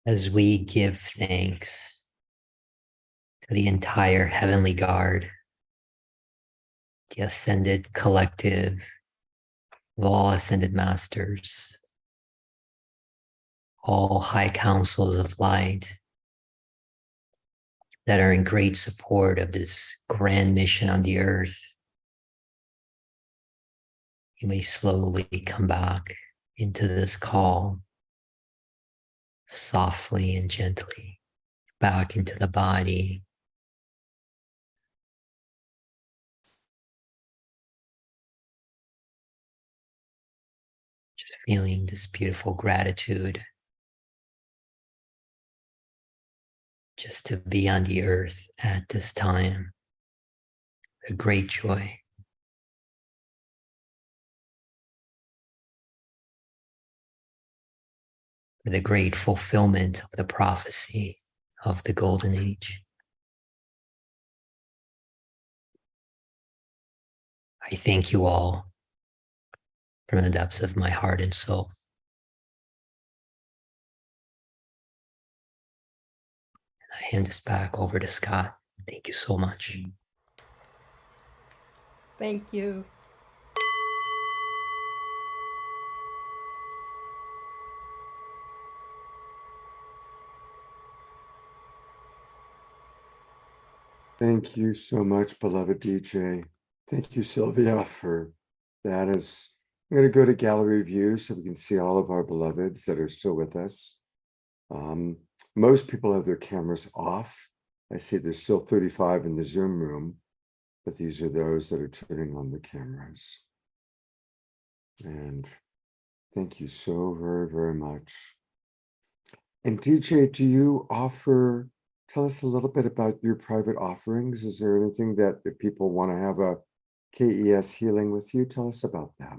as we give thanks to the entire heavenly guard, the ascended collective of all ascended masters, all high councils of light that are in great support of this grand mission on the earth. You may slowly come back into this call, softly and gently, back into the body. Just feeling this beautiful gratitude just to be on the earth at this time. A great joy. For the great fulfillment of the prophecy of the Golden Age. I thank you all from the depths of my heart and soul. I hand this back over to Scott. Thank you so much. Thank you. Thank you so much, beloved DJ. Thank you, Sylvia, for that. I'm going to go to gallery view so we can see all of our beloveds that are still with us. Most people have their cameras off. I see there's still 35 in the Zoom room, but these are those that are turning on the cameras. And thank you so very, very much. And DJ, do you tell us a little bit about your private offerings? Is there anything that if people want to have a KES healing with you, tell us about that.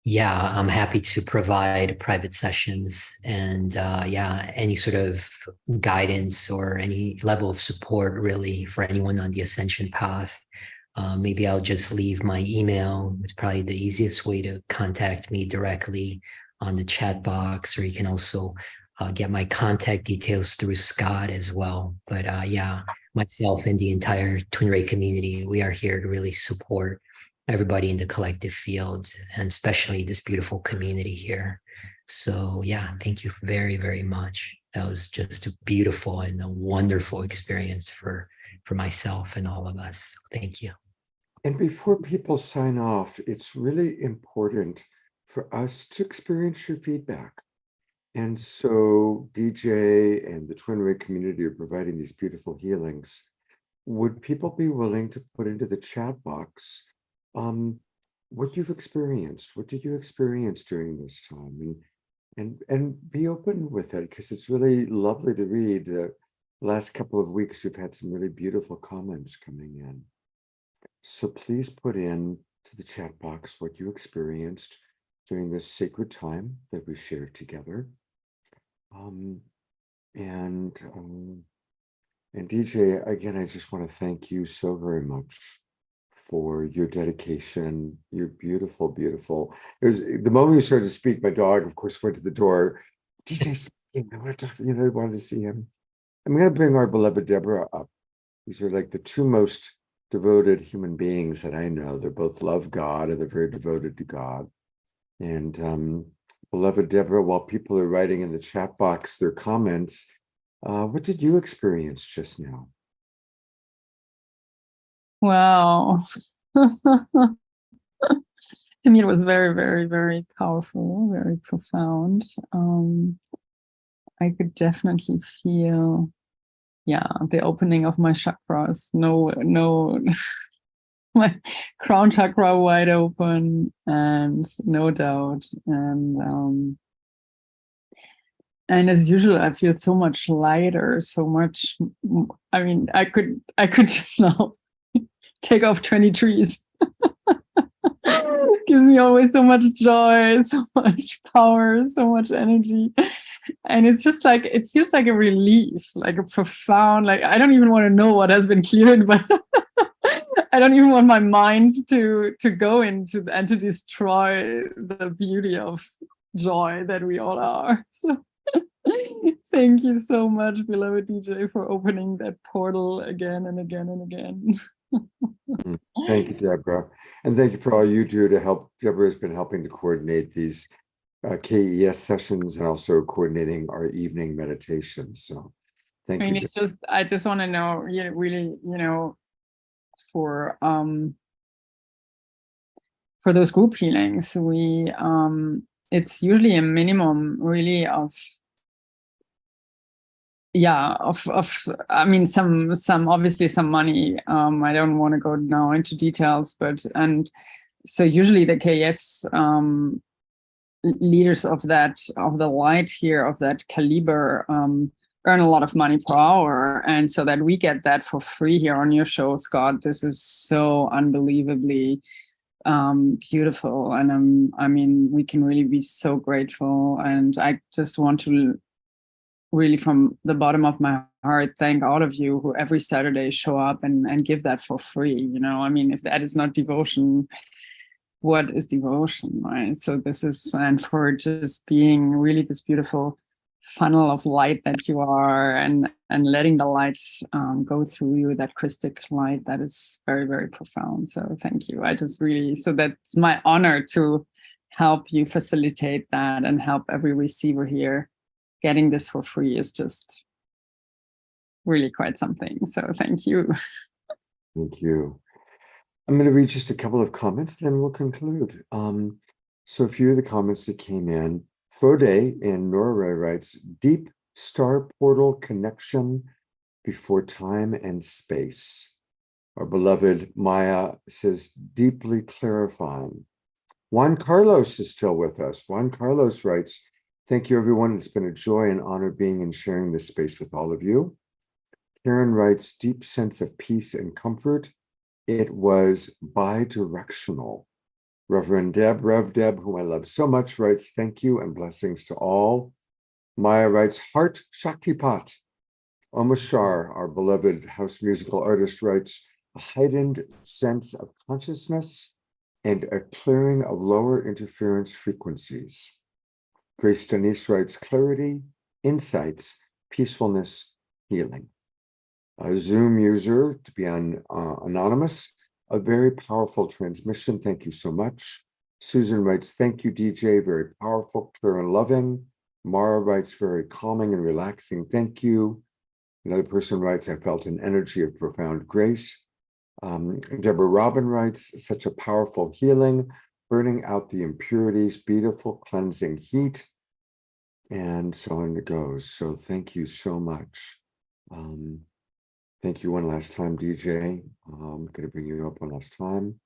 Yeah, I'm happy to provide private sessions and yeah, any sort of guidance or any level of support really for anyone on the ascension path. Maybe I'll just leave my email. It's probably the easiest way to contact me directly on the chat box, or you can also get my contact details through Scott as well. But yeah, myself and the entire Twin Ray community, we are here to really support everybody in the collective field, and especially this beautiful community here. So yeah, thank you very, very much. That was just a beautiful and a wonderful experience for myself and all of us. Thank you. And before people sign off, it's really important for us to experience your feedback. And so DJ and the Twin Ray community are providing these beautiful healings. Would people be willing to put into the chat box what you've experienced? What did you experience during this time? And be open with it, because it's really lovely to read. The last couple of weeks, we've had some really beautiful comments coming in. So please put in to the chat box what you experienced during this sacred time that we shared together. And DJ, again, I just want to thank you so very much for your dedication. You're beautiful, beautiful. It was the moment you started to speak, my dog, of course, went to the door. DJ speaking, I want to talk, I wanted to see him. I'm going to bring our beloved Deborah up. These are like the two most devoted human beings that I know. They're both love God and they're very devoted to God. And beloved Deborah, while people are writing in the chat box their comments, what did you experience just now? Wow. To me, it was very, very, very powerful, very profound. I could definitely feel, yeah, the opening of my chakras. No, my crown chakra wide open, and no doubt. And as usual, I feel so much lighter, so much. I mean, I could just now take off 20 trees. Gives me always so much joy, so much power, so much energy. And it's just like, it feels like a relief, like a profound, like, I don't even want to know what has been cleared, but I don't even want my mind to go into and to destroy the beauty of joy that we all are. So thank you so much, beloved DJ, for opening that portal again and again and again. Thank you, Deborah. And thank you for all you do to help. Deborah has been helping to coordinate these KES sessions and also coordinating our evening meditations. So thank I mean, you. it's just, I just want to know, really, for those group healings, we, it's usually a minimum really of, I mean, some obviously some money. I don't want to go now into details, but, and so usually the KS leaders of the light here, of that caliber, earn a lot of money per hour. And so that we get that for free here on your show, Scott, this is so unbelievably beautiful. And I mean, we can really be so grateful. And I just want to really, from the bottom of my heart, thank all of you who every Saturday show up and give that for free. I mean, if that is not devotion, what is devotion, right? So this is, and for just being really this beautiful funnel of light that you are, and letting the light go through you, that Christic light, that is very, very profound. So thank you. I just really, so that's my honor to help you facilitate that and help every receiver here. Getting this for free is just really quite something. So thank you. Thank you. I'm going to read just a couple of comments, then we'll conclude. So a few of the comments that came in. Frode in Norway writes, deep star portal connection before time and space. Our beloved Maya says, deeply clarifying. Juan Carlos is still with us. Juan Carlos writes, thank you, everyone. It's been a joy and honor being and sharing this space with all of you. Karen writes, deep sense of peace and comfort. It was bi-directional. Reverend Rev Deb, whom I love so much, writes, thank you and blessings to all. Maya writes, heart Shaktipat. Omashar, our beloved house musical artist, writes, a heightened sense of consciousness and a clearing of lower interference frequencies. Grace Denise writes, clarity, insights, peacefulness, healing. A Zoom user, to be anonymous, a very powerful transmission. Thank you so much. Susan writes, thank you, DJ, very powerful, clear and loving. Mara writes, very calming and relaxing. Thank you. Another person writes, I felt an energy of profound grace. Deborah Robin writes, such a powerful healing, burning out the impurities, beautiful cleansing heat, and so on it goes. So thank you so much. Thank you one last time, DJ. I'm going to bring you up one last time.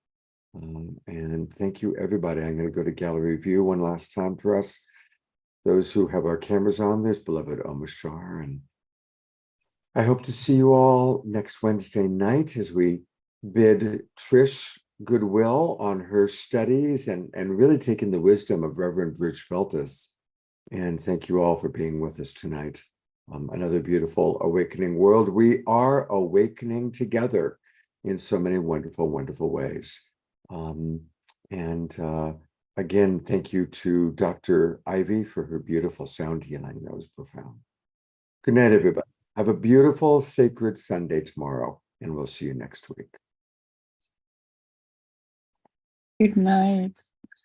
And thank you, everybody. I'm going to go to gallery view one last time for us. Those who have our cameras on, there's beloved Omashar. And I hope to see you all next Wednesday night as we bid Trish goodwill on her studies and really taking the wisdom of Reverend Bridge Feltus. And thank you all for being with us tonight. Another beautiful awakening world. We are awakening together in so many wonderful, wonderful ways. Again, thank you to Dr. Ivy for her beautiful sound healing. That was profound. Good night, everybody. Have a beautiful, sacred Sunday tomorrow, and we'll see you next week. Good night.